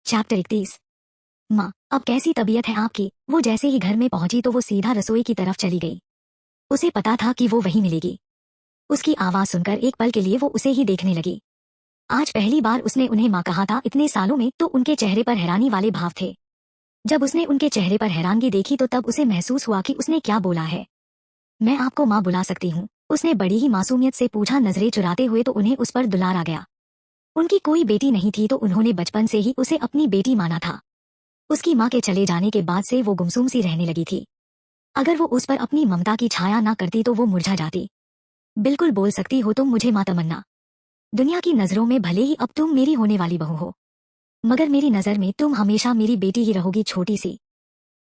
Chapter 31। माँ, अब कैसी तबीयत है आपकी? वो जैसे ही घर में पहुंची तो वो सीधा रसोई की तरफ चली गई। उसे पता था कि वो वहीं मिलेगी। उसकी आवाज सुनकर एक पल के लिए वो उसे ही देखने लगी। आज पहली बार उसने उन्हें माँ कहा था इतने सालों में, तो उनके चेहरे पर हैरानी वाले भाव थे। जब उसने उनके चेहरे पर हैरानगी देखी तो तब उसे महसूस हुआ कि उसने क्या बोला है। मैं आपको माँ बुला सकती हूँ? उसने बड़ी ही मासूमियत से पूछा, नजरें चुराते हुए। तो उन्हें उस पर दुलार आ गया। उनकी कोई बेटी नहीं थी तो उन्होंने बचपन से ही उसे अपनी बेटी माना था। उसकी माँ के चले जाने के बाद से वो गुमसुम सी रहने लगी थी। अगर वो उस पर अपनी ममता की छाया ना करती तो वो मुरझा जाती। बिल्कुल बोल सकती हो तुम मुझे माँ तमन्ना। दुनिया की नजरों में भले ही अब तुम मेरी होने वाली बहू हो, मगर मेरी नजर में तुम हमेशा मेरी बेटी ही रहोगी, छोटी सी,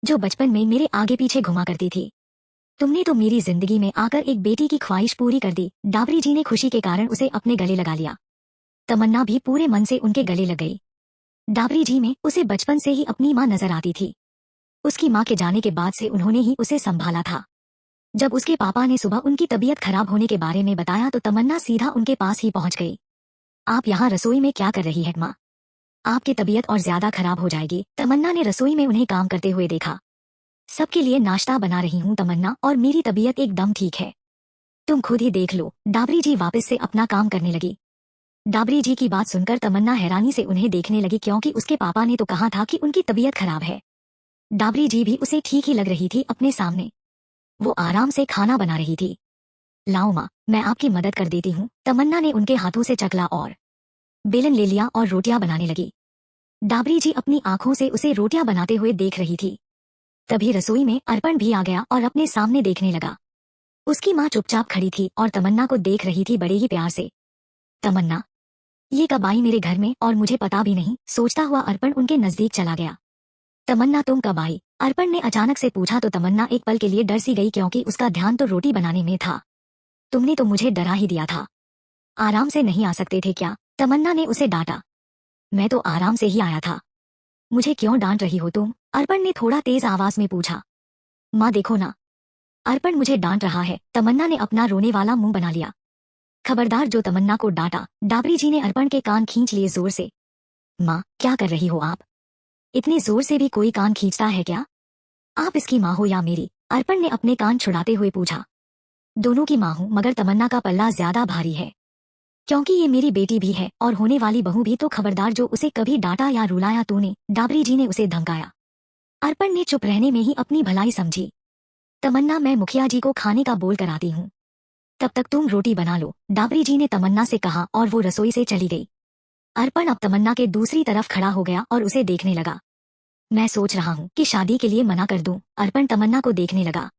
जो बचपन में मेरे आगे पीछे घुमा करती थी। तुमने तो मेरी जिंदगी में आकर एक बेटी की ख्वाहिश पूरी कर दी। डाबरी जी ने खुशी के कारण उसे अपने गले लगा लिया। तमन्ना भी पूरे मन से उनके गले लग गई। डाबरी जी में उसे बचपन से ही अपनी माँ नजर आती थी। उसकी माँ के जाने के बाद से उन्होंने ही उसे संभाला था। जब उसके पापा ने सुबह उनकी तबीयत खराब होने के बारे में बताया तो तमन्ना सीधा उनके पास ही पहुंच गई। आप यहाँ रसोई में क्या कर रही है माँ? आपकी तबीयत और ज्यादा खराब हो जाएगी। तमन्ना ने रसोई में उन्हें काम करते हुए देखा। सबके लिए नाश्ता बना रही हूँ तमन्ना, और मेरी तबीयत एकदम ठीक है। तुम खुद ही देख लो। डाबरी जी वापस से अपना काम करने लगी। डाबरी जी की बात सुनकर तमन्ना हैरानी से उन्हें देखने लगी, क्योंकि उसके पापा ने तो कहा था कि उनकी तबीयत खराब है। डाबरी जी भी उसे ठीक ही लग रही थी अपने सामने। वो आराम से खाना बना रही थी। लाओ माँ, मैं आपकी मदद कर देती हूँ। तमन्ना ने उनके हाथों से चकला और बेलन ले लिया और रोटियां बनाने लगी। डाबरी जी अपनी आंखों से उसे रोटियां बनाते हुए देख रही थी। तभी रसोई में अर्पण भी आ गया और अपने सामने देखने लगा। उसकी माँ चुपचाप खड़ी थी और तमन्ना को देख रही थी बड़े ही प्यार से। तमन्ना, ये कब आई मेरे घर में और मुझे पता भी नहीं, सोचता हुआ अर्पण उनके नजदीक चला गया। तमन्ना, तुम कब आई? अर्पण ने अचानक से पूछा तो तमन्ना एक पल के लिए डर सी गई, क्योंकि उसका ध्यान तो रोटी बनाने में था। तुमने तो मुझे डरा ही दिया था। आराम से नहीं आ सकते थे क्या? तमन्ना ने उसे डांटा। मैं तो आराम से ही आया था। मुझे क्यों डांट रही हो तुम? अर्पण ने थोड़ा तेज आवाज में पूछा। माँ देखो ना, अर्पण मुझे डांट रहा है। तमन्ना ने अपना रोने वाला मुंह बना लिया। खबरदार जो तमन्ना को डांटा। डाबरी जी ने अर्पण के कान खींच लिए जोर से। माँ, क्या कर रही हो आप? इतनी जोर से भी कोई कान खींचता है क्या? आप इसकी माँ हो या मेरी? अर्पण ने अपने कान छुड़ाते हुए पूछा। दोनों की माँ हूँ, मगर तमन्ना का पल्ला ज्यादा भारी है, क्योंकि ये मेरी बेटी भी है और होने वाली बहू भी। तो खबरदार जो उसे कभी डांटा या रुलाया तूने। डाबरी जी ने उसे धमकाया। अर्पण ने चुप रहने में ही अपनी भलाई समझी। तमन्ना, मैं मुखिया जी को खाने का बोल कर आती हूँ, तब तक तुम रोटी बना लो। डाबरी जी ने तमन्ना से कहा और वो रसोई से चली गई। अर्पण अब तमन्ना के दूसरी तरफ खड़ा हो गया और उसे देखने लगा। मैं सोच रहा हूँ कि शादी के लिए मना कर दूं। अर्पण तमन्ना को देखने लगा।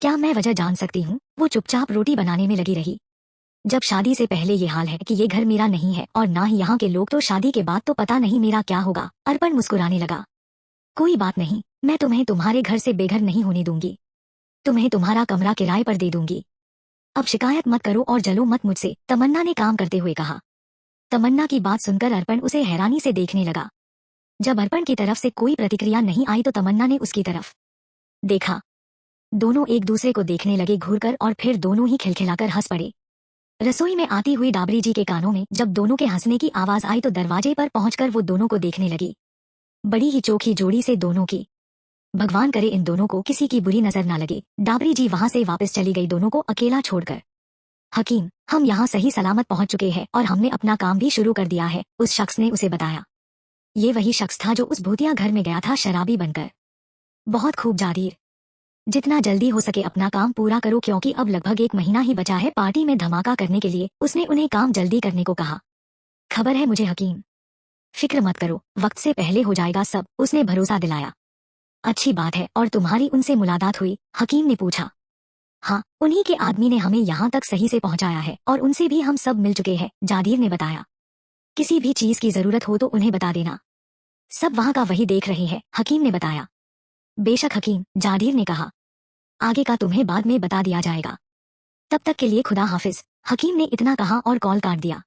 क्या मैं वजह जान सकती हूँ? वो चुपचाप रोटी बनाने में लगी रही। जब शादी से पहले ये हाल है कि ये घर मेरा नहीं है और ना ही यहाँ के लोग, तो शादी के बाद तो पता नहीं मेरा क्या होगा। अर्पण मुस्कुराने लगा। कोई बात नहीं, मैं तुम्हें तुम्हारे घर से बेघर नहीं होने दूंगी। तुम्हें तुम्हारा कमरा किराए पर दे दूंगी। अब शिकायत मत करो और जलो मत मुझसे, तमन्ना ने काम करते हुए कहा। तमन्ना की बात सुनकर अर्पण उसे हैरानी से देखने लगा। जब अर्पण की तरफ से कोई प्रतिक्रिया नहीं आई तो तमन्ना ने उसकी तरफ देखा। दोनों एक दूसरे को देखने लगे घूरकर, और फिर दोनों ही खिलखिलाकर हंस पड़े। रसोई में आती हुई डाबरी जी के कानों में जब दोनों के हंसने की आवाज आई तो दरवाजे पर पहुंचकर वो दोनों को देखने लगी। बड़ी ही चोखी जोड़ी से दोनों की। भगवान करे इन दोनों को किसी की बुरी नजर ना लगे। डाबरी जी वहां से वापस चली गई, दोनों को अकेला छोड़कर। हकीम, हम यहाँ सही सलामत पहुंच चुके हैं और हमने अपना काम भी शुरू कर दिया है, उस शख्स ने उसे बताया। ये वही शख्स था जो उस भूतिया घर में गया था शराबी बनकर। बहुत खूब जादीर, जितना जल्दी हो सके अपना काम पूरा करो, क्योंकि अब लगभग 1 महीना ही बचा है पार्टी में धमाका करने के लिए। उसने उन्हें काम जल्दी करने को कहा। खबर है मुझे हकीम, फिक्र मत करो, वक्त से पहले हो जाएगा सब, उसने भरोसा दिलाया। अच्छी बात है, और तुम्हारी उनसे मुलाकात हुई? हकीम ने पूछा। हाँ, उन्हीं के आदमी ने हमें यहाँ तक सही से पहुँचाया है और उनसे भी हम सब मिल चुके हैं, जादीर ने बताया। किसी भी चीज की जरूरत हो तो उन्हें बता देना, सब वहाँ का वही देख रहे हैं, हकीम ने बताया। बेशक हकीम, जादीर ने कहा। आगे का तुम्हें बाद में बता दिया जाएगा, तब तक के लिए खुदा हाफिज, हकीम ने इतना कहा और कॉल काट दिया।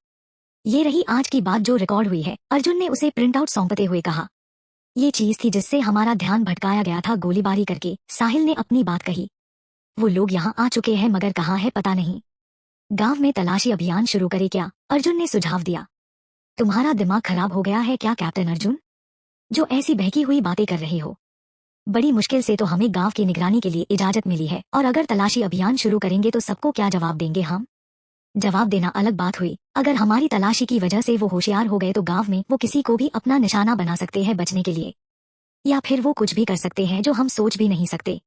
ये रही आज की बात जो रिकॉर्ड हुई है, अर्जुन ने उसे प्रिंट आउट सौंपते हुए कहा। ये चीज थी जिससे हमारा ध्यान भटकाया गया था, गोलीबारी करके, साहिल ने अपनी बात कही। वो लोग यहाँ आ चुके हैं मगर कहाँ है पता नहीं। गांव में तलाशी अभियान शुरू करे क्या? अर्जुन ने सुझाव दिया। तुम्हारा दिमाग खराब हो गया है क्या कैप्टन अर्जुन? जो ऐसी बहकी हुई बातें कर रहे हो? बड़ी मुश्किल से तो हमें गांव की निगरानी के लिए इजाजत मिली है, और अगर तलाशी अभियान शुरू करेंगे तो सबको क्या जवाब देंगे हम? जवाब देना अलग बात हुई, अगर हमारी तलाशी की वजह से वो होशियार हो गए तो गांव में वो किसी को भी अपना निशाना बना सकते हैं बचने के लिए, या फिर वो कुछ भी कर सकते हैं जो हम सोच भी नहीं सकते,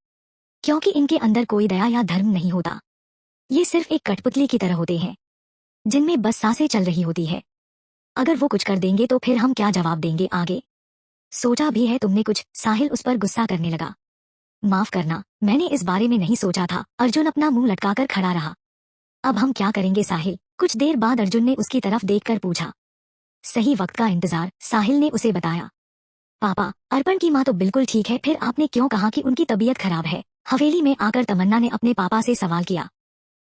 क्योंकि इनके अंदर कोई दया या धर्म नहीं होता। ये सिर्फ एक कठपुतली की तरह होते हैं जिनमें बस सांसें चल रही होती है। अगर वो कुछ कर देंगे तो फिर हम क्या जवाब देंगे आगे? सोचा भी है तुमने कुछ? साहिल उस पर गुस्सा करने लगा। माफ करना, मैंने इस बारे में नहीं सोचा था। अर्जुन अपना मुंह लटकाकर खड़ा रहा। अब हम क्या करेंगे साहिल? कुछ देर बाद अर्जुन ने उसकी तरफ देखकर पूछा। सही वक्त का इंतजार, साहिल ने उसे बताया। पापा, अर्पण की माँ तो बिल्कुल ठीक है, फिर आपने क्यों कहा कि उनकी तबीयत खराब है? हवेली में आकर तमन्ना ने अपने पापा से सवाल किया।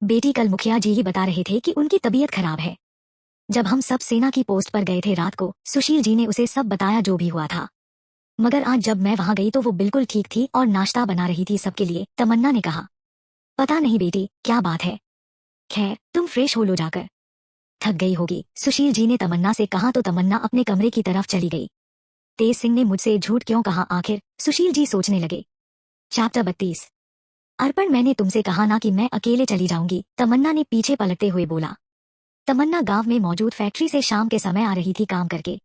बेटी, कल मुखिया जी ही बता रहे थे कि उनकी तबीयत खराब है। जब हम सब सेना की पोस्ट पर गए थे रात को, सुशील जी ने उसे सब बताया जो भी हुआ था। मगर आज जब मैं वहां गई तो वो बिल्कुल ठीक थी और नाश्ता बना रही थी सबके लिए, तमन्ना ने कहा। पता नहीं बेटी, क्या बात है। खैर, तुम फ्रेश हो लो जाकर, थक गई होगी, सुशील जी ने तमन्ना से कहा तो तमन्ना अपने कमरे की तरफ चली गई। तेज सिंह ने मुझसे झूठ क्यों कहा आखिर? सुशील जी सोचने लगे। चैप्टर 32। अर्पण, मैंने तुमसे कहा ना कि मैं अकेले चली जाऊंगी, तमन्ना ने पीछे पलटते हुए बोला। तमन्ना गांव में मौजूद फैक्ट्री से शाम के समय आ रही थी काम करके।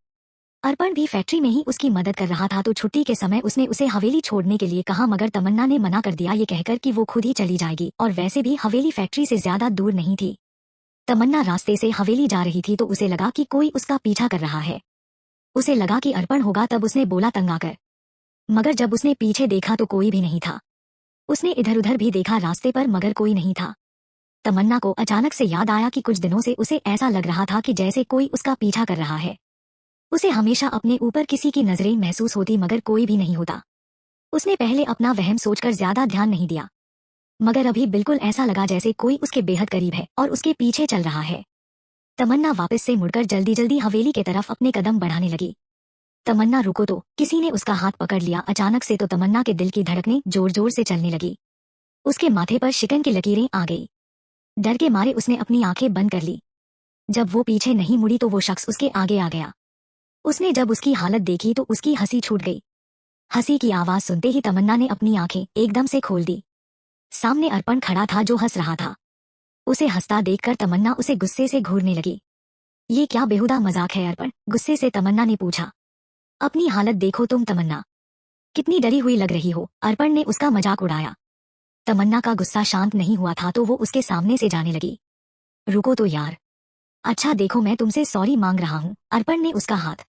अर्पण भी फैक्ट्री में ही उसकी मदद कर रहा था, तो छुट्टी के समय उसने उसे हवेली छोड़ने के लिए कहा, मगर तमन्ना ने मना कर दिया, ये कहकर कि वो खुद ही चली जाएगी, और वैसे भी हवेली फैक्ट्री से ज्यादा दूर नहीं थी। तमन्ना रास्ते से हवेली जा रही थी तो उसे लगा कि कोई उसका पीछा कर रहा है। उसे लगा कि अर्पण होगा, तब उसने बोला तंगा कर। मगर जब उसने पीछे देखा तो कोई भी नहीं था। उसने इधर उधर भी देखा रास्ते पर, मगर कोई नहीं था। तमन्ना को अचानक से याद आया कि कुछ दिनों से उसे ऐसा लग रहा था कि जैसे कोई उसका पीछा कर रहा है। उसे हमेशा अपने ऊपर किसी की नजरें महसूस होती, मगर कोई भी नहीं होता। उसने पहले अपना वहम सोचकर ज्यादा ध्यान नहीं दिया, मगर अभी बिल्कुल ऐसा लगा जैसे कोई उसके बेहद करीब है और उसके पीछे चल रहा है। तमन्ना वापस से मुड़कर जल्दी जल्दी हवेली के तरफ अपने कदम बढ़ाने लगी। तमन्ना, रुको, तो किसी ने उसका हाथ पकड़ लिया अचानक से, तो तमन्ना के दिल की धड़कनें जोर जोर से चलने लगी। उसके माथे पर शिकन की लकीरें आ गई। डर के मारे उसने अपनी आंखें बंद कर ली। जब वो पीछे नहीं मुड़ी तो वो शख्स उसके आगे आ गया। उसने जब उसकी हालत देखी तो उसकी हंसी छूट गई। हंसी की आवाज सुनते ही तमन्ना ने अपनी आंखें एकदम से खोल दी। सामने अर्पण खड़ा था जो हंस रहा था। उसे हंसता देखकर तमन्ना उसे गुस्से से घूरने लगी। ये क्या बेहुदा मजाक है अर्पण? गुस्से से तमन्ना ने पूछा। अपनी हालत देखो तुम तमन्ना, कितनी डरी हुई लग रही हो, अर्पण ने उसका मजाक उड़ाया। तमन्ना का गुस्सा शांत नहीं हुआ था तो वो उसके सामने से जाने लगी। रुको तो यार। अच्छा देखो, मैं तुमसे सॉरी मांग रहा हूँ। अर्पण ने उसका हाथ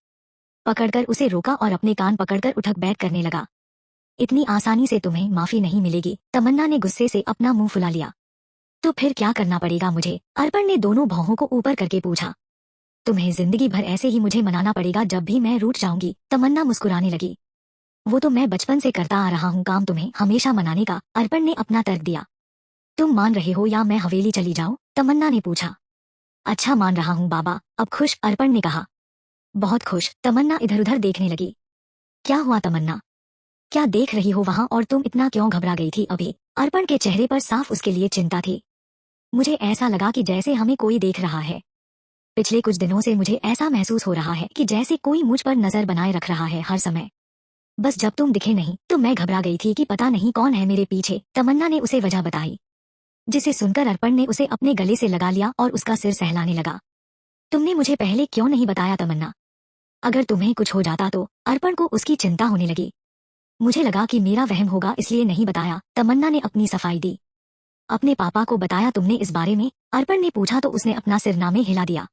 पकड़कर उसे रोका और अपने कान पकड़कर उठक बैठ करने लगा। इतनी आसानी से तुम्हें माफी नहीं मिलेगी, तमन्ना ने गुस्से से अपना मुंह फुला लिया। तो फिर क्या करना पड़ेगा मुझे? अर्पण ने दोनों भौहों को ऊपर करके पूछा। तुम्हें जिंदगी भर ऐसे ही मुझे मनाना पड़ेगा जब भी मैं रूठ जाऊंगी, तमन्ना मुस्कुराने लगी। वो तो मैं बचपन से करता आ रहा हूँ काम तुम्हें हमेशा मनाने का, अर्पण ने अपना तर्क दिया। तुम मान रहे हो या मैं हवेली चली जाऊं? तमन्ना ने पूछा। अच्छा मान रहा हूँ बाबा, अब खुश? अर्पण ने कहा। बहुत खुश, तमन्ना इधर उधर देखने लगी। क्या हुआ तमन्ना, क्या देख रही हो वहां, और तुम इतना क्यों घबरा गई थी अभी? अर्पण के चेहरे पर साफ उसके लिए चिंता थी। मुझे ऐसा लगा कि जैसे हमें कोई देख रहा है। पिछले कुछ दिनों से मुझे ऐसा महसूस हो रहा है कि जैसे कोई मुझ पर नजर बनाए रख रहा है हर समय। बस जब तुम दिखे नहीं तो मैं घबरा गई थी कि पता नहीं कौन है मेरे पीछे, तमन्ना ने उसे वजह बताई। जिसे सुनकर अर्पण ने उसे अपने गले से लगा लिया और उसका सिर सहलाने लगा। तुमने मुझे पहले क्यों नहीं बताया तमन्ना? अगर तुम्हें कुछ हो जाता तो? अर्पण को उसकी चिंता होने लगी। मुझे लगा कि मेरा वहम होगा इसलिए नहीं बताया, तमन्ना ने अपनी सफाई दी। अपने पापा को बताया तुमने इस बारे में? अर्पण ने पूछा तो उसने अपना सिरनामे हिला दिया।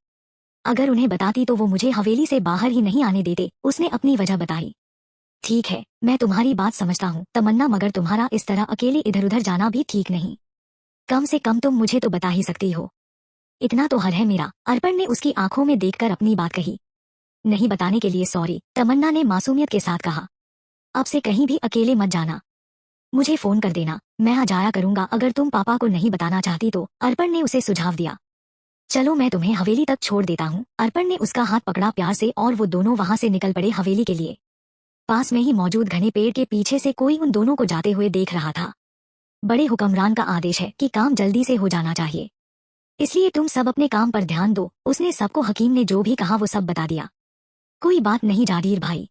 अगर उन्हें बताती तो वो मुझे हवेली से बाहर ही नहीं आने देते, उसने अपनी वजह बताई। ठीक है, मैं तुम्हारी बात समझता हूँ तमन्ना, मगर तुम्हारा इस तरह अकेले इधर उधर जाना भी ठीक नहीं। कम से कम तुम मुझे तो बता ही सकती हो। इतना तो हर है मेरा, अर्पण ने उसकी आंखों में देखकर अपनी बात कही। नहीं बताने के लिए सॉरी, तमन्ना ने मासूमियत के साथ कहा। अब से कहीं भी अकेले मत जाना, मुझे फोन कर देना, मैं आ जाया करूंगा अगर तुम पापा को नहीं बताना चाहती तो, अर्पण ने उसे सुझाव दिया। चलो मैं तुम्हें हवेली तक छोड़ देता हूँ, अर्पण ने उसका हाथ पकड़ा प्यार से और वो दोनों वहां से निकल पड़े हवेली के लिए। पास में ही मौजूद घने पेड़ के पीछे से कोई उन दोनों को जाते हुए देख रहा था। बड़े हुक्मरान का आदेश है कि काम जल्दी से हो जाना चाहिए, इसलिए तुम सब अपने काम पर ध्यान दो, उसने सबको हकीम ने जो भी कहा वो सब बता दिया। कोई बात नहीं जागीर भाई,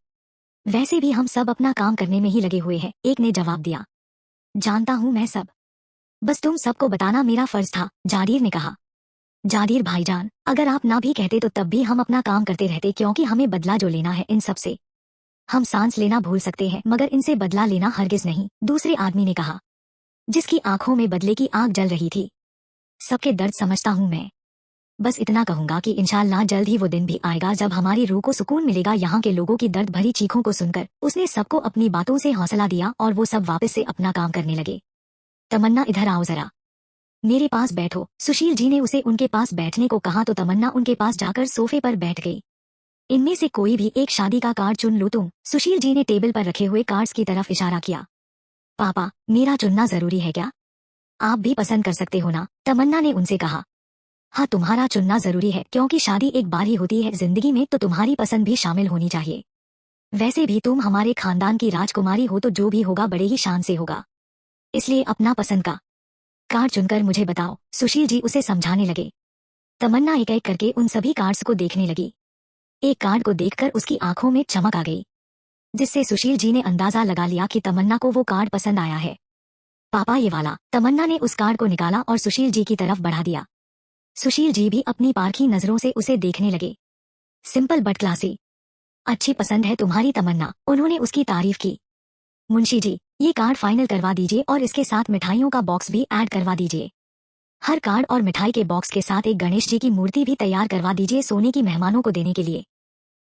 वैसे भी हम सब अपना काम करने में ही लगे हुए हैं, एक ने जवाब दिया। जानता हूँ मैं सब, बस तुम सबको बताना मेरा फर्ज था, जादीर ने कहा। जादीर भाईजान, अगर आप ना भी कहते तो तब भी हम अपना काम करते रहते, क्योंकि हमें बदला जो लेना है इन सब से। हम सांस लेना भूल सकते हैं मगर इनसे बदला लेना हरगिज नहीं, दूसरे आदमी ने कहा, जिसकी आंखों में बदले की आग जल रही थी। सबके दर्द समझता हूँ मैं, बस इतना कहूंगा कि इंशाल्लाह जल्द ही वो दिन भी आएगा जब हमारी रूह को सुकून मिलेगा। यहाँ के लोगों की दर्द भरी चीखों को सुनकर उसने सबको अपनी बातों से हौसला दिया और वो सब वापस से अपना काम करने लगे। तमन्ना इधर आओ जरा, मेरे पास बैठो, सुशील जी ने उसे उनके पास बैठने को कहा तो तमन्ना उनके पास जाकर सोफे पर बैठ गई। इनमें से कोई भी एक शादी का कार्ड चुन लो तुम, सुशील जी ने टेबल पर रखे हुए कार्ड्स की तरफ इशारा किया। पापा, मेरा चुनना जरूरी है क्या? आप भी पसंद कर सकते हो ना, तमन्ना ने उनसे कहा। हाँ, तुम्हारा चुनना जरूरी है क्योंकि शादी एक बार ही होती है जिंदगी में, तो तुम्हारी पसंद भी शामिल होनी चाहिए। वैसे भी तुम हमारे खानदान की राजकुमारी हो तो जो भी होगा बड़े ही शान से होगा, इसलिए अपना पसंद का कार्ड चुनकर मुझे बताओ, सुशील जी उसे समझाने लगे। तमन्ना एक एक करके उन सभी कार्ड्स को देखने लगी। एक कार्ड को देखकर उसकी आंखों में चमक आ गई, जिससे सुशील जी ने अंदाजा लगा लिया कि तमन्ना को वो कार्ड पसंद आया है। पापा ये वाला, तमन्ना ने उस कार्ड को निकाला और सुशील जी की तरफ बढ़ा दिया। सुशील जी भी अपनी पारखी नजरों से उसे देखने लगे। सिंपल बट क्लासी, अच्छी पसंद है तुम्हारी तमन्ना, उन्होंने उसकी तारीफ की। मुंशी जी, ये कार्ड फाइनल करवा दीजिए और इसके साथ मिठाइयों का बॉक्स भी ऐड करवा दीजिए। हर कार्ड और मिठाई के बॉक्स के साथ एक गणेश जी की मूर्ति भी तैयार करवा दीजिए सोने की मेहमानों को देने के लिए।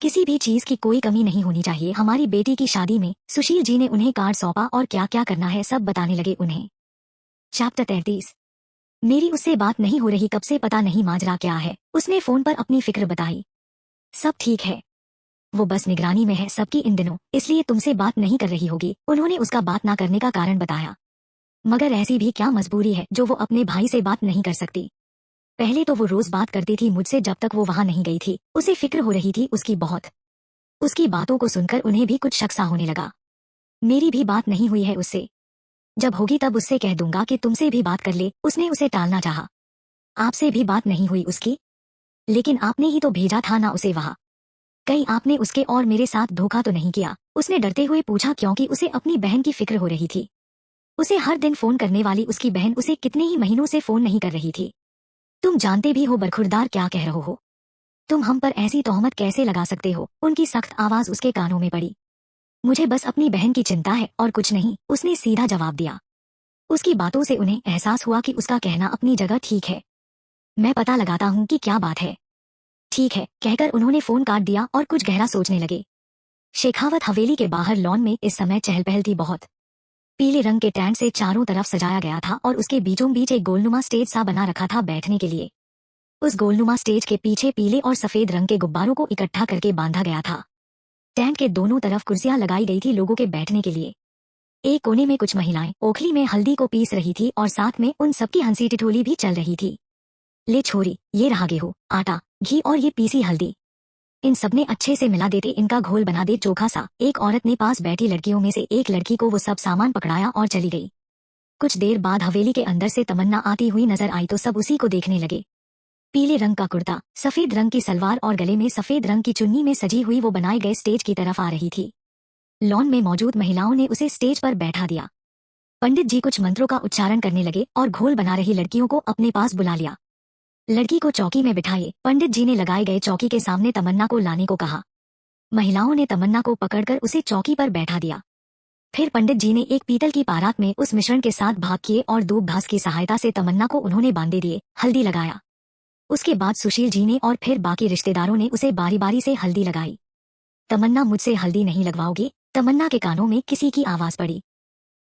किसी भी चीज की कोई कमी नहीं होनी चाहिए हमारी बेटी की शादी में। सुशील जी ने उन्हें कार्ड सौंपा और क्या क्या करना है सब बताने लगे उन्हें। चैप्टर 33। मेरी उससे बात नहीं हो रही कब से, पता नहीं माजरा क्या है। उसने फोन पर अपनी फिक्र बताई। सब ठीक है, वो बस निगरानी में है सबकी इन दिनों, इसलिए तुमसे बात नहीं कर रही होगी। उन्होंने उसका बात ना करने का कारण बताया। मगर ऐसी भी क्या मजबूरी है जो वो अपने भाई से बात नहीं कर सकती। पहले तो वो रोज बात करती थी मुझसे जब तक वो वहां नहीं गई थी। उसे फिक्र हो रही थी उसकी बहुत। उसकी बातों को सुनकर उन्हें भी कुछ शक सा होने लगा। मेरी भी बात नहीं हुई है उससे, जब होगी तब उससे कह दूंगा कि तुमसे भी बात कर ले। उसने उसे टालना चाहा। आपसे भी बात नहीं हुई उसकी, लेकिन आपने ही तो भेजा था ना उसे वहां। कहीं आपने उसके और मेरे साथ धोखा तो नहीं किया? उसने डरते हुए पूछा, क्योंकि उसे अपनी बहन की फिक्र हो रही थी। उसे हर दिन फोन करने वाली उसकी बहन उसे कितने ही महीनों से फोन नहीं कर रही थी। तुम जानते भी हो बरखुरदार क्या कह रहे हो? तुम हम पर ऐसी तोहमत कैसे लगा सकते हो? उनकी सख्त आवाज उसके कानों में पड़ी। मुझे बस अपनी बहन की चिंता है और कुछ नहीं, उसने सीधा जवाब दिया। उसकी बातों से उन्हें एहसास हुआ कि उसका कहना अपनी जगह ठीक है। मैं पता लगाता हूँ कि क्या बात है। ठीक है, कहकर उन्होंने फोन काट दिया और कुछ गहरा सोचने लगे। शेखावत हवेली के बाहर लॉन में इस समय चहल पहल थी बहुत। पीले रंग के टेंट से चारों तरफ सजाया गया था और उसके बीचों बीच एक गोलनुमा स्टेज सा बना रखा था बैठने के लिए। उस गोलनुमा स्टेज के पीछे पीले और सफेद रंग के गुब्बारों को इकट्ठा करके बांधा गया था। टेंट के दोनों तरफ कुर्सियां लगाई गई थी लोगों के बैठने के लिए। एक कोने में कुछ महिलाएं ओखली में हल्दी को पीस रही थी और साथ में उन सबकी हंसी टिटोली भी चल रही थी। ले छोरी, ये रहा गेहूं, आटा, घी और ये पीसी हल्दी। इन सबने अच्छे से मिला देते, इनका घोल बना दे चोखा सा। एक औरत ने पास बैठी लड़कियों में से एक लड़की को वो सब सामान पकड़ाया और चली गई। कुछ देर बाद हवेली के अंदर से तमन्ना आती हुई नजर आई तो सब उसी को देखने लगे। पीले रंग का कुर्ता, सफेद रंग की सलवार और गले में सफेद रंग की चुन्नी में सजी हुई वो बनाए गए स्टेज की तरफ आ रही थी। लॉन में मौजूद महिलाओं ने उसे स्टेज पर बैठा दिया। पंडित जी कुछ मंत्रों का उच्चारण करने लगे और घोल बना रही लड़कियों को अपने पास बुला लिया। लड़की को चौकी में बिठाइए, पंडित जी ने लगाए गए चौकी के सामने तमन्ना को लाने को कहा। महिलाओं ने तमन्ना को पकड़कर उसे चौकी पर बैठा दिया। फिर पंडित जी ने एक पीतल की पारात में उस मिश्रण के साथ भाग किए और दूब घास की सहायता से तमन्ना को उन्होंने बांधे दिए, हल्दी लगाया। उसके बाद सुशील जी ने और फिर बाकी रिश्तेदारों ने उसे बारी बारी से हल्दी लगाई। तमन्ना, मुझसे हल्दी नहीं लगवाओगी? तमन्ना के कानों में किसी की आवाज पड़ी।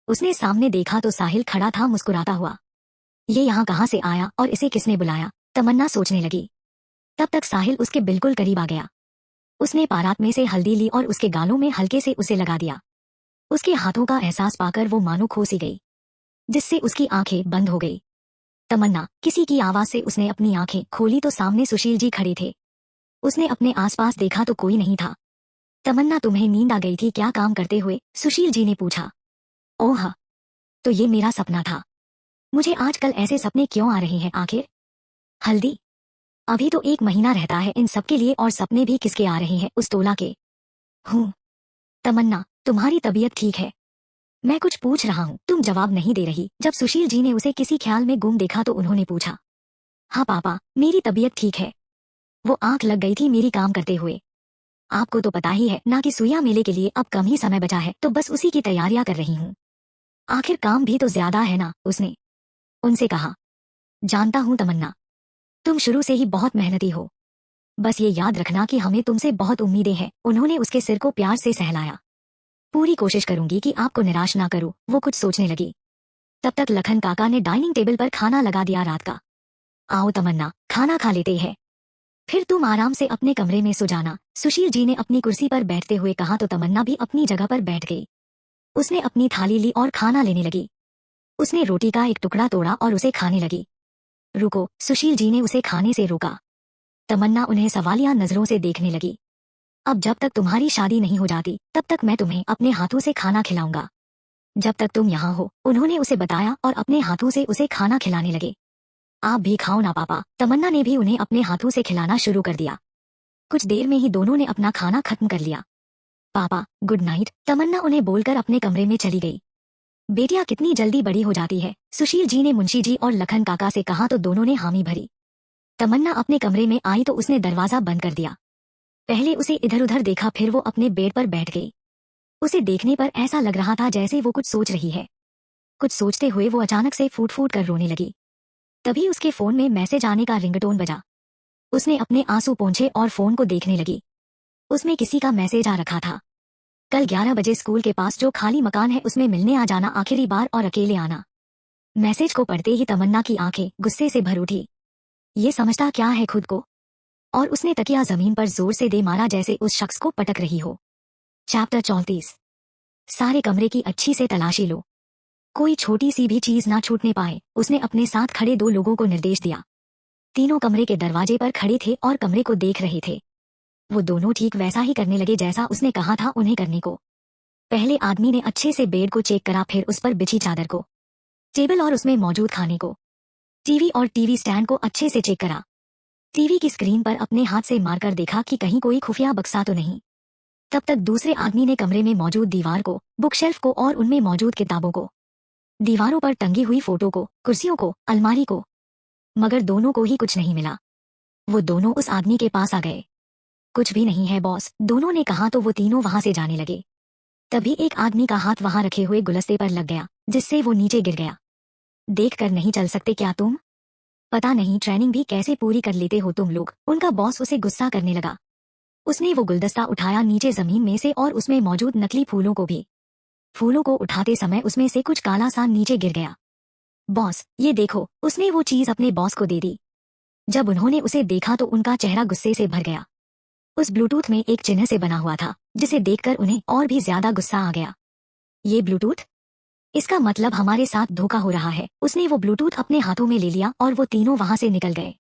उसने सामने देखा तो साहिल खड़ा था मुस्कुराता हुआ। ये यहाँ कहाँ से आया और इसे किसने बुलाया? तमन्ना सोचने लगी। तब तक साहिल उसके बिल्कुल करीब आ गया। उसने पारात में से हल्दी ली और उसके गालों में हल्के से उसे लगा दिया। उसके हाथों का एहसास पाकर वो मानो खो सी गई, जिससे उसकी आंखें बंद हो गई। तमन्ना, किसी की आवाज से उसने अपनी आंखें खोली तो सामने सुशील जी खड़े थे। उसने अपने आसपास देखा तो कोई नहीं था। तमन्ना, तुम्हें नींद आ गई थी क्या काम करते हुए? सुशील जी ने पूछा। ओह, तो ये मेरा सपना था। मुझे आजकल ऐसे सपने क्यों आ रहे हैं आखिर? हल्दी, अभी तो 1 महीना रहता है इन सब के लिए और सपने भी किसके आ रहे हैं? उस तोला के। हूँ, तमन्ना, तुम्हारी तबीयत ठीक है? मैं कुछ पूछ रहा हूँ, तुम जवाब नहीं दे रही। जब सुशील जी ने उसे किसी ख्याल में गुम देखा तो उन्होंने पूछा। हाँ पापा, मेरी तबीयत ठीक है। वो आंख लग गई थी मेरी काम करते हुए। आपको तो पता ही है ना कि सुइया मेले के लिए अब कम ही समय बचा है, तो बस उसी की तैयारियां कर रही हूँ। आखिर काम भी तो ज्यादा है ना, उसने उनसे कहा। जानता हूँ तमन्ना, तुम शुरू से ही बहुत मेहनती हो। बस ये याद रखना कि हमें तुमसे बहुत उम्मीदें हैं। उन्होंने उसके सिर को प्यार से सहलाया। पूरी कोशिश करूंगी कि आपको निराश ना करूं, वो कुछ सोचने लगी। तब तक लखन काका ने डाइनिंग टेबल पर खाना लगा दिया रात का। आओ तमन्ना, खाना खा लेते हैं, फिर तुम आराम से अपने कमरे में सो जाना। सुशील जी ने अपनी कुर्सी पर बैठते हुए कहा तो तमन्ना भी अपनी जगह पर बैठ गई। उसने अपनी थाली ली और खाना लेने लगी। उसने रोटी का एक टुकड़ा तोड़ा और उसे खाने लगी। रुको, सुशील जी ने उसे खाने से रोका। तमन्ना उन्हें सवालिया नजरों से देखने लगी। अब जब तक तुम्हारी शादी नहीं हो जाती तब तक मैं तुम्हें अपने हाथों से खाना खिलाऊंगा। जब तक तुम यहाँ हो, उन्होंने उसे बताया और अपने हाथों से उसे खाना खिलाने लगे। आप भी खाओ ना पापा। तमन्ना ने भी उन्हें अपने हाथों से खिलाना शुरू कर दिया। कुछ देर में ही दोनों ने अपना खाना खत्म कर लिया। पापा, गुड नाइट, तमन्ना उन्हें बोलकर अपने कमरे में चली गई। बेटियां कितनी जल्दी बड़ी हो जाती है, सुशील जी ने मुंशी जी और लखन काका से कहा तो दोनों ने हामी भरी। तमन्ना अपने कमरे में आई तो उसने दरवाजा बंद कर दिया। पहले उसे इधर उधर देखा, फिर वो अपने बेड पर बैठ गई। उसे देखने पर ऐसा लग रहा था जैसे वो कुछ सोच रही है। कुछ सोचते हुए वो अचानक से फूट फूट कर रोने लगी। तभी उसके फोन में मैसेज आने का रिंगटोन बजा। उसने अपने आंसू पोंछे और फोन को देखने लगी। उसमें किसी का मैसेज आ रखा था। कल 11 बजे स्कूल के पास जो खाली मकान है उसमें मिलने आ जाना, आखिरी बार और अकेले आना। मैसेज को पढ़ते ही तमन्ना की आंखें गुस्से से भर उठी। ये समझता क्या है खुद को? और उसने तकिया जमीन पर जोर से दे मारा जैसे उस शख्स को पटक रही हो। चैप्टर 34। सारे कमरे की अच्छी से तलाशी लो, कोई छोटी सी भी चीज ना छूटने पाए। उसने अपने साथ खड़े दो लोगों को निर्देश दिया। तीनों कमरे के दरवाजे पर खड़े थे और कमरे को देख रहे थे। वो दोनों ठीक वैसा ही करने लगे जैसा उसने कहा था उन्हें करने को। पहले आदमी ने अच्छे से बेड को चेक करा, फिर उस पर बिछी चादर को, टेबल और उसमें मौजूद खाने को, टीवी और टीवी स्टैंड को अच्छे से चेक करा। टीवी की स्क्रीन पर अपने हाथ से मारकर देखा कि कहीं कोई खुफिया बक्सा तो नहीं। तब तक दूसरे आदमी ने कमरे में मौजूद दीवार को, बुकशेल्फ को और उनमें मौजूद किताबों को, दीवारों पर टंगी हुई फोटो को, कुर्सियों को, अलमारी को, मगर दोनों को ही कुछ नहीं मिला। वो दोनों उस आदमी के पास आ गए। कुछ भी नहीं है बॉस, दोनों ने कहा तो वो तीनों वहां से जाने लगे। तभी एक आदमी का हाथ वहां रखे हुए गुलदस्ते पर लग गया, जिससे वो नीचे गिर गया। देख कर नहीं चल सकते क्या तुम? पता नहीं ट्रेनिंग भी कैसे पूरी कर लेते हो तुम लोग। उनका बॉस उसे गुस्सा करने लगा। उसने वो गुलदस्ता उठाया नीचे जमीन में से और उसमें मौजूद नकली फूलों को भी। फूलों को उठाते समय उसमें से कुछ काला सा नीचे गिर गया। बॉस, ये देखो, उसने वो चीज अपने बॉस को दे दी। जब उन्होंने उसे देखा तो उनका चेहरा गुस्से से भर गया। उस ब्लूटूथ में एक चिन्ह से बना हुआ था, जिसे देखकर उन्हें और भी ज्यादा गुस्सा आ गया। ये ब्लूटूथ? इसका मतलब हमारे साथ धोखा हो रहा है। उसने वो ब्लूटूथ अपने हाथों में ले लिया और वो तीनों वहां से निकल गए।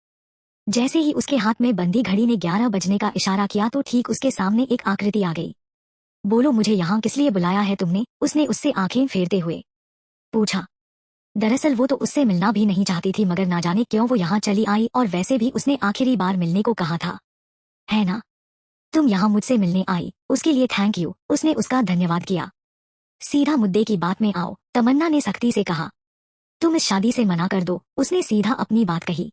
जैसे ही उसके हाथ में बंदी घड़ी ने 11 बजने का इशारा किया तो ठीक उसके सामने एक आकृति आ गई। बोलो, मुझे यहाँ किस लिए बुलाया है तुमने? उसने उससे आंखें फेरते हुए पूछा। दरअसल वो तो उससे मिलना भी नहीं चाहती थी, मगर ना जाने क्यों वो यहाँ चली आई, और वैसे भी उसने आखिरी बार मिलने को कहा था, है ना? तुम यहाँ मुझसे मिलने आई, उसके लिए थैंक यू। उसने उसका धन्यवाद किया। सीधा मुद्दे की बात में आओ, तमन्ना ने सख्ती से कहा। तुम इस शादी से मना कर दो, उसने सीधा अपनी बात कही।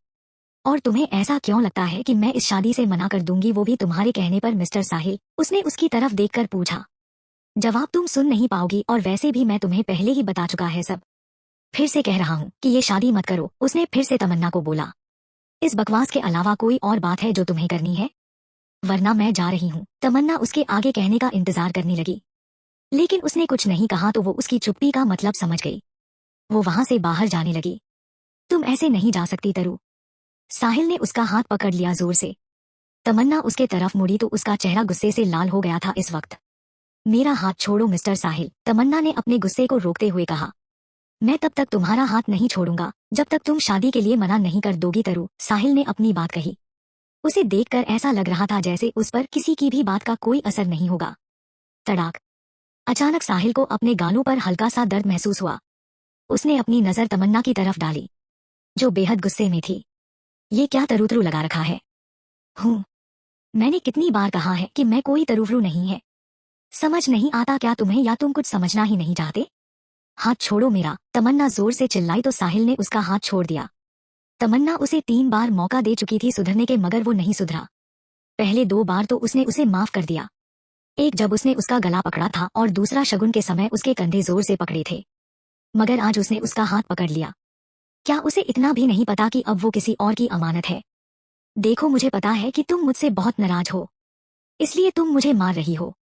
और तुम्हें ऐसा क्यों लगता है कि मैं इस शादी से मना कर दूंगी, वो भी तुम्हारे कहने पर मिस्टर साहिल? उसने उसकी तरफ देखकर पूछा। जवाब तुम सुन नहीं पाओगी, और वैसे भी मैं तुम्हें पहले ही बता चुका है सब। फिर से कह रहा हूँ कि ये शादी मत करो, उसने फिर से तमन्ना को बोला। इस बकवास के अलावा कोई और बात है जो तुम्हें करनी है? वरना मैं जा रही हूँ। तमन्ना उसके आगे कहने का इंतजार करने लगी, लेकिन उसने कुछ नहीं कहा तो वो उसकी चुप्पी का मतलब समझ गई। वो वहां से बाहर जाने लगी। तुम ऐसे नहीं जा सकती तरु। साहिल ने उसका हाथ पकड़ लिया जोर से। तमन्ना उसके तरफ मुड़ी तो उसका चेहरा गुस्से से लाल हो गया था इस वक्त। मेरा हाथ छोड़ो मिस्टर साहिल, तमन्ना ने अपने गुस्से को रोकते हुए कहा। मैं तब तक तुम्हारा हाथ नहीं छोड़ूंगा जब तक तुम शादी के लिए मना नहीं कर दोगी तरु, साहिल ने अपनी बात कही। उसे देखकर ऐसा लग रहा था जैसे उस पर किसी की भी बात का कोई असर नहीं होगा। तड़ाक! अचानक साहिल को अपने गालों पर हल्का सा दर्द महसूस हुआ। उसने अपनी नजर तमन्ना की तरफ डाली, जो बेहद गुस्से में थी। ये क्या तरुतरू लगा रखा है? हूँ, मैंने कितनी बार कहा है कि मैं कोई तरुवरू नहीं है। समझ नहीं आता क्या तुम्हें, या तुम कुछ समझना ही नहीं चाहते? हाथ छोड़ो मेरा, तमन्ना जोर से चिल्लाई तो साहिल ने उसका हाथ छोड़ दिया। तमन्ना उसे 3 बार मौका दे चुकी थी सुधरने के, मगर वो नहीं सुधरा। पहले 2 बार तो उसने उसे माफ कर दिया, एक जब उसने उसका गला पकड़ा था और दूसरा शगुन के समय उसके कंधे जोर से पकड़े थे। मगर आज उसने उसका हाथ पकड़ लिया। क्या उसे इतना भी नहीं पता कि अब वो किसी और की अमानत है? देखो, मुझे पता है कि तुम मुझसे बहुत नाराज हो, इसलिए तुम मुझे मार रही हो।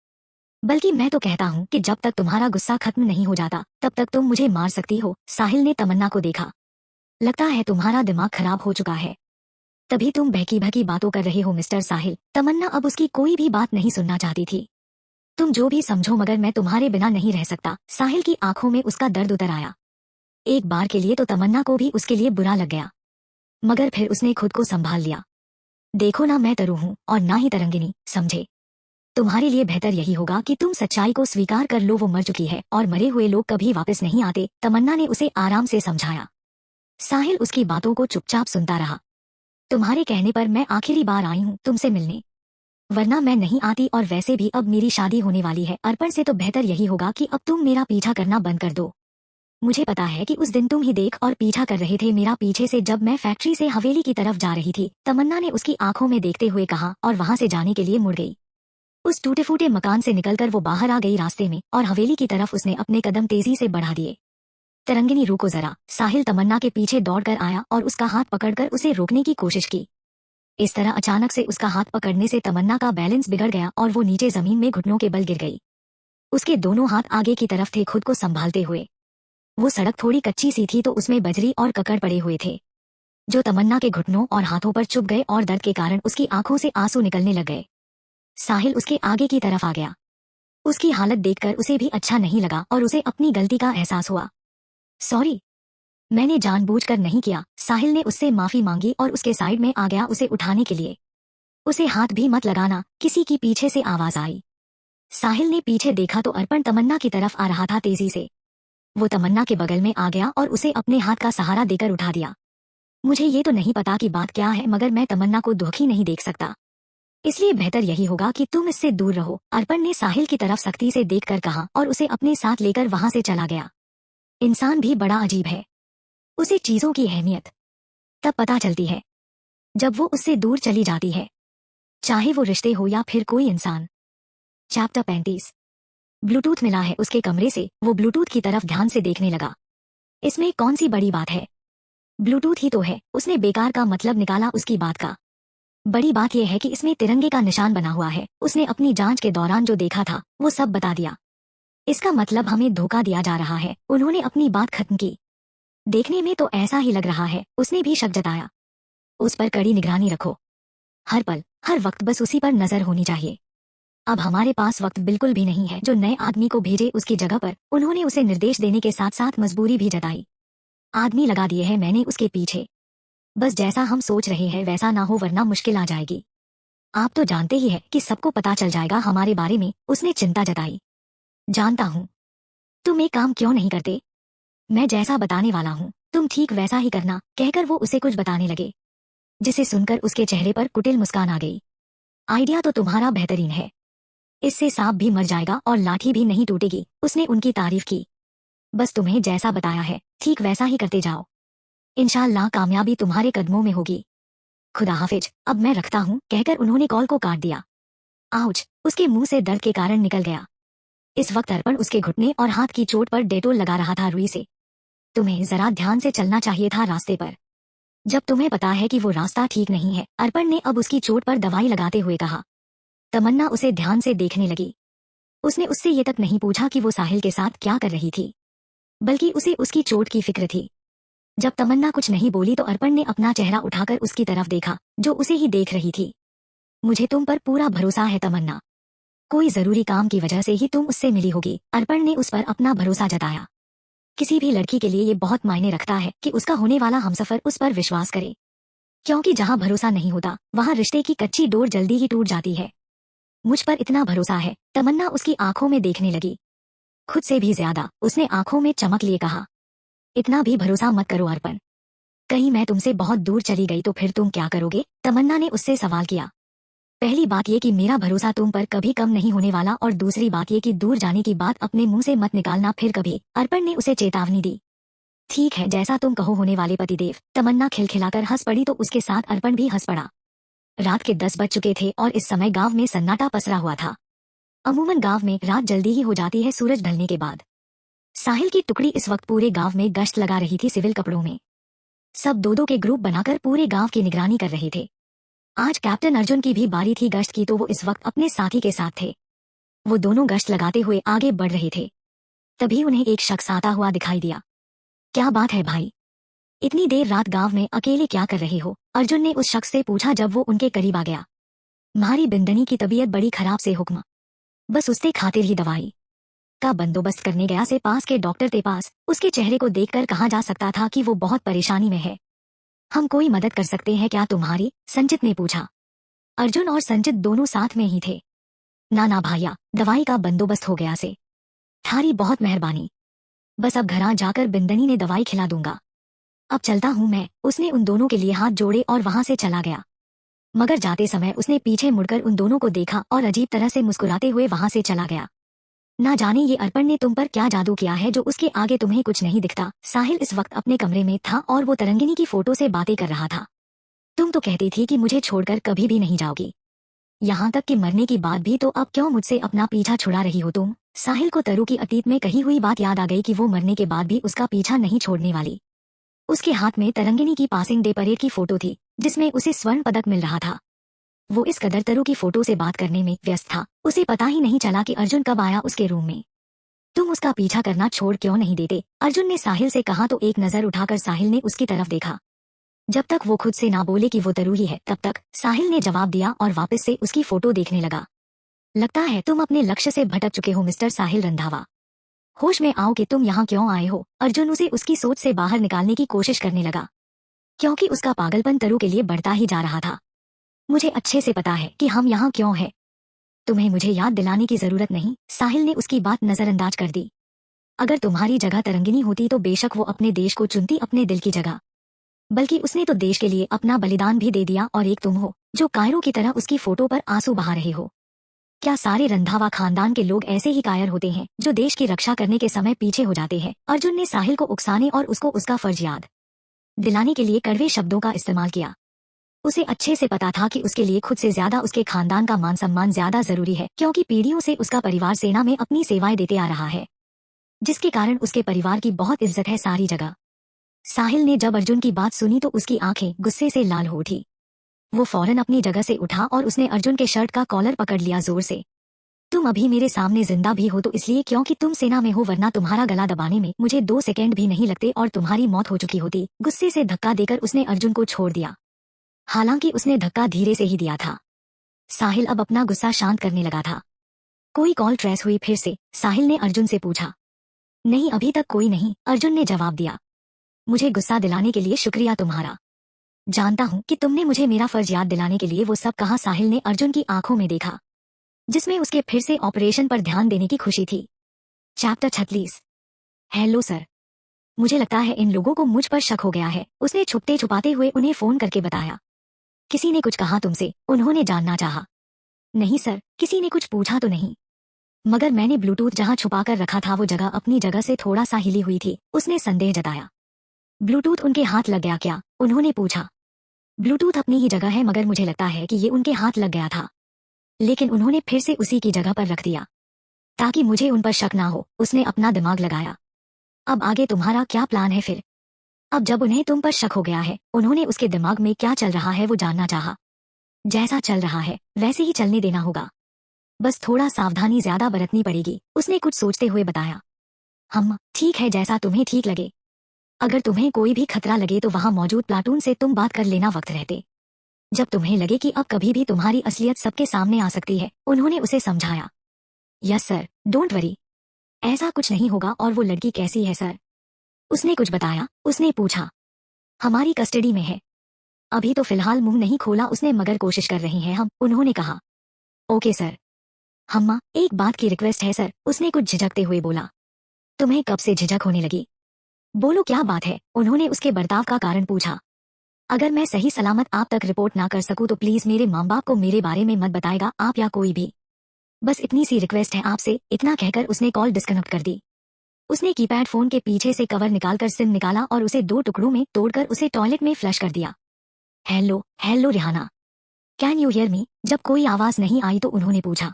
बल्कि मैं तो कहता हूँ कि जब तक तुम्हारा गुस्सा खत्म नहीं हो जाता तब तक तुम मुझे मार सकती हो। साहिल ने तमन्ना को देखा। लगता है तुम्हारा दिमाग खराब हो चुका है, तभी तुम बहकी बहकी बातों कर रहे हो मिस्टर साहिल। तमन्ना अब उसकी कोई भी बात नहीं सुनना चाहती थी। तुम जो भी समझो, मगर मैं तुम्हारे बिना नहीं रह सकता। साहिल की आंखों में उसका दर्द उतर आया। एक बार के लिए तो तमन्ना को भी उसके लिए बुरा लग गया, मगर फिर उसने खुद को संभाल लिया। देखो ना, मैं तरु हूँ और ना ही तरंगिनी, समझे? तुम्हारे लिए बेहतर यही होगा कि तुम सच्चाई को स्वीकार कर लो। वो मर चुकी है और मरे हुए लोग कभी वापस नहीं आते, तमन्ना ने उसे आराम से समझाया। साहिल उसकी बातों को चुपचाप सुनता रहा। तुम्हारे कहने पर मैं आखिरी बार आई हूँ तुमसे मिलने, वरना मैं नहीं आती। और वैसे भी अब मेरी शादी होने वाली है अर्पण से, तो बेहतर यही होगा कि अब तुम मेरा पीछा करना बंद कर दो। मुझे पता है कि उस दिन तुम ही देख और पीछा कर रहे थे मेरा पीछे से, जब मैं फैक्ट्री से हवेली की तरफ जा रही थी। तमन्ना ने उसकी आंखों में देखते हुए कहा और वहां से जाने के लिए मुड़ गई। उस टूटे फूटे मकान से निकलकर वो बाहर आ गई रास्ते में, और हवेली की तरफ उसने अपने कदम तेजी से बढ़ा दिए। तरंगिनी, रुको जरा। साहिल तमन्ना के पीछे दौड़कर आया और उसका हाथ पकड़कर उसे रोकने की कोशिश की। इस तरह अचानक से उसका हाथ पकड़ने से तमन्ना का बैलेंस बिगड़ गया और वो नीचे जमीन में घुटनों के बल गिर गई। उसके दोनों हाथ आगे की तरफ थे, खुद को संभालते हुए। वो सड़क थोड़ी कच्ची सी थी तो उसमें बजरी और ककड़ पड़े हुए थे, जो तमन्ना के घुटनों और हाथों पर चुभ गए और दर्द के कारण उसकी आंखों से आंसू निकलने लग गए। साहिल उसके आगे की तरफ आ गया। उसकी हालत देखकर उसे भी अच्छा नहीं लगा और उसे अपनी गलती का एहसास हुआ। सॉरी, मैंने जानबूझकर नहीं किया। साहिल ने उससे माफी मांगी और उसके साइड में आ गया उसे उठाने के लिए। उसे हाथ भी मत लगाना, किसी की पीछे से आवाज आई। साहिल ने पीछे देखा तो अर्पण तमन्ना की तरफ आ रहा था तेजी से। वो तमन्ना के बगल में आ गया और उसे अपने हाथ का सहारा देकर उठा दिया। मुझे ये तो नहीं पता कि बात क्या है, मगर मैं तमन्ना को दुखी नहीं देख सकता, इसलिए बेहतर यही होगा कि तुम इससे दूर रहो, अर्पण ने साहिल की तरफ सख्ती से देखकर कहा और उसे अपने साथ लेकर वहां से चला गया। इंसान भी बड़ा अजीब है, उसे चीजों की अहमियत तब पता चलती है जब वो उससे दूर चली जाती है, चाहे वो रिश्ते हो या फिर कोई इंसान। चैप्टर 35। ब्लूटूथ मिला है उसके कमरे से। वो ब्लूटूथ की तरफ ध्यान से देखने लगा। इसमें कौन सी बड़ी बात है, ब्लूटूथ ही तो है। उसने बेकार का मतलब निकाला उसकी बात का। बड़ी बात यह है कि इसमें तिरंगे का निशान बना हुआ है। उसने अपनी जांच के दौरान जो देखा था वो सब बता दिया। इसका मतलब हमें धोखा दिया जा रहा है। उन्होंने अपनी बात खत्म की। देखने में तो ऐसा ही लग रहा है, उसने भी शक जताया। उस पर कड़ी निगरानी रखो, हर पल हर वक्त बस उसी पर नजर होनी चाहिए। अब हमारे पास वक्त बिल्कुल भी नहीं है जो नए आदमी को भेजे उसकी जगह पर। उन्होंने उसे निर्देश देने के साथ साथ मजबूरी भी जताई। आदमी लगा दिए हैं मैंने उसके पीछे, बस जैसा हम सोच रहे हैं वैसा ना हो वरना मुश्किल आ जाएगी। आप तो जानते ही है कि सबको पता चल जाएगा हमारे बारे में, उसने चिंता जताई। जानता हूँ, तुम एक काम क्यों नहीं करते, मैं जैसा बताने वाला हूँ तुम ठीक वैसा ही करना, कहकर वो उसे कुछ बताने लगे, जिसे सुनकर उसके चेहरे पर कुटिल मुस्कान आ गई। आइडिया तो तुम्हारा बेहतरीन है, इससे सांप भी मर जाएगा और लाठी भी नहीं टूटेगी, उसने उनकी तारीफ की। बस तुम्हें जैसा बताया है ठीक वैसा ही करते जाओ, इंशाअल्लाह कामयाबी तुम्हारे कदमों में होगी। खुदा हाफिज, अब मैं रखता हूँ, कहकर उन्होंने कॉल को काट दिया। आउच, उसके मुंह से दर्द के कारण निकल गया। इस वक्त अर्पण उसके घुटने और हाथ की चोट पर डेटोल लगा रहा था रुई से। तुम्हें जरा ध्यान से चलना चाहिए था रास्ते पर, जब तुम्हें पता है कि वो रास्ता ठीक नहीं है, अर्पण ने अब उसकी चोट पर दवाई लगाते हुए कहा। तमन्ना उसे ध्यान से देखने लगी। उसने उससे ये तक नहीं पूछा कि वो साहिल के साथ क्या कर रही थी, बल्कि उसे उसकी चोट की फिक्र थी। जब तमन्ना कुछ नहीं बोली तो अर्पण ने अपना चेहरा उठाकर उसकी तरफ देखा, जो उसे ही देख रही थी। मुझे तुम पर पूरा भरोसा है तमन्ना, कोई जरूरी काम की वजह से ही तुम उससे मिली होगी, अर्पण ने उस पर अपना भरोसा जताया। किसी भी लड़की के लिए ये बहुत मायने रखता है कि उसका होने वाला हमसफर उस पर विश्वास करे, क्योंकि जहाँ भरोसा नहीं होता वहाँ रिश्ते की कच्ची डोर जल्दी ही टूट जाती है। मुझ पर इतना भरोसा है, तमन्ना उसकी आंखों में देखने लगी, खुद से भी ज्यादा। उसने आंखों में चमक लिए कहा, इतना भी भरोसा मत करो अर्पण, कहीं मैं तुमसे बहुत दूर चली गई तो फिर तुम क्या करोगे, तमन्ना ने उससे सवाल किया। पहली बात ये कि मेरा भरोसा तुम पर कभी कम नहीं होने वाला, और दूसरी बात ये कि दूर जाने की बात अपने मुंह से मत निकालना फिर कभी। अर्पण ने उसे चेतावनी दी। ठीक है, जैसा तुम कहो होने वाले पतिदेव। तमन्ना खिलखिलाकर हंस पड़ी तो उसके साथ अर्पण भी हंस पड़ा। रात के 10 बज चुके थे और इस समय गांव में सन्नाटा पसरा हुआ था। अमूमन गांव में रात जल्दी ही हो जाती है सूरज ढलने के बाद। साहिल की टुकड़ी इस वक्त पूरे गांव में गश्त लगा रही थी सिविल कपड़ों में। सब दो दो के ग्रुप बनाकर पूरे गांव की निगरानी कर रहे थे। आज कैप्टन अर्जुन की भी बारी थी गश्त की, तो वो इस वक्त अपने साथी के साथ थे। वो दोनों गश्त लगाते हुए आगे बढ़ रहे थे। तभी उन्हें एक शख्स आता हुआ दिखाई दिया। क्या बात है भाई, इतनी देर रात गांव में अकेले क्या कर रहे हो? अर्जुन ने उस शख्स से पूछा जब वो उनके करीब आ गया। मारी बिंदनी की तबीयत बड़ी खराब से हुक्म, बस उससे खातिर ही दवाई का बंदोबस्त करने गया से पास के डॉक्टर के पास। उसके चेहरे को देखकर कहा जा सकता था कि वो बहुत परेशानी में है। हम कोई मदद कर सकते हैं क्या तुम्हारी? संचित ने पूछा। अर्जुन और संचित दोनों साथ में ही थे। ना भाइया, दवाई का बंदोबस्त हो गया से। थारी बहुत मेहरबानी, बस अब घर जाकर बिंदनी ने दवाई खिला दूंगा। अब चलता हूं मैं। उसने उन दोनों के लिए हाथ जोड़े और वहां से चला गया। मगर जाते समय उसने पीछे मुड़कर उन दोनों को देखा और अजीब तरह से मुस्कुराते हुए वहां से चला गया। ना जाने ये अर्पण ने तुम पर क्या जादू किया है जो उसके आगे तुम्हें कुछ नहीं दिखता। साहिल इस वक्त अपने कमरे में था और वो तरंगिनी की फोटो से बातें कर रहा था। तुम तो कहती थी कि मुझे छोड़कर कभी भी नहीं जाओगी, यहाँ तक कि मरने की बात भी, तो अब क्यों मुझसे अपना पीछा छुड़ा रही हो तुम? साहिल को तरु की अतीत में कही हुई बात याद आ गई कि वो मरने के बाद भी उसका पीछा नहीं छोड़ने वाली। उसके हाथ में तरंगिनी की पासिंग डे परेड की फोटो थी जिसमें उसे स्वर्ण पदक मिल रहा था। वो इस कदर तरु की फोटो से बात करने में व्यस्त था, उसे पता ही नहीं चला कि अर्जुन कब आया उसके रूम में। तुम उसका पीछा करना छोड़ क्यों नहीं देते? अर्जुन ने साहिल से कहा तो एक नजर उठाकर साहिल ने उसकी तरफ देखा। जब तक वो खुद से ना बोले कि वो तरु ही है तब तक, साहिल ने जवाब दिया और वापस से उसकी फोटो देखने लगा। लगता है तुम अपने लक्ष्य से भटक चुके हो मिस्टर साहिल रंधावा। होश में आओ कि तुम यहाँ क्यों आए हो? अर्जुन उसे उसकी सोच से बाहर निकालने की कोशिश करने लगा, क्योंकि उसका पागलपन तरु के लिए बढ़ता ही जा रहा था। मुझे अच्छे से पता है कि हम यहाँ क्यों हैं। तुम्हें मुझे याद दिलाने की जरूरत नहीं। साहिल ने उसकी बात नजरअंदाज कर दी। अगर तुम्हारी जगह तरंगिनी होती तो बेशक वो अपने देश को चुनती अपने दिल की जगह, बल्कि उसने तो देश के लिए अपना बलिदान भी दे दिया। और एक तुम हो जो कायरों की तरह उसकी फोटो पर आंसू बहा रहे हो। क्या सारे रंधावा खानदान के लोग ऐसे ही कायर होते हैं जो देश की रक्षा करने के समय पीछे हो जाते हैं? अर्जुन ने साहिल को उकसाने और उसको उसका फर्ज याद दिलाने के लिए कड़वे शब्दों का इस्तेमाल किया। उसे अच्छे से पता था कि उसके लिए खुद से ज्यादा उसके खानदान का मान सम्मान ज्यादा जरूरी है, क्योंकि पीढ़ियों से उसका परिवार सेना में अपनी सेवाएं देते आ रहा है, जिसके कारण उसके परिवार की बहुत इज्जत है सारी जगह। साहिल ने जब अर्जुन की बात सुनी तो उसकी आंखें गुस्से से लाल हो उठी। वो फौरन अपनी जगह से उठा और उसने अर्जुन के शर्ट का कॉलर पकड़ लिया जोर से। तुम अभी मेरे सामने जिंदा भी हो तो इसलिए क्योंकि तुम सेना में हो, वरना तुम्हारा गला दबाने में मुझे 2 सेकंड भी नहीं लगते और तुम्हारी मौत हो चुकी होती। गुस्से से धक्का देकर उसने अर्जुन को छोड़ दिया। हालांकि उसने धक्का धीरे से ही दिया था। साहिल अब अपना गुस्सा शांत करने लगा था। कोई कॉल ट्रेस हुई फिर से? साहिल ने अर्जुन से पूछा। नहीं, अभी तक कोई नहीं, अर्जुन ने जवाब दिया। मुझे गुस्सा दिलाने के लिए शुक्रिया तुम्हारा। जानता हूँ कि तुमने मुझे मेरा फर्ज याद दिलाने के लिए वो सब कहा। साहिल ने अर्जुन की आंखों में देखा, जिसमें उसके फिर से ऑपरेशन पर ध्यान देने की खुशी थी। चैप्टर 36। हेलो सर, मुझे लगता है इन लोगों को मुझ पर शक हो गया है, उसने छुपते छुपाते हुए उन्हें फोन करके बताया। किसी ने कुछ कहा तुमसे? उन्होंने जानना चाहा। नहीं सर, किसी ने कुछ पूछा तो नहीं, मगर मैंने ब्लूटूथ जहां छुपा कर रखा था वो जगह अपनी जगह से थोड़ा सा हिली हुई थी। उसने संदेह जताया। ब्लूटूथ उनके हाथ लग गया क्या? उन्होंने पूछा। ब्लूटूथ अपनी ही जगह है, मगर मुझे लगता है कि ये उनके हाथ लग गया था, लेकिन उन्होंने फिर से उसी की जगह पर रख दिया ताकि मुझे उन पर शक ना हो। उसने अपना दिमाग लगाया। अब आगे तुम्हारा क्या प्लान है फिर? अब जब उन्हें तुम पर शक हो गया है, उन्होंने उसके दिमाग में क्या चल रहा है वो जानना चाहा। जैसा चल रहा है वैसे ही चलने देना होगा, बस थोड़ा सावधानी ज्यादा बरतनी पड़ेगी, उसने कुछ सोचते हुए बताया। हम ठीक है, जैसा तुम्हें ठीक लगे। अगर तुम्हें कोई भी खतरा लगे तो वहां मौजूद प्लाटून से तुम बात कर लेना वक्त रहते, जब तुम्हें लगे कि अब कभी भी तुम्हारी असलियत सबके सामने आ सकती है, उन्होंने उसे समझाया। यस सर, डोंट वरी, ऐसा कुछ नहीं होगा। और वो लड़की कैसी है सर? उसने कुछ बताया? उसने पूछा। हमारी कस्टडी में है, अभी तो फिलहाल मुंह नहीं खोला उसने, मगर कोशिश कर रही हैं हम, उन्होंने कहा। Okay sir. हम्मा, एक बात की रिक्वेस्ट है सर, उसने कुछ झिझकते हुए बोला। तुम्हें कब से झिझक होने लगी? बोलो क्या बात है? उन्होंने उसके बर्ताव का कारण पूछा। अगर मैं सही सलामत आप तक रिपोर्ट ना कर सकूं तो प्लीज मेरे माँ बाप को मेरे बारे में मत बताएगा आप या कोई भी। बस इतनी सी रिक्वेस्ट है आपसे। इतना कहकर उसने कॉल डिस्कनेक्ट कर दी। उसने कीपैड फोन के पीछे से कवर निकालकर सिम निकाला और उसे 2 टुकड़ों में तोड़कर उसे टॉयलेट में फ्लश कर दिया। Hello hello Rihana, can you hear me? जब कोई आवाज नहीं आई तो उन्होंने पूछा,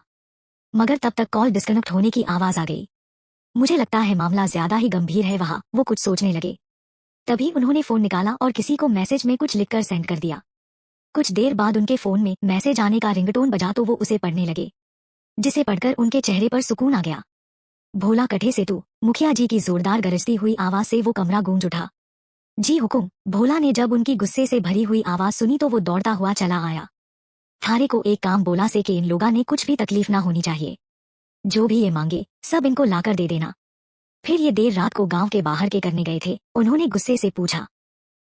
मगर तब तक कॉल डिस्कनेक्ट होने की आवाज आ गई। मुझे लगता है मामला ज्यादा ही गंभीर है वहाँ, वो कुछ सोचने लगे। तभी उन्होंने फोन निकाला और किसी को मैसेज में कुछ लिखकर सेंड कर दिया। कुछ देर बाद उनके फोन में मैसेज आने का रिंगटोन बजा तो वो उसे पढ़ने लगे, जिसे पढ़कर उनके चेहरे पर सुकून आ गया। भोला कठे से तू, मुखिया जी की जोरदार गरजती हुई आवाज से वो कमरा गूंज उठा। जी हुकुम। भोला ने जब उनकी गुस्से से भरी हुई आवाज सुनी तो वो दौड़ता हुआ चला आया। थारे को एक काम बोला से कि इन लोगों ने कुछ भी तकलीफ ना होनी चाहिए, जो भी ये मांगे सब इनको लाकर दे देना। फिर ये देर रात को गांव के बाहर के करने गए थे? उन्होंने गुस्से से पूछा।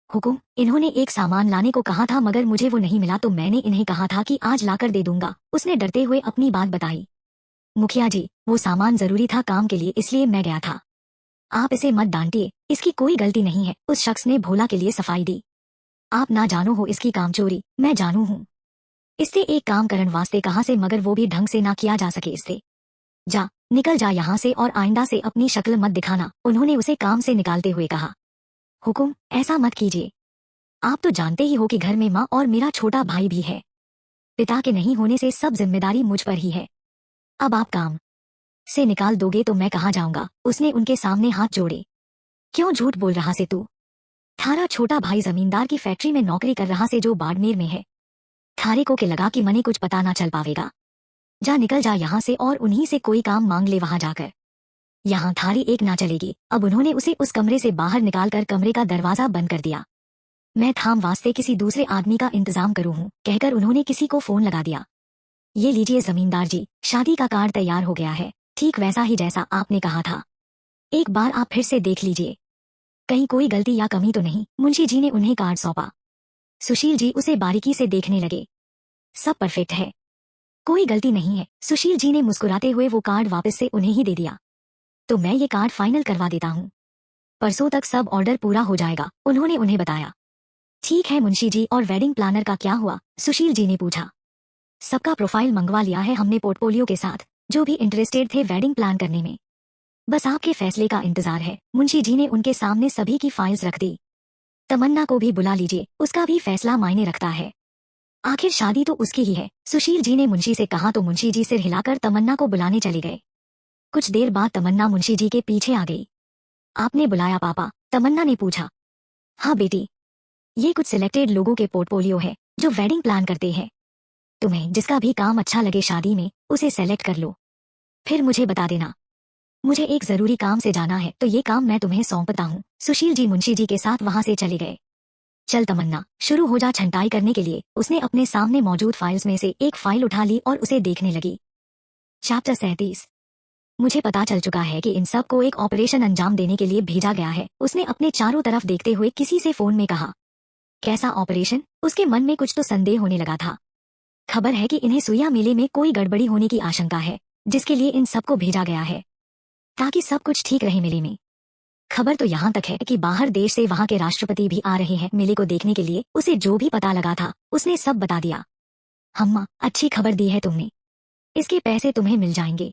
हुकुम, इन्होंने एक सामान लाने को कहा था मगर मुझे वो नहीं मिला तो मैंने इन्हें कहा था कि आज लाकर दे दूंगा। उसने डरते हुए अपनी बात बताई। मुखिया जी, वो सामान जरूरी था काम के लिए इसलिए मैं गया था। आप इसे मत डांटिए, इसकी कोई गलती नहीं है। उस शख्स ने भोला के लिए सफाई दी। आप ना जानो हो इसकी कामचोरी, मैं जानू हूँ। इससे एक काम करन वास्ते कहा से मगर वो भी ढंग से ना किया जा सके इससे। जा निकल जा यहाँ से और आइंदा से अपनी शक्ल मत दिखाना, उन्होंने उसे काम से निकालते हुए कहा। हुकुम, ऐसा मत कीजिए। आप तो जानते ही हो कि घर में माँ और मेरा छोटा भाई भी है। पिता के नहीं होने से सब जिम्मेदारी मुझ पर ही है। अब आप काम से निकाल दोगे तो मैं कहाँ जाऊंगा? उसने उनके सामने हाथ जोड़े। क्यों झूठ बोल रहा से तू? थारा छोटा भाई जमींदार की फैक्ट्री में नौकरी कर रहा से जो बाड़मेर में है। थारे को के लगा कि मने कुछ पता ना चल पावेगा। जा निकल जा यहाँ से और उन्हीं से कोई काम मांग ले वहां जाकर। यहाँ थारी एक ना चलेगी। अब उन्होंने उसे उस कमरे से बाहर निकालकर कमरे का दरवाजा बंद कर दिया। मैं थाम वास्ते किसी दूसरे आदमी का इंतजाम करूँ हूँ, कहकर उन्होंने किसी को फोन लगा दिया। ये लीजिए जमींदार जी, शादी का कार्ड तैयार हो गया है, ठीक वैसा ही जैसा आपने कहा था। एक बार आप फिर से देख लीजिए, कहीं कोई गलती या कमी तो नहीं। मुंशी जी ने उन्हें कार्ड सौंपा। सुशील जी उसे बारीकी से देखने लगे। सब परफेक्ट है, कोई गलती नहीं है। सुशील जी ने मुस्कुराते हुए वो कार्ड वापस से उन्हें ही दे दिया। तो मैं ये कार्ड फाइनल करवा देता हूँ, परसों तक सब ऑर्डर पूरा हो जाएगा, उन्होंने उन्हें बताया। ठीक है मुंशी जी, और वेडिंग प्लानर का क्या हुआ? सुशील जी ने पूछा। सबका प्रोफाइल मंगवा लिया है हमने पोर्टफोलियो के साथ, जो भी इंटरेस्टेड थे वेडिंग प्लान करने में। बस आपके फैसले का इंतजार है। मुंशी जी ने उनके सामने सभी की फाइल्स रख दी। तमन्ना को भी बुला लीजिए, उसका भी फैसला मायने रखता है, आखिर शादी तो उसकी ही है। सुशील जी ने मुंशी से कहा तो मुंशी जी सिर हिलाकर तमन्ना को बुलाने चले गए। कुछ देर बाद तमन्ना मुंशी जी के पीछे आ गई। आपने बुलाया पापा? तमन्ना ने पूछा। हाँ बेटी, ये कुछ सिलेक्टेड लोगों के पोर्टफोलियो है जो वेडिंग प्लान करते हैं। तुम्हें जिसका भी काम अच्छा लगे शादी में उसे सेलेक्ट कर लो, फिर मुझे बता देना। मुझे एक जरूरी काम से जाना है तो ये काम मैं तुम्हें सौंपता हूँ। सुशील जी मुंशी जी के साथ वहां से चले गए। चल तमन्ना, शुरू हो जा छंटाई करने के लिए। उसने अपने सामने मौजूद फाइल्स में से एक फाइल उठा ली और उसे देखने लगी। चैप्टर 37। मुझे पता चल चुका है कि इन सब को एक ऑपरेशन अंजाम देने के लिए भेजा गया है, उसने अपने चारों तरफ देखते हुए किसी से फोन में कहा। कैसा ऑपरेशन? उसके मन में कुछ तो संदेह होने लगा था। खबर है कि इन्हें सुइया मेले में कोई गड़बड़ी होने की आशंका है, जिसके लिए इन सबको भेजा गया है, ताकि सब कुछ ठीक रहे मेले में। खबर तो यहाँ तक है कि बाहर देश से वहाँ के राष्ट्रपति भी आ रहे हैं मेले को देखने के लिए। उसे जो भी पता लगा था उसने सब बता दिया। अम्मा, अच्छी खबर दी है तुमने, इसके पैसे तुम्हें मिल जाएंगे।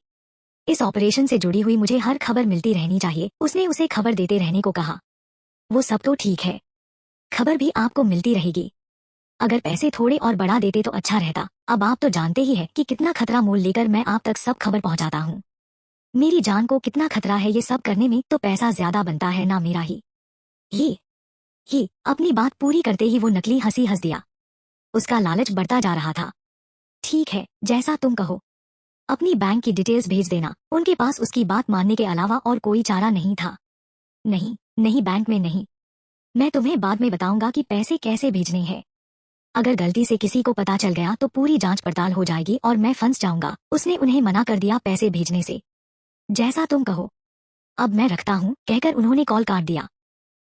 इस ऑपरेशन से जुड़ी हुई मुझे हर खबर मिलती रहनी चाहिए, उसने उसे खबर देते रहने को कहा। वो सब तो ठीक है, खबर भी आपको मिलती रहेगी। अगर पैसे थोड़े और बढ़ा देते तो अच्छा रहता। अब आप तो जानते ही है कि कितना खतरा मोल लेकर मैं आप तक सब खबर पहुंचाता हूँ। मेरी जान को कितना खतरा है ये सब करने में, तो पैसा ज्यादा बनता है ना मेरा ही। ये अपनी बात पूरी करते ही वो नकली हंसी हंस दिया। उसका लालच बढ़ता जा रहा था। ठीक है, जैसा तुम कहो। अपनी बैंक की डिटेल्स भेज देना। उनके पास उसकी बात मानने के अलावा और कोई चारा नहीं था। नहीं नहीं, बैंक में नहीं, मैं तुम्हें बाद में बताऊंगा कि पैसे कैसे भेजने हैं। अगर गलती से किसी को पता चल गया तो पूरी जांच पड़ताल हो जाएगी और मैं फंस जाऊंगा। उसने उन्हें मना कर दिया पैसे भेजने से। जैसा तुम कहो, अब मैं रखता हूँ, कहकर उन्होंने कॉल काट दिया।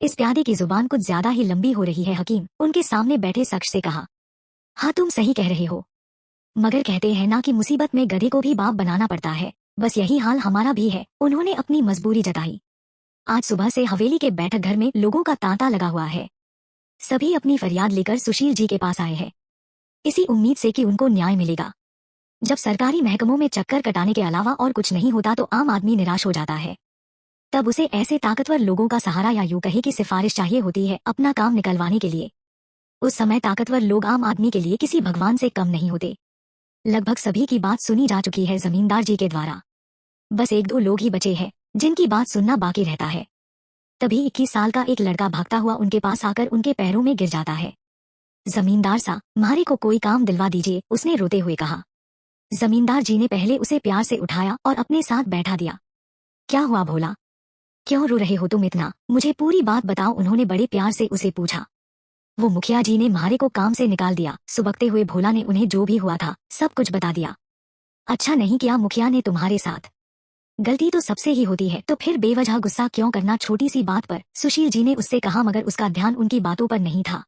इस प्यादे की जुबान कुछ ज्यादा ही लंबी हो रही है, हकीम उनके सामने बैठे शख्स से कहा। हाँ तुम सही कह रहे हो, मगर कहते हैं ना कि मुसीबत में गधे को भी बाप बनाना पड़ता है, बस यही हाल हमारा भी है। उन्होंने अपनी मजबूरी जताई। आज सुबह से हवेली के बैठक घर में लोगों का तांता लगा हुआ है। सभी अपनी फरियाद लेकर सुशील जी के पास आए हैं, इसी उम्मीद से कि उनको न्याय मिलेगा। जब सरकारी महकमों में चक्कर कटाने के अलावा और कुछ नहीं होता तो आम आदमी निराश हो जाता है। तब उसे ऐसे ताकतवर लोगों का सहारा या यूं कहे कि सिफारिश चाहिए होती है अपना काम निकलवाने के लिए। उस समय ताकतवर लोग आम आदमी के लिए किसी भगवान से कम नहीं होते। लगभग सभी की बात सुनी जा चुकी है जमींदार जी के द्वारा। बस एक दो लोग ही बचे हैं जिनकी बात सुनना बाकी रहता है। तभी 21 साल का एक लड़का भागता हुआ उनके पास आकर उनके पैरों में गिर जाता है। जमींदार सा, हमारे को कोई काम दिलवा दीजिए, उसने रोते हुए कहा। जमींदार जी ने पहले उसे प्यार से उठाया और अपने साथ बैठा दिया। क्या हुआ भोला, क्यों रो रहे हो तुम इतना, मुझे पूरी बात बताओ, उन्होंने बड़े प्यार से उसे पूछा। वो मुखिया जी ने हमारे को काम से निकाल दिया, सुबकते हुए भोला ने उन्हें जो भी हुआ था सब कुछ बता दिया। अच्छा नहीं किया मुखिया ने तुम्हारे साथ, गलती तो सबसे ही होती है, तो फिर बेवजह गुस्सा क्यों करना छोटी सी बात पर, सुशील जी ने उससे कहा, मगर उसका ध्यान उनकी बातों पर नहीं था।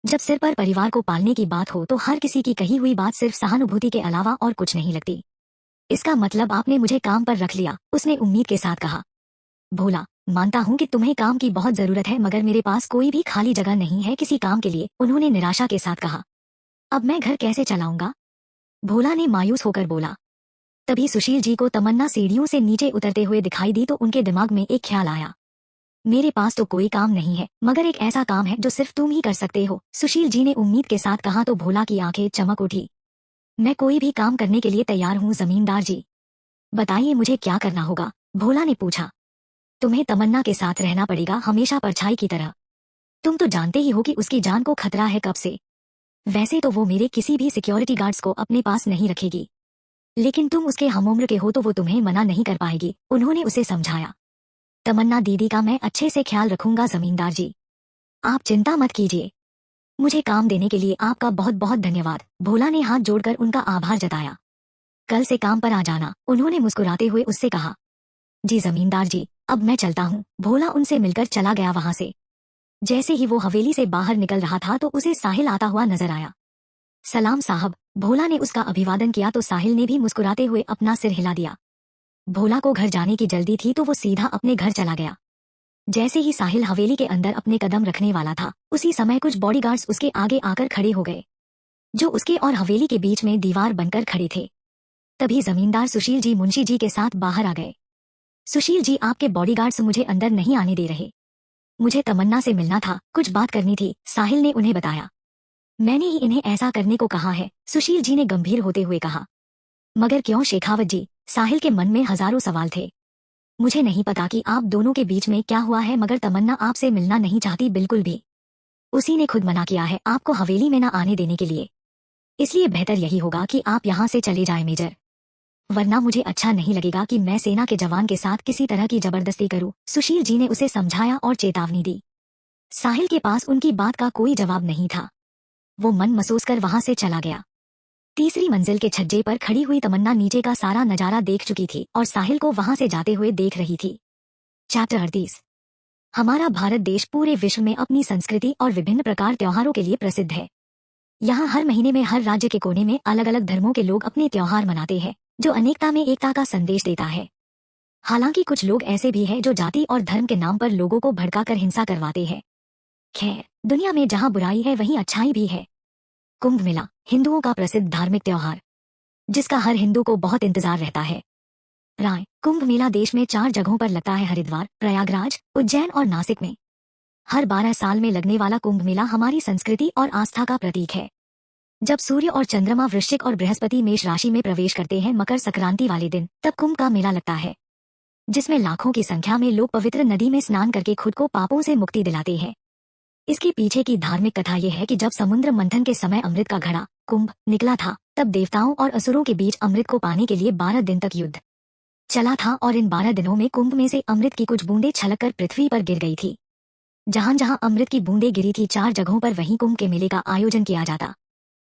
जब सिर पर परिवार को पालने की बात हो तो हर किसी की कही हुई बात सिर्फ सहानुभूति के अलावा और कुछ नहीं लगती। इसका मतलब आपने मुझे काम पर रख लिया, उसने उम्मीद के साथ कहा। भोला, मानता हूँ कि तुम्हें काम की बहुत जरूरत है, मगर मेरे पास कोई भी खाली जगह नहीं है किसी काम के लिए, उन्होंने निराशा के साथ कहा। अब मैं घर कैसे चलाऊंगा, भोला ने मायूस होकर बोला। तभी सुशील जी को तमन्ना सीढ़ियों से नीचे उतरते हुए दिखाई दी तो उनके दिमाग में एक ख्याल आया। मेरे पास तो कोई काम नहीं है, मगर एक ऐसा काम है जो सिर्फ तुम ही कर सकते हो, सुशील जी ने उम्मीद के साथ कहा। तो भोला की आंखें चमक उठी। मैं कोई भी काम करने के लिए तैयार हूँ जमींदार जी, बताइए मुझे क्या करना होगा, भोला ने पूछा। तुम्हें तमन्ना के साथ रहना पड़ेगा, हमेशा परछाई की तरह। तुम तो जानते ही हो कि उसकी जान को खतरा है कब से। वैसे तो वो मेरे किसी भी सिक्योरिटी गार्ड्स को अपने पास नहीं रखेगी, लेकिन तुम उसके हमउम्र के हो तो वो तुम्हें मना नहीं कर पाएगी, उन्होंने उसे समझाया। तमन्ना दीदी का मैं अच्छे से ख्याल रखूंगा जमींदार जी, आप चिंता मत कीजिए। मुझे काम देने के लिए आपका बहुत बहुत धन्यवाद, भोला ने हाथ जोड़कर उनका आभार जताया। कल से काम पर आ जाना, उन्होंने मुस्कुराते हुए उससे कहा। जी जमींदार जी, अब मैं चलता हूँ, भोला उनसे मिलकर चला गया वहां से। जैसे ही वो हवेली से बाहर निकल रहा था तो उसे साहिल आता हुआ नजर आया। सलाम साहब, भोला ने उसका अभिवादन किया तो साहिल ने भी मुस्कुराते हुए अपना सिर हिला दिया। भोला को घर जाने की जल्दी थी तो वो सीधा अपने घर चला गया। जैसे ही साहिल हवेली के अंदर अपने कदम रखने वाला था उसी समय कुछ बॉडीगार्ड्स उसके आगे आकर खड़े हो गए, जो उसके और हवेली के बीच में दीवार बनकर खड़े थे। तभी जमींदार सुशील जी मुंशी जी के साथ बाहर आ गए। सुशील जी, आपके बॉडीगार्ड्स मुझे अंदर नहीं आने दे रहे, मुझे तमन्ना से मिलना था, कुछ बात करनी थी, साहिल ने उन्हें बताया। मैंने ही इन्हें ऐसा करने को कहा है, सुशील जी ने गंभीर होते हुए कहा। मगर क्यों शेखावत जी, साहिल के मन में हजारों सवाल थे। मुझे नहीं पता कि आप दोनों के बीच में क्या हुआ है, मगर तमन्ना आपसे मिलना नहीं चाहती बिल्कुल भी। उसी ने खुद मना किया है आपको हवेली में न आने देने के लिए, इसलिए बेहतर यही होगा कि आप यहाँ से चले जाए मेजर, वरना मुझे अच्छा नहीं लगेगा कि मैं सेना के जवान के साथ किसी तरह की जबरदस्ती करूं, सुशील जी ने उसे समझाया और चेतावनी दी। साहिल के पास उनकी बात का कोई जवाब नहीं था, वो मन महसूस कर वहां से चला गया। तीसरी मंजिल के छज्जे पर खड़ी हुई तमन्ना नीचे का सारा नजारा देख चुकी थी और साहिल को वहां से जाते हुए देख रही थी। चैप्टर 38। हमारा भारत देश पूरे विश्व में अपनी संस्कृति और विभिन्न प्रकार त्योहारों के लिए प्रसिद्ध है। यहाँ हर महीने में हर राज्य के कोने में अलग अलग धर्मों के लोग अपने त्योहार मनाते हैं, जो अनेकता में एकता का संदेश देता है। हालांकि कुछ लोग ऐसे भी हैं जो जाति और धर्म के नाम पर लोगों को भड़काकर हिंसा करवाते हैं। खैर, दुनिया में जहाँ बुराई है वहीं अच्छाई भी है। कुंभ मेला, हिंदुओं का प्रसिद्ध धार्मिक त्योहार, जिसका हर हिंदू को बहुत इंतजार रहता है। राय, कुंभ मेला देश में 4 जगहों पर लगता है, हरिद्वार, प्रयागराज, उज्जैन और नासिक में। हर 12 साल में लगने वाला कुंभ मेला हमारी संस्कृति और आस्था का प्रतीक है। जब सूर्य और चंद्रमा वृश्चिक और बृहस्पति मेष राशि में प्रवेश करते हैं मकर संक्रांति वाले दिन, तब कुंभ का मेला लगता है, जिसमें लाखों की संख्या में लोग पवित्र नदी में स्नान करके खुद को पापों से मुक्ति दिलाते हैं। इसके पीछे की धार्मिक कथा यह है कि जब समुद्र मंथन के समय अमृत का घड़ा कुंभ निकला था, तब देवताओं और असुरों के बीच अमृत को पाने के लिए 12 दिन तक युद्ध चला था और इन 12 दिनों में कुंभ में से अमृत की कुछ बूंदें छलककर पृथ्वी पर गिर गई थी। जहां जहां अमृत की बूंदें गिरी थी 4 जगहों पर वहीं कुंभ के मेले का आयोजन किया जाता।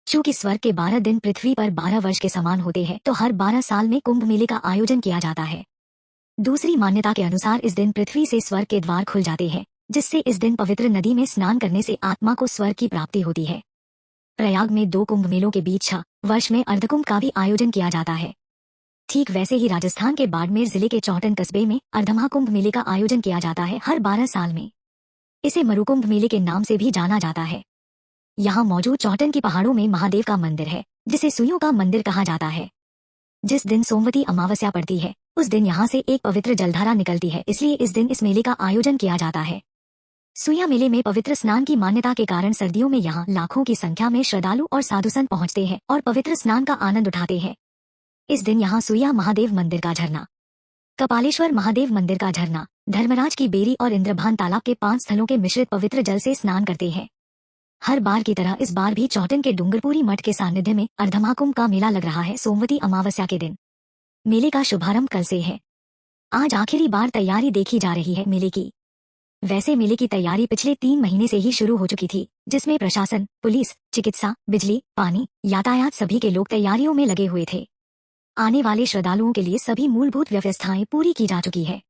चूंकि स्वर्ग के 12 दिन पृथ्वी पर 12 वर्ष के समान होते हैं, तो हर 12 साल में कुंभ मेले का आयोजन किया जाता है। दूसरी मान्यता के अनुसार इस दिन पृथ्वी से स्वर्ग के द्वार खुल जाते हैं, जिससे इस दिन पवित्र नदी में स्नान करने से आत्मा को स्वर्ग की प्राप्ति होती है। प्रयाग में 2 कुंभ मेलों के बीच 6 वर्ष में अर्धकुंभ का भी आयोजन किया जाता है। ठीक वैसे ही राजस्थान के बाड़मेर जिले के चौटन कस्बे में अर्धमहाकुंभ मेले का आयोजन किया जाता है हर 12 साल में। इसे मरुकुंभ मेले के नाम से भी जाना जाता है। यहाँ मौजूद चौटन की पहाड़ों में महादेव का मंदिर है, जिसे सुइयों का मंदिर कहा जाता है। जिस दिन सोमवती अमावस्या पड़ती है, उस दिन यहाँ से एक पवित्र जलधारा निकलती है, इसलिए इस दिन इस मेले का आयोजन किया जाता है। सुइया मेले में पवित्र स्नान की मान्यता के कारण सर्दियों में यहाँ लाखों की संख्या में श्रद्धालु और साधुसंत पहुँचते हैं और पवित्र स्नान का आनंद उठाते हैं। इस दिन यहाँ सुइया महादेव मंदिर का झरना, कपालेश्वर महादेव मंदिर का झरना, धर्मराज की बेरी और इंद्रभान तालाब के 5 स्थलों के मिश्रित पवित्र जल से स्नान करते हैं। हर बार की तरह इस बार भी चौटन के डूंगरपुरी मठ के सानिध्य में अर्धमाकुंभ का मेला लग रहा है। सोमवती अमावस्या के दिन मेले का शुभारंभ कल से है। आज आखिरी बार तैयारी देखी जा रही है मेले की। वैसे मेले की तैयारी पिछले 3 महीने से ही शुरू हो चुकी थी, जिसमें प्रशासन, पुलिस, चिकित्सा, बिजली, पानी, यातायात सभी के लोग तैयारियों में लगे हुए थे। आने वाले श्रद्धालुओं के लिए सभी मूलभूत व्यवस्थाएं पूरी की जा चुकी है।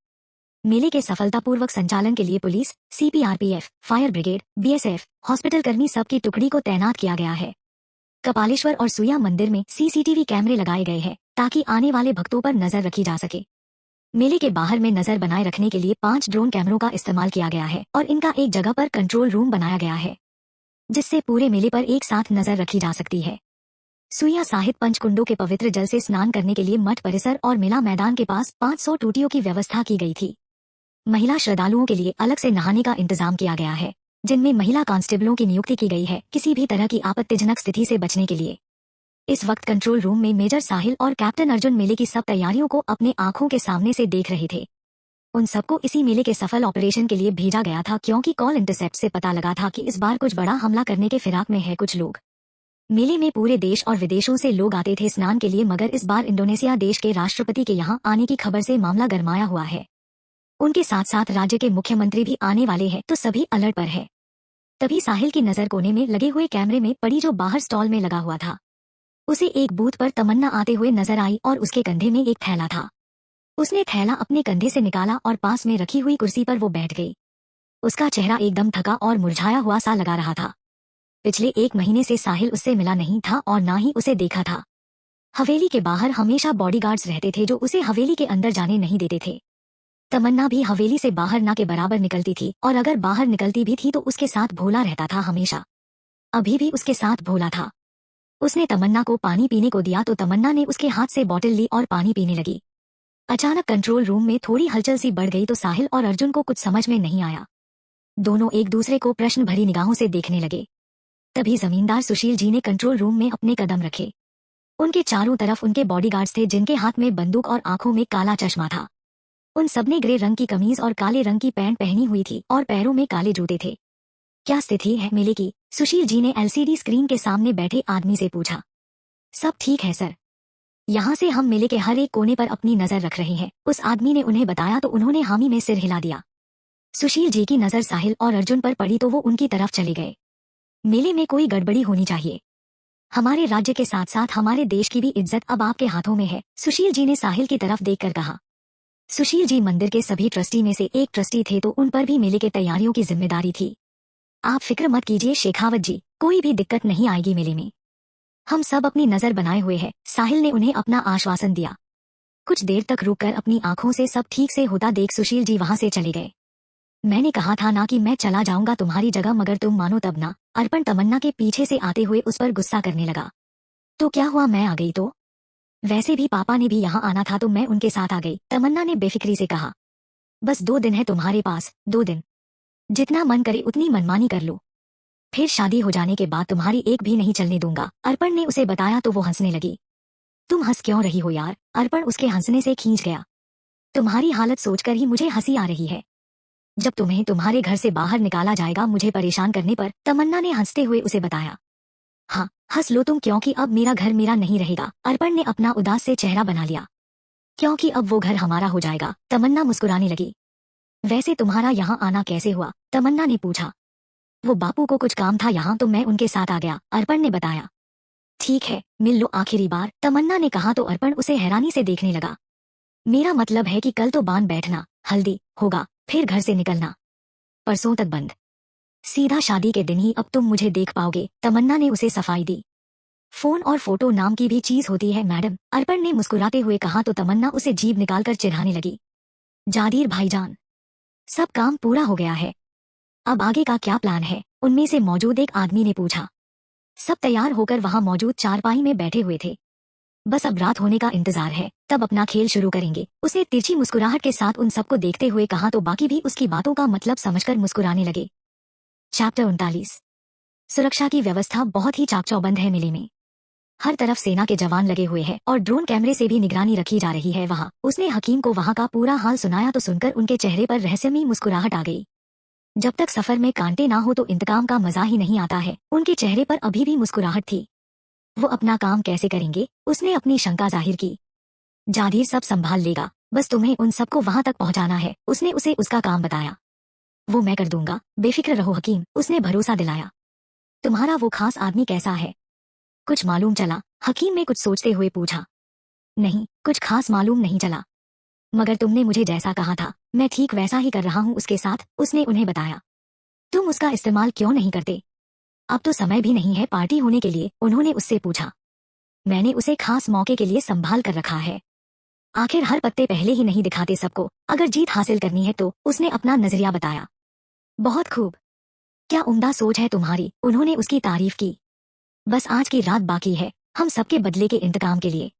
मेले के सफलतापूर्वक संचालन के लिए police, CPRPF, fire brigade, BSF, hospital कर्मी सबकी टुकड़ी को तैनात किया गया है। कपालेश्वर और सुइया मंदिर में सीसीटीवी कैमरे लगाए गए हैं, ताकि आने वाले भक्तों पर नजर रखी जा सके। मेले के बाहर में नजर बनाए रखने के लिए 5 ड्रोन कैमरों का इस्तेमाल किया गया है और इनका एक जगह पर कंट्रोल रूम बनाया गया है, जिससे पूरे मेले पर एक साथ नजर रखी जा सकती है। सुइया साहिब पंचकुंडों के पवित्र जल से स्नान करने के लिए मठ परिसर और मेला मैदान के पास 500 टूटियों की व्यवस्था की गई थी। महिला श्रद्धालुओं के लिए अलग से नहाने का इंतजाम किया गया है, जिनमें महिला कांस्टेबलों की नियुक्ति की गई है, किसी भी तरह की आपत्तिजनक स्थिति से बचने के लिए। इस वक्त कंट्रोल रूम में मेजर साहिल और कैप्टन अर्जुन मेले की सब तैयारियों को अपने आंखों के सामने से देख रहे थे। उन सबको इसी मेले के सफल ऑपरेशन के लिए भेजा गया था, क्योंकि कॉल इंटरसेप्ट से पता लगा था कि इस बार कुछ बड़ा हमला करने के फिराक में है कुछ लोग। मेले में पूरे देश और विदेशों से लोग आते थे स्नान के लिए, मगर इस बार इंडोनेशिया देश के राष्ट्रपति के यहाँ आने की खबर से मामला गरमाया हुआ है। उनके साथ साथ राज्य के मुख्यमंत्री भी आने वाले हैं, तो सभी अलर्ट पर है। तभी साहिल की नजर कोने में लगे हुए कैमरे में पड़ी, जो बाहर स्टॉल में लगा हुआ था। उसे एक बूथ पर तमन्ना आते हुए नजर आई और उसके कंधे में एक थैला था। उसने थैला अपने कंधे से निकाला और पास में रखी हुई कुर्सी पर वो बैठ गई। उसका चेहरा एकदम थका और मुरझाया हुआ सा लगा रहा था। पिछले 1 महीने से साहिल उससे मिला नहीं था और ना ही उसे देखा था। हवेली के बाहर हमेशा बॉडीगार्ड्स रहते थे, जो उसे हवेली के अंदर जाने नहीं देते थे। तमन्ना भी हवेली से बाहर ना के बराबर निकलती थी, और अगर बाहर निकलती भी थी तो उसके साथ भोला रहता था हमेशा। अभी भी उसके साथ भोला था। उसने तमन्ना को पानी पीने को दिया तो तमन्ना ने उसके हाथ से बोतल ली और पानी पीने लगी। अचानक कंट्रोल रूम में थोड़ी हलचल सी बढ़ गई तो साहिल और अर्जुन को कुछ समझ में नहीं आया। दोनों एक दूसरे को प्रश्न भरी निगाहों से देखने लगे। तभी जमींदार सुशील जी ने कंट्रोल रूम में अपने कदम रखे। उनके चारों तरफ उनके बॉडीगार्ड्स थे, जिनके हाथ में बंदूक और आंखों में काला चश्मा था। उन सबने ग्रे रंग की कमीज और काले रंग की पैंट पहनी हुई थी और पैरों में काले जूते थे। क्या स्थिति है मेले की? सुशील जी ने एलसीडी स्क्रीन के सामने बैठे आदमी से पूछा। सब ठीक है सर, यहाँ से हम मेले के हर एक कोने पर अपनी नजर रख रहे हैं। उस आदमी ने उन्हें बताया तो उन्होंने हामी में सिर हिला दिया। सुशील जी की नजर साहिल और अर्जुन पर पड़ी तो वो उनकी तरफ चले गए। मेले में कोई गड़बड़ी होनी चाहिए। हमारे राज्य के साथ साथ हमारे देश की भी इज्जत अब आपके हाथों में है, सुशील जी ने साहिल की तरफ देखकर कहा। सुशील जी मंदिर के सभी ट्रस्टी में से एक ट्रस्टी थे, तो उन पर भी मेले के तैयारियों की जिम्मेदारी थी। आप फिक्र मत कीजिए शेखावत जी, कोई भी दिक्कत नहीं आएगी मेले में। हम सब अपनी नजर बनाए हुए हैं, साहिल ने उन्हें अपना आश्वासन दिया। कुछ देर तक रुककर अपनी आंखों से सब ठीक से होता देख सुशील जी वहां से चले गए। मैंने कहा था ना कि मैं चला जाऊंगा तुम्हारी जगह, मगर तुम मानो तब ना। अर्पण तमन्ना के पीछे से आते हुए उस पर गुस्सा करने लगा। तो क्या हुआ, मैं आ गई तो? वैसे भी पापा ने भी यहाँ आना था तो मैं उनके साथ आ गई, तमन्ना ने बेफिक्री से कहा। बस 2 दिन है तुम्हारे पास, 2 दिन, जितना मन करे उतनी मनमानी कर लो, फिर शादी हो जाने के बाद तुम्हारी एक भी नहीं चलने दूंगा, अर्पण ने उसे बताया तो वो हंसने लगी। तुम हंस क्यों रही हो यार? अर्पण उसके हंसने से खींच गया। तुम्हारी हालत सोचकर ही मुझे हंसी आ रही है। जब तुम्हें तुम्हारे घर से बाहर निकाला जाएगा मुझे परेशान करने पर, तमन्ना ने हंसते हुए उसे बताया। हाँ हंस लो तुम, क्योंकि अब मेरा घर मेरा नहीं रहेगा, अर्पण ने अपना उदास से चेहरा बना लिया। क्योंकि अब वो घर हमारा हो जाएगा, तमन्ना मुस्कुराने लगी। वैसे तुम्हारा यहाँ आना कैसे हुआ? तमन्ना ने पूछा। वो बापू को कुछ काम था यहाँ तो मैं उनके साथ आ गया, अर्पण ने बताया। ठीक है मिल लो आखिरी बार, तमन्ना ने कहा तो अर्पण उसे हैरानी से देखने लगा। मेरा मतलब है कि कल तो बांध बैठना, हल्दी होगा फिर घर से निकलना, परसों तक बंद, सीधा शादी के दिन ही अब तुम मुझे देख पाओगे, तमन्ना ने उसे सफाई दी। फोन और फोटो नाम की भी चीज होती है मैडम, अर्पण ने मुस्कुराते हुए कहा तो तमन्ना उसे जीभ निकालकर चिढ़ाने लगी। जादीर भाईजान, सब काम पूरा हो गया है, अब आगे का क्या प्लान है? उनमें से मौजूद एक आदमी ने पूछा। सब तैयार होकर वहां मौजूद चारपाई में बैठे हुए थे। बस अब रात होने का इंतजार है, तब अपना खेल शुरू करेंगे। उसने तिरछी मुस्कुराहट के साथ उन सबको देखते हुए कहा तो बाकी भी उसकी बातों का मतलब समझकर मुस्कुराने लगे। चैप्टर 39। सुरक्षा की व्यवस्था बहुत ही चाकचौबंद है मेले में। हर तरफ सेना के जवान लगे हुए हैं और ड्रोन कैमरे से भी निगरानी रखी जा रही है। वहां उसने हकीम को वहां का पूरा हाल सुनाया तो सुनकर उनके चेहरे पर रहस्यमयी मुस्कुराहट आ गई। जब तक सफर में कांटे ना हो तो इंतकाम का मजा ही नहीं आता है। उनके चेहरे पर अभी भी मुस्कुराहट थी। वो अपना काम कैसे करेंगे? उसने अपनी शंका जाहिर की। जागीर सब संभाल लेगा, बस तुम्हें उन सबको वहां तक पहुंचाना है। उसने उसे उसका काम बताया। वो मैं कर दूंगा, बेफिक्र रहो हकीम, उसने भरोसा दिलाया। तुम्हारा वो खास आदमी कैसा है? कुछ मालूम चला? हकीम ने कुछ सोचते हुए पूछा। नहीं, कुछ खास मालूम नहीं चला, मगर तुमने मुझे जैसा कहा था मैं ठीक वैसा ही कर रहा हूँ उसके साथ, उसने उन्हें बताया। तुम उसका इस्तेमाल क्यों नहीं करते? अब तो समय भी नहीं है पार्टी होने के लिए, उन्होंने उससे पूछा। मैंने उसे खास मौके के लिए संभाल कर रखा है। आखिर हर पत्ते पहले ही नहीं दिखाते सबको, अगर जीत हासिल करनी है तो, उसने अपना नजरिया बताया। बहुत खूब, क्या उम्दा सोच है तुम्हारी, उन्होंने उसकी तारीफ की। बस आज की रात बाकी है, हम सबके बदले के इंतकाम के लिए।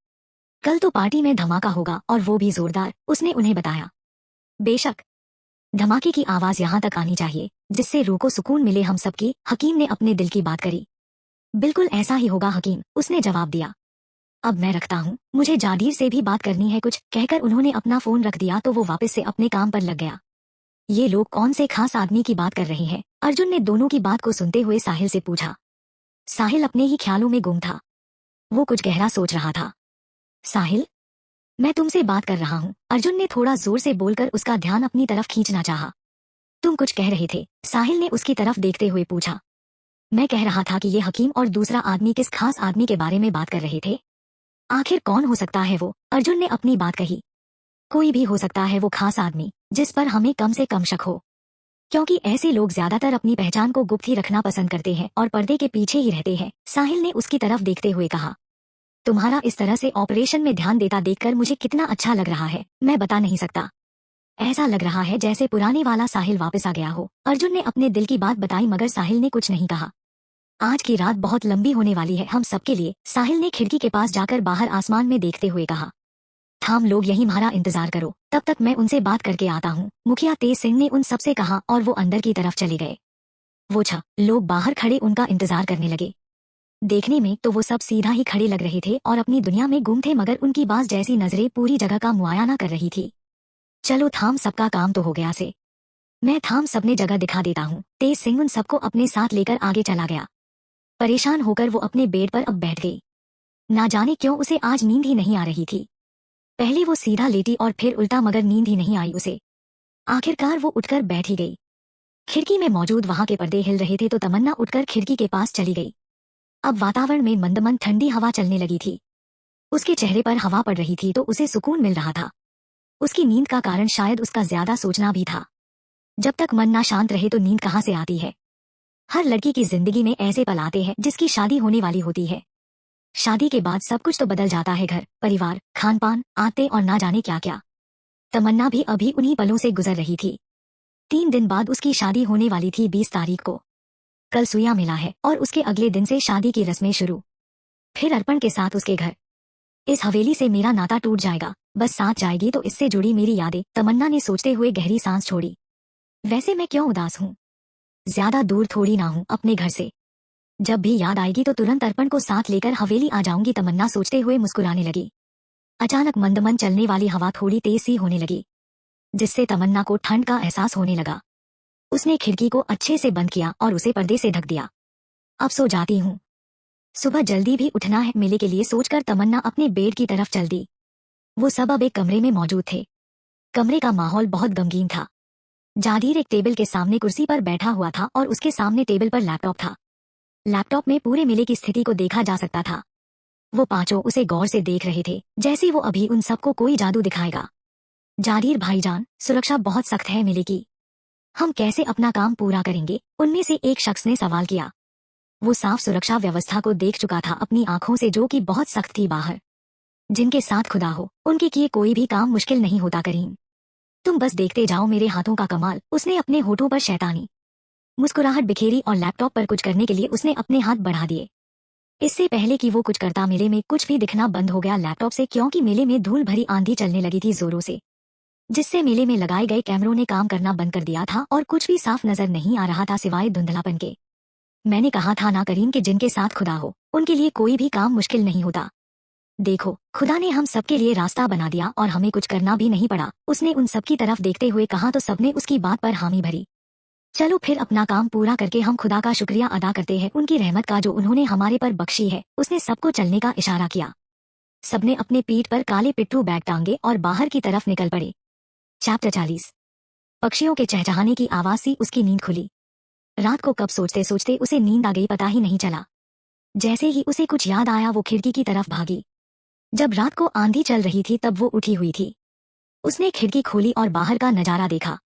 कल तो पार्टी में धमाका होगा और वो भी जोरदार, उसने उन्हें बताया। बेशक, धमाके की आवाज यहाँ तक आनी चाहिए जिससे रूह को सुकून मिले हम सबकी, हकीम ने अपने दिल की बात करी। बिल्कुल ऐसा ही होगा हकीम, उसने जवाब दिया। अब मैं रखता हूँ, मुझे जागीर से भी बात करनी है कुछ, कहकर उन्होंने अपना फोन रख दिया तो वो वापस से अपने काम पर लग गया। ये लोग कौन से खास आदमी की बात कर रहे हैं? अर्जुन ने दोनों की बात को सुनते हुए साहिल से पूछा। साहिल अपने ही ख्यालों में गुम था। वो कुछ गहरा सोच रहा था। साहिल, मैं तुमसे बात कर रहा हूँ, अर्जुन ने थोड़ा जोर से बोलकर उसका ध्यान अपनी तरफ खींचना चाहा। तुम कुछ कह रहे थे? साहिल ने उसकी तरफ देखते हुए पूछा। मैं कह रहा था कि ये हकीम और दूसरा आदमी किस खास आदमी के बारे में बात कर रहे थे। आखिर कौन हो सकता है वो? अर्जुन ने अपनी बात कही। कोई भी हो सकता है वो खास आदमी, जिस पर हमें कम से कम शक हो, क्योंकि ऐसे लोग ज्यादातर अपनी पहचान को गुप्त ही रखना पसंद करते हैं और पर्दे के पीछे ही रहते हैं। साहिल ने उसकी तरफ देखते हुए कहा। तुम्हारा इस तरह से ऑपरेशन में ध्यान देता देखकर मुझे कितना अच्छा लग रहा है, मैं बता नहीं सकता। ऐसा लग रहा है जैसे पुराने वाला साहिल वापस आ गया हो। अर्जुन ने अपने दिल की बात बताई मगर साहिल ने कुछ नहीं कहा। आज की रात बहुत लंबी होने वाली है हम सबके लिए, साहिल ने खिड़की के पास जाकर बाहर आसमान में देखते हुए कहा। थाम लोग यही हमारा इंतजार करो, तब तक मैं उनसे बात करके आता हूँ, मुखिया तेज सिंह ने उन सबसे कहा और वो अंदर की तरफ चले गए। वो लोग बाहर खड़े उनका इंतजार करने लगे। देखने में तो वो सब सीधा ही खड़े लग रहे थे और अपनी दुनिया में गुम थे, मगर उनकी बाज जैसी नजरें पूरी जगह का मुआयना कर रही थी। चलो थाम, सबका काम तो हो गया से, मैं थाम सबने जगह दिखा देता हूँ। तेज सिंह उन सबको अपने साथ लेकर आगे चला गया। परेशान होकर वो अपने बेड पर अब बैठ गई। ना जाने क्यों उसे आज नींद ही नहीं आ रही थी। पहले वो सीधा लेटी और फिर उल्टा, मगर नींद ही नहीं आई उसे। आखिरकार वो उठकर बैठ ही गई। खिड़की में मौजूद वहां के पर्दे हिल रहे थे तो तमन्ना उठकर खिड़की के पास चली गई। अब वातावरण में मंद मंद ठंडी हवा चलने लगी थी। उसके चेहरे पर हवा पड़ रही थी तो उसे सुकून मिल रहा था। उसकी नींद का कारण शायद उसका ज्यादा सोचना भी था। जब तक मन ना शांत रहे तो नींद कहाँ से आती है? हर लड़की की जिंदगी में ऐसे पल आते हैं जिसकी शादी होने वाली होती है। शादी के बाद सब कुछ तो बदल जाता है, घर, परिवार, खान पान, आते और ना जाने क्या क्या। तमन्ना भी अभी उन्हीं पलों से गुजर रही थी। 3 दिन बाद उसकी शादी होने वाली थी, 20 तारीख को। कल सुइया मिला है और उसके अगले दिन से शादी की रस्में शुरू। फिर अर्पण के साथ उसके घर। इस हवेली से मेरा नाता टूट जाएगा, बस साथ जाएगी तो इससे जुड़ी मेरी यादें, तमन्ना ने सोचते हुए गहरी सांस छोड़ी। वैसे मैं क्यों उदास हूँ? ज्यादा दूर थोड़ी ना हूँ अपने घर से। जब भी याद आएगी तो तुरंत अर्पण को साथ लेकर हवेली आ जाऊंगी, तमन्ना सोचते हुए मुस्कुराने लगी। अचानक मंद मंद चलने वाली हवा थोड़ी तेज सी होने लगी, जिससे तमन्ना को ठंड का एहसास होने लगा। उसने खिड़की को अच्छे से बंद किया और उसे पर्दे से ढक दिया। अब सो जाती हूँ, सुबह जल्दी भी उठना है मेले के लिए, सोचकर तमन्ना अपने बेड की तरफ चल दी। वो सब अब एक कमरे में मौजूद थे। कमरे का माहौल बहुत गमगीन था। जागीर एक टेबल के सामने कुर्सी पर बैठा हुआ था और उसके सामने टेबल पर लैपटॉप था। लैपटॉप में पूरे मेले की स्थिति को देखा जा सकता था। वो पांचों उसे गौर से देख रहे थे, जैसे वो अभी उन सबको कोई जादू दिखाएगा। जागीर भाईजान, सुरक्षा बहुत सख्त है मेले की, हम कैसे अपना काम पूरा करेंगे? उनमें से एक शख्स ने सवाल किया। वो साफ सुरक्षा व्यवस्था को देख चुका था अपनी आंखों से, जो कि बहुत सख्त थी। बाहर जिनके साथ खुदा हो उनके किए कोई भी काम मुश्किल नहीं होता करीम, तुम बस देखते जाओ मेरे हाथों का कमाल, उसने अपने होठों पर शैतानी मुस्कुराहट बिखेरी और लैपटॉप पर कुछ करने के लिए उसने अपने हाथ बढ़ा दिए। इससे पहले कि वो कुछ करता मेले में कुछ भी दिखना बंद हो गया लैपटॉप से, क्योंकि मेले में धूल भरी आंधी चलने लगी थी जोरों से, जिससे मेले में लगाए गए कैमरों ने काम करना बंद कर दिया था और कुछ भी साफ नजर नहीं आ रहा था सिवाय धुंधलापन के। मैंने कहा था ना करीम कि जिनके साथ खुदा हो उनके लिए कोई भी काम मुश्किल नहीं होता। देखो, खुदा ने हम सबके लिए रास्ता बना दिया और हमें कुछ करना भी नहीं पड़ा। उसने उन सबकी तरफ देखते हुए कहा तो सबने उसकी बात पर हामी भरी। चलो फिर अपना काम पूरा करके हम खुदा का शुक्रिया अदा करते हैं, उनकी रहमत का जो उन्होंने हमारे पर बख्शी है। उसने सबको चलने का इशारा किया। सबने अपने पीठ पर काले पिट्ठू बैग टांगे और बाहर की तरफ निकल पड़े। चैप्टर 40। पक्षियों के चहचहाने की आवाज से उसकी नींद खुली। रात को कब सोचते सोचते उसे नींद आ गई पता ही नहीं चला। जैसे ही उसे कुछ याद आया वो खिड़की की तरफ भागी। जब रात को आंधी चल रही थी तब वो उठी हुई थी। उसने खिड़की खोली और बाहर का नजारा देखा।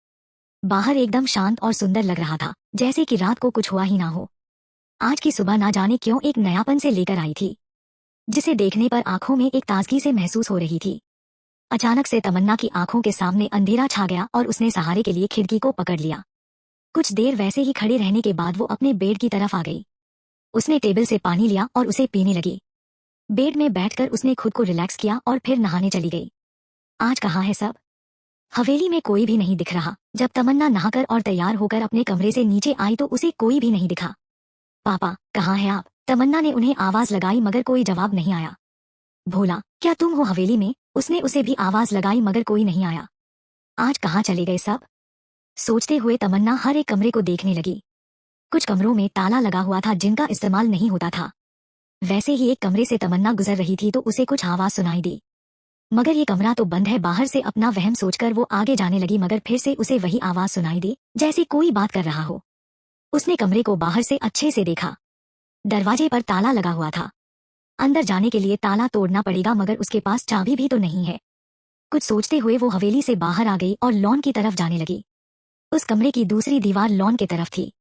बाहर एकदम शांत और सुंदर लग रहा था, जैसे कि रात को कुछ हुआ ही ना हो। आज की सुबह ना जाने क्यों एक नयापन से लेकर आई थी, जिसे देखने पर आंखों में एक ताजगी से महसूस हो रही थी। अचानक से तमन्ना की आंखों के सामने अंधेरा छा गया और उसने सहारे के लिए खिड़की को पकड़ लिया। कुछ देर वैसे ही खड़े रहने के बाद वो अपने बेड की तरफ आ गई। उसने टेबल से पानी लिया और उसे पीने लगी। बेड में बैठकर उसने खुद को रिलैक्स किया और फिर नहाने चली गई। आज कहाँ है सब? हवेली में कोई भी नहीं दिख रहा। जब तमन्ना नहाकर और तैयार होकर अपने कमरे से नीचे आई तो उसे कोई भी नहीं दिखा। पापा, कहाँ है आप? तमन्ना ने उन्हें आवाज लगाई मगर कोई जवाब नहीं आया। भोला, क्या तुम हो हवेली में? उसने उसे भी आवाज लगाई मगर कोई नहीं आया। आज कहाँ चले गए सब? सोचते हुए तमन्ना हर एक कमरे को देखने लगी। कुछ कमरों में ताला लगा हुआ था जिनका इस्तेमाल नहीं होता था। वैसे ही एक कमरे से तमन्ना गुजर रही थी तो उसे कुछ आवाज सुनाई दी। मगर ये कमरा तो बंद है। बाहर से अपना वहम सोचकर वो आगे जाने लगी मगर फिर से उसे वही आवाज सुनाई दी जैसे कोई बात कर रहा हो। उसने कमरे को बाहर से अच्छे से देखा। दरवाजे पर ताला लगा हुआ था। अंदर जाने के लिए ताला तोड़ना पड़ेगा मगर उसके पास चाबी भी तो नहीं है। कुछ सोचते हुए वो हवेली से बाहर आ गई और लॉन की तरफ जाने लगी। उस कमरे की दूसरी दीवार लॉन की तरफ थी।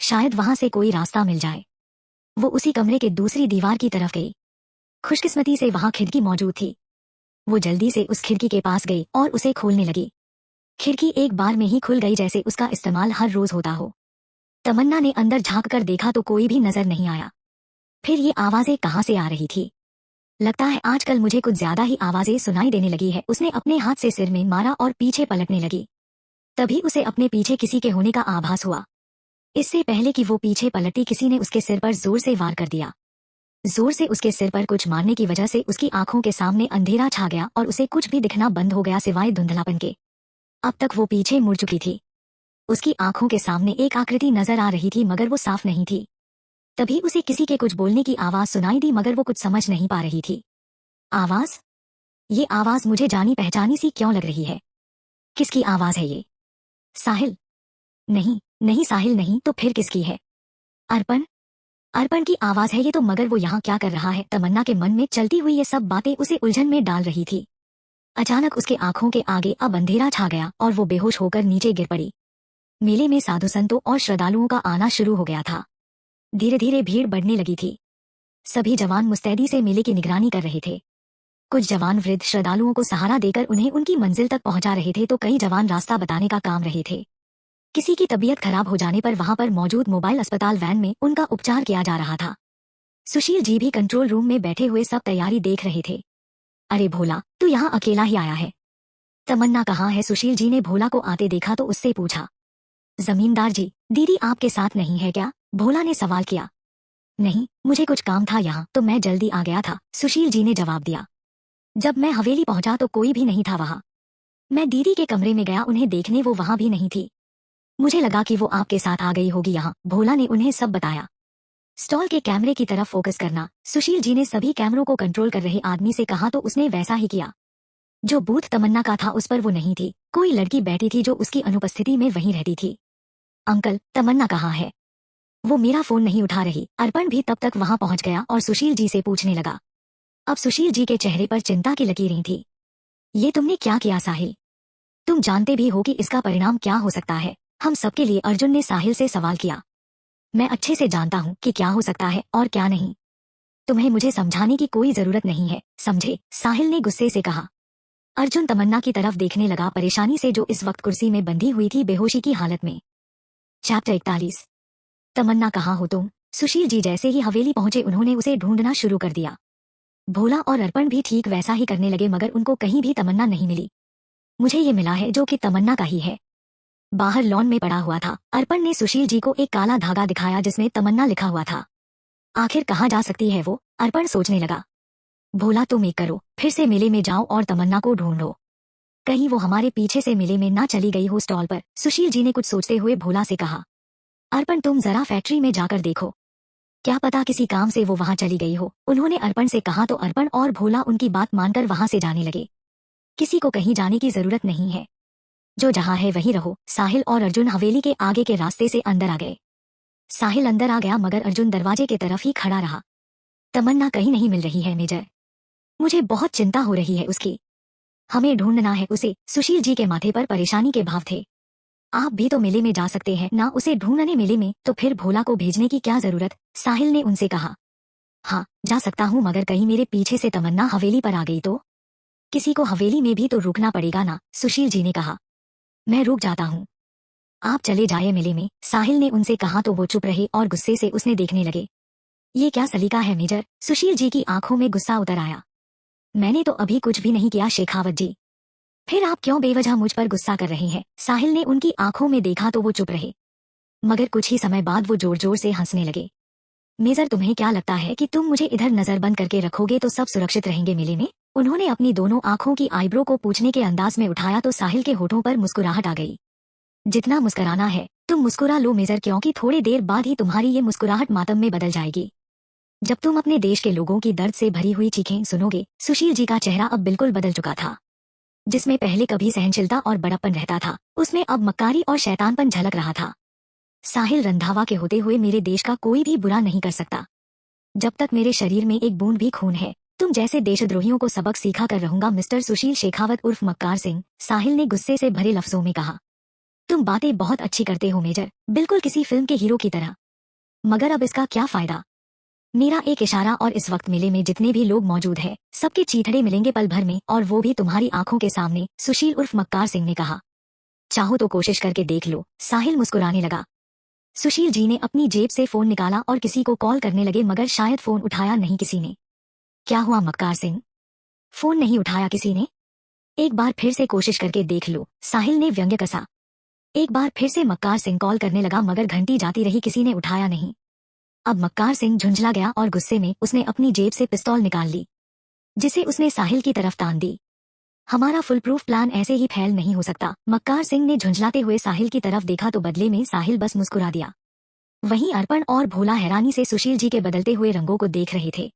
शायद वहां से कोई रास्ता मिल जाए। वो उसी कमरे के दूसरी दीवार की तरफ गई। खुशकिस्मती से वहां खिड़की मौजूद थी। वो जल्दी से उस खिड़की के पास गई और उसे खोलने लगी। खिड़की एक बार में ही खुल गई जैसे उसका इस्तेमाल हर रोज होता हो। तमन्ना ने अंदर झांककर देखा तो कोई भी नजर नहीं आया। फिर ये आवाजें कहाँ से आ रही थी? लगता है आजकल मुझे कुछ ज्यादा ही आवाजें सुनाई देने लगी है। उसने अपने हाथ से सिर में मारा और पीछे पलटने लगी। तभी उसे अपने पीछे किसी के होने का आभास हुआ। इससे पहले कि वो पीछे पलटी किसी ने उसके सिर पर जोर से वार कर दिया। जोर से उसके सिर पर कुछ मारने की वजह से उसकी आंखों के सामने अंधेरा छा गया और उसे कुछ भी दिखना बंद हो गया सिवाय धुंधलापन के। अब तक वो पीछे मुड़ चुकी थी। उसकी आंखों के सामने एक आकृति नजर आ रही थी मगर वो साफ नहीं थी। तभी उसे किसी के कुछ बोलने की आवाज सुनाई दी मगर वो कुछ समझ नहीं पा रही थी। आवाज? ये आवाज मुझे जानी पहचानी सी क्यों लग रही है? किसकी आवाज है ये? साहिल? नहीं, नहीं साहिल नहीं तो फिर किसकी है? अर्पण? अर्पण की आवाज है ये तो, मगर वो यहाँ क्या कर रहा है? तमन्ना के मन में चलती हुई ये सब बातें उसे उलझन में डाल रही थी। अचानक उसके आंखों के आगे अब अंधेरा छा गया और वो बेहोश होकर नीचे गिर पड़ी। मेले में साधु संतों और श्रद्धालुओं का आना शुरू हो गया था। धीरे धीरे भीड़ बढ़ने लगी थी। सभी जवान मुस्तैदी से मेले की निगरानी कर रहे थे। कुछ जवान वृद्ध श्रद्धालुओं को सहारा देकर उन्हें उनकी मंजिल तक पहुंचा रहे थे तो कई जवान रास्ता बताने का काम रहे थे। किसी की तबीयत खराब हो जाने पर वहां पर मौजूद मोबाइल अस्पताल वैन में उनका उपचार किया जा रहा था। सुशील जी भी कंट्रोल रूम में बैठे हुए सब तैयारी देख रहे थे। अरे भोला, तू यहाँ अकेला ही आया है? तमन्ना कहाँ है? सुशील जी ने भोला को आते देखा तो उससे पूछा। जमींदार जी, दीदी आपके साथ नहीं है क्या? भोला ने सवाल किया। नहीं, मुझे कुछ काम था यहाँ तो मैं जल्दी आ गया था, सुशील जी ने जवाब दिया। जब मैं हवेली पहुंचा तो कोई भी नहीं था वहाँ। मैं दीदी के कमरे में गया उन्हें देखने, वो वहाँ भी नहीं थी। मुझे लगा कि वो आपके साथ आ गई होगी यहाँ। भोला ने उन्हें सब बताया। स्टॉल के कैमरे की तरफ फोकस करना, सुशील जी ने सभी कैमरों को कंट्रोल कर रहे आदमी से कहा तो उसने वैसा ही किया। जो बूथ तमन्ना का था उस पर वो नहीं थी, कोई लड़की बैठी थी जो उसकी अनुपस्थिति में वहीं रहती थी। अंकल, तमन्ना कहाँ है? वो मेरा फोन नहीं उठा रही। अर्पण भी तब तक वहां पहुंच गया और सुशील जी से पूछने लगा। अब सुशील जी के चेहरे पर चिंता की लकीरें थी। ये तुमने क्या किया साहिल? तुम जानते भी हो कि इसका परिणाम क्या हो सकता है। हम सबके लिए, अर्जुन ने साहिल से सवाल किया। मैं अच्छे से जानता हूँ कि क्या हो सकता है और क्या नहीं। तुम्हें मुझे समझाने की कोई जरूरत नहीं है, समझे? साहिल ने गुस्से से कहा। अर्जुन तमन्ना की तरफ देखने लगा, परेशानी से, जो इस वक्त कुर्सी में बंधी हुई थी बेहोशी की हालत में। चैप्टर 41। तमन्ना, कहाँ हो तुम? सुशील जी जैसे ही हवेली पहुंचे उन्होंने उसे ढूंढना शुरू कर दिया। भोला और अर्पण भी ठीक वैसा ही करने लगे, मगर उनको कहीं भी तमन्ना नहीं मिली। मुझे ये मिला है जो कि तमन्ना का ही है। बाहर लॉन में पड़ा हुआ था। अर्पण ने सुशील जी को एक काला धागा दिखाया जिसमें तमन्ना लिखा हुआ था। आखिर कहाँ जा सकती है वो? अर्पण सोचने लगा। भोला, तुम एक करो, फिर से मेले में जाओ और तमन्ना को ढूंढो। कहीं वो हमारे पीछे से मेले में ना चली गई हो स्टॉल पर। सुशील जी ने कुछ सोचते हुए भोला से कहा। अर्पण, तुम जरा फैक्ट्री में जाकर देखो, क्या पता किसी काम से वो वहां चली गई हो। उन्होंने अर्पण से कहा तो अर्पण और भोला उनकी बात मानकर वहां से जाने लगे। किसी को कहीं जाने की जरूरत नहीं है, जो जहां है वहीं रहो। साहिल और अर्जुन हवेली के आगे के रास्ते से अंदर आ गए। साहिल अंदर आ गया मगर अर्जुन दरवाजे के तरफ ही खड़ा रहा। तमन्ना कहीं नहीं मिल रही है मेजर, मुझे बहुत चिंता हो रही है उसकी। हमें ढूंढना है उसे। सुशील जी के माथे पर परेशानी के भाव थे। आप भी तो मेले में जा सकते हैं ना, उसे ढूंढने मेले में, तो फिर भोला को भेजने की क्या जरूरत? साहिल ने उनसे कहा। हाँ, जा सकता हूँ, मगर कहीं मेरे पीछे से तमन्ना हवेली पर आ गई तो? किसी को हवेली में भी तो रुकना पड़ेगा ना, सुशील जी ने कहा। मैं रुक जाता हूँ, आप चले जाए मेले में, साहिल ने उनसे कहा तो वो चुप रहे और गुस्से से उसने देखने लगे। ये क्या सलीका है मेजर? सुशील जी की आंखों में गुस्सा उतर आया। मैंने तो अभी कुछ भी नहीं किया शेखावत जी, फिर आप क्यों बेवजह मुझ पर गुस्सा कर रहे हैं? साहिल ने उनकी आंखों में देखा तो वो चुप रहे, मगर कुछ ही समय बाद वो जोर जोर से हंसने लगे। मेजर, तुम्हें क्या लगता है कि तुम मुझे इधर नजरबंद करके रखोगे तो सब सुरक्षित रहेंगे मेले में? उन्होंने अपनी दोनों आंखों की आईब्रो को पूछने के अंदाज में उठाया तो साहिल के होठों पर मुस्कुराहट आ गई। जितना मुस्कुराना है तुम मुस्कुरा लो मेजर, क्योंकि थोड़ी देर बाद ही तुम्हारी ये मुस्कुराहट मातम में बदल जाएगी, जब तुम अपने देश के लोगों की दर्द से भरी हुई चीखें सुनोगे। सुशील जी का चेहरा अब बिल्कुल बदल चुका था। जिसमें पहले कभी सहनशीलता और बड़प्पन रहता था, उसमें अब मक्कारी और शैतानपन झलक रहा था। साहिल, रंधावा के होते हुए मेरे देश का कोई भी बुरा नहीं कर सकता। जब तक मेरे शरीर में एक बूंद भी खून है, तुम जैसे देशद्रोहियों को सबक सिखा कर रहूंगा। मिस्टर सुशील शेखावत उर्फ मक्कार सिंह, साहिल ने गुस्से से भरे लफ्जों में कहा। तुम बातें बहुत अच्छी करते हो मेजर, बिल्कुल किसी फिल्म के हीरो की तरह, मगर अब इसका क्या फायदा? मेरा एक इशारा और इस वक्त मेले में जितने भी लोग मौजूद हैं, सबके चीथड़े मिलेंगे पल भर में, और वो भी तुम्हारी आंखों के सामने, सुशील उर्फ मक्कार सिंह ने कहा। चाहो तो कोशिश करके देख लो। साहिल मुस्कुराने लगा। सुशील जी ने अपनी जेब से फोन निकाला और किसी को कॉल करने लगे, मगर शायद फोन उठाया नहीं किसी ने। क्या हुआ मक्कार सिंह, फोन नहीं उठाया किसी ने? एक बार फिर से कोशिश करके देख लो, साहिल ने व्यंग्य कसा। एक बार फिर से मक्कार सिंह कॉल करने लगा, मगर घंटी जाती रही, किसी ने उठाया नहीं। अब मक्कार सिंह झुंझला गया और गुस्से में उसने अपनी जेब से पिस्तौल निकाल ली, जिसे उसने साहिल की तरफ तान दी। हमारा फुल प्रूफ प्लान ऐसे ही फेल नहीं हो सकता। मक्कार सिंह ने झुंझलाते हुए साहिल की तरफ देखा तो बदले में साहिल बस मुस्कुरा दिया। वहीं अर्पण और भोला हैरानी से सुशील जी के बदलते हुए रंगों को देख रहे थे।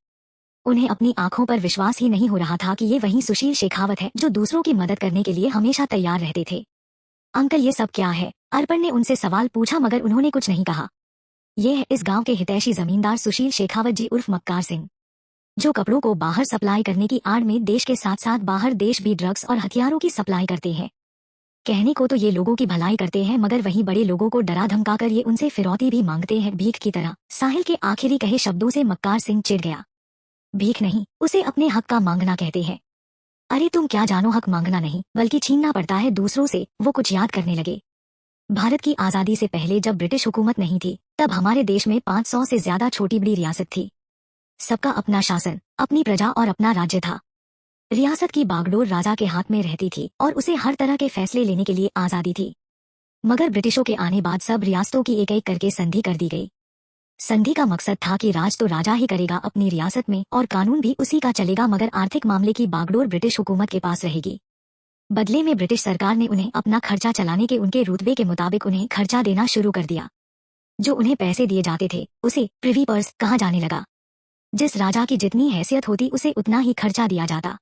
उन्हें अपनी आंखों पर विश्वास ही नहीं हो रहा था कि ये वही सुशील शेखावत है जो दूसरों की मदद करने के लिए हमेशा तैयार रहते थे। अंकल, ये सब क्या है? अर्पण ने उनसे सवाल पूछा, मगर उन्होंने कुछ नहीं कहा। ये है इस गांव के हितैषी जमींदार सुशील शेखावत जी उर्फ मक्कार सिंह, जो कपड़ों को बाहर सप्लाई करने की आड़ में देश के साथ साथ बाहर देश भी ड्रग्स और हथियारों की सप्लाई करते हैं। कहने को तो ये लोगों की भलाई करते हैं, मगर वहीं बड़े लोगों को डरा धमकाकर ये उनसे फिरौती भी मांगते हैं, भीख की तरह। साहिल के आखिरी कहे शब्दों से मक्कार सिंह चिढ़ गया। भीख नहीं, उसे अपने हक का मांगना कहते हैं। अरे तुम क्या जानो, हक मांगना नहीं बल्कि छीनना पड़ता है दूसरों से। वो कुछ याद करने लगे। भारत की आजादी से पहले जब ब्रिटिश हुकूमत नहीं थी, तब हमारे देश में 500 से ज्यादा छोटी बड़ी रियासत थी। सबका अपना शासन, अपनी प्रजा और अपना राज्य था। रियासत की बागडोर राजा के हाथ में रहती थी और उसे हर तरह के फैसले लेने के लिए आजादी थी। मगर ब्रिटिशों के आने बाद सब रियासतों की एक एक करके संधि कर दी गई। संधि का मकसद था कि राज तो राजा ही करेगा अपनी रियासत में और कानून भी उसी का चलेगा, मगर आर्थिक मामले की बागडोर ब्रिटिश हुकूमत के पास रहेगी। बदले में ब्रिटिश सरकार ने उन्हें अपना खर्चा चलाने के उनके रुतबे के मुताबिक उन्हें खर्चा देना शुरू कर दिया। जो उन्हें पैसे दिए जाते थे उसे प्रिवी पर्स कहा जाने लगा। जिस राजा की जितनी हैसियत होती उसे उतना ही खर्चा दिया जाता।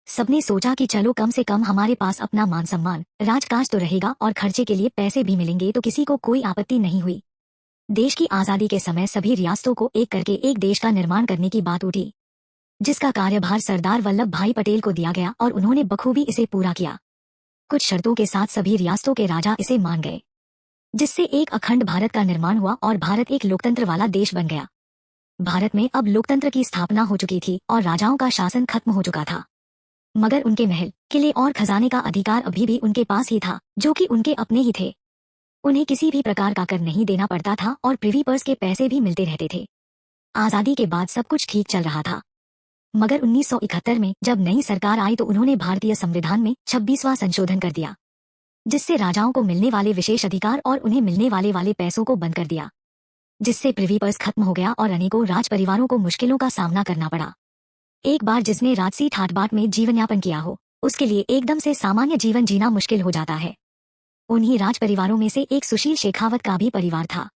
सबने सोचा कि चलो कम से कम हमारे पास अपना मान सम्मान राजकाज तो रहेगा और खर्चे के लिए पैसे भी मिलेंगे, तो किसी को कोई आपत्ति नहीं हुई। देश की आजादी के समय सभी रियासतों को एक करके एक देश का निर्माण करने की बात उठी, जिसका कार्यभार सरदार वल्लभ भाई पटेल को दिया गया और उन्होंने बखूबी इसे पूरा किया। कुछ शर्तों के साथ सभी रियासतों के राजा इसे मान गए, जिससे एक अखंड भारत का निर्माण हुआ और भारत एक लोकतंत्र वाला देश बन गया। भारत में अब लोकतंत्र की स्थापना हो चुकी थी और राजाओं का शासन खत्म हो चुका था, मगर उनके महल, किले और खजाने का अधिकार अभी भी उनके पास ही था, जो कि उनके अपने ही थे। उन्हें किसी भी प्रकार का कर नहीं देना पड़ता था और प्रिवी पर्स के पैसे भी मिलते रहते थे। आजादी के बाद सब कुछ ठीक चल रहा था, मगर 1971 में जब नई सरकार आई तो उन्होंने भारतीय संविधान में 26वां संशोधन कर दिया, जिससे राजाओं को मिलने वाले विशेष अधिकार और उन्हें मिलने वाले पैसों को बंद कर दिया, जिससे प्रिवी पर्स खत्म हो गया और अनेकों राज परिवारों को मुश्किलों का सामना करना पड़ा। एक बार जिसने राजसी ठाट-बाट में जीवन यापन किया हो, उसके लिए एकदम से सामान्य जीवन जीना मुश्किल हो जाता है। उन्हीं राज परिवारों में से एक सुशील शेखावत का भी परिवार था।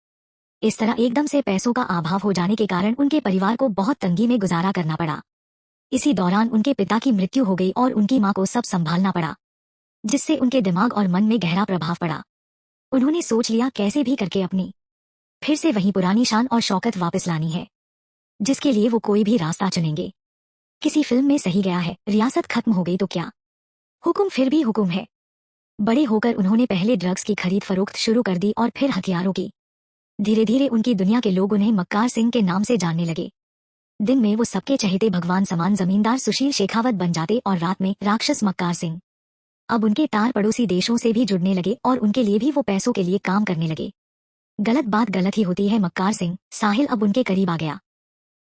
इस तरह एकदम से पैसों का अभाव हो जाने के कारण उनके परिवार को बहुत तंगी में गुजारा करना पड़ा। इसी दौरान उनके पिता की मृत्यु हो गई और उनकी मां को सब संभालना पड़ा, जिससे उनके दिमाग और मन में गहरा प्रभाव पड़ा। उन्होंने सोच लिया कैसे भी करके अपनी फिर से वही पुरानी शान और शौकत वापस लानी है, जिसके लिए वो कोई भी रास्ता चुनेंगे। किसी फिल्म में सही गया है, रियासत खत्म हो गई तो क्या, हुक्म फिर भी हुक्म है। बड़े होकर उन्होंने पहले ड्रग्स की खरीद फरोख्त शुरू कर दी और फिर हथियारों की। धीरे धीरे उनकी दुनिया के लोग उन्हें मक्कार सिंह के नाम से जानने लगे। दिन में वो सबके चहेते भगवान समान जमींदार सुशील शेखावत बन जाते और रात में राक्षस मक्कार सिंह। अब उनके तार पड़ोसी देशों से भी जुड़ने लगे और उनके लिए भी वो पैसों के लिए काम करने लगे। गलत बात गलत ही होती है। मक्कार सिंह साहिल अब उनके करीब आ गया।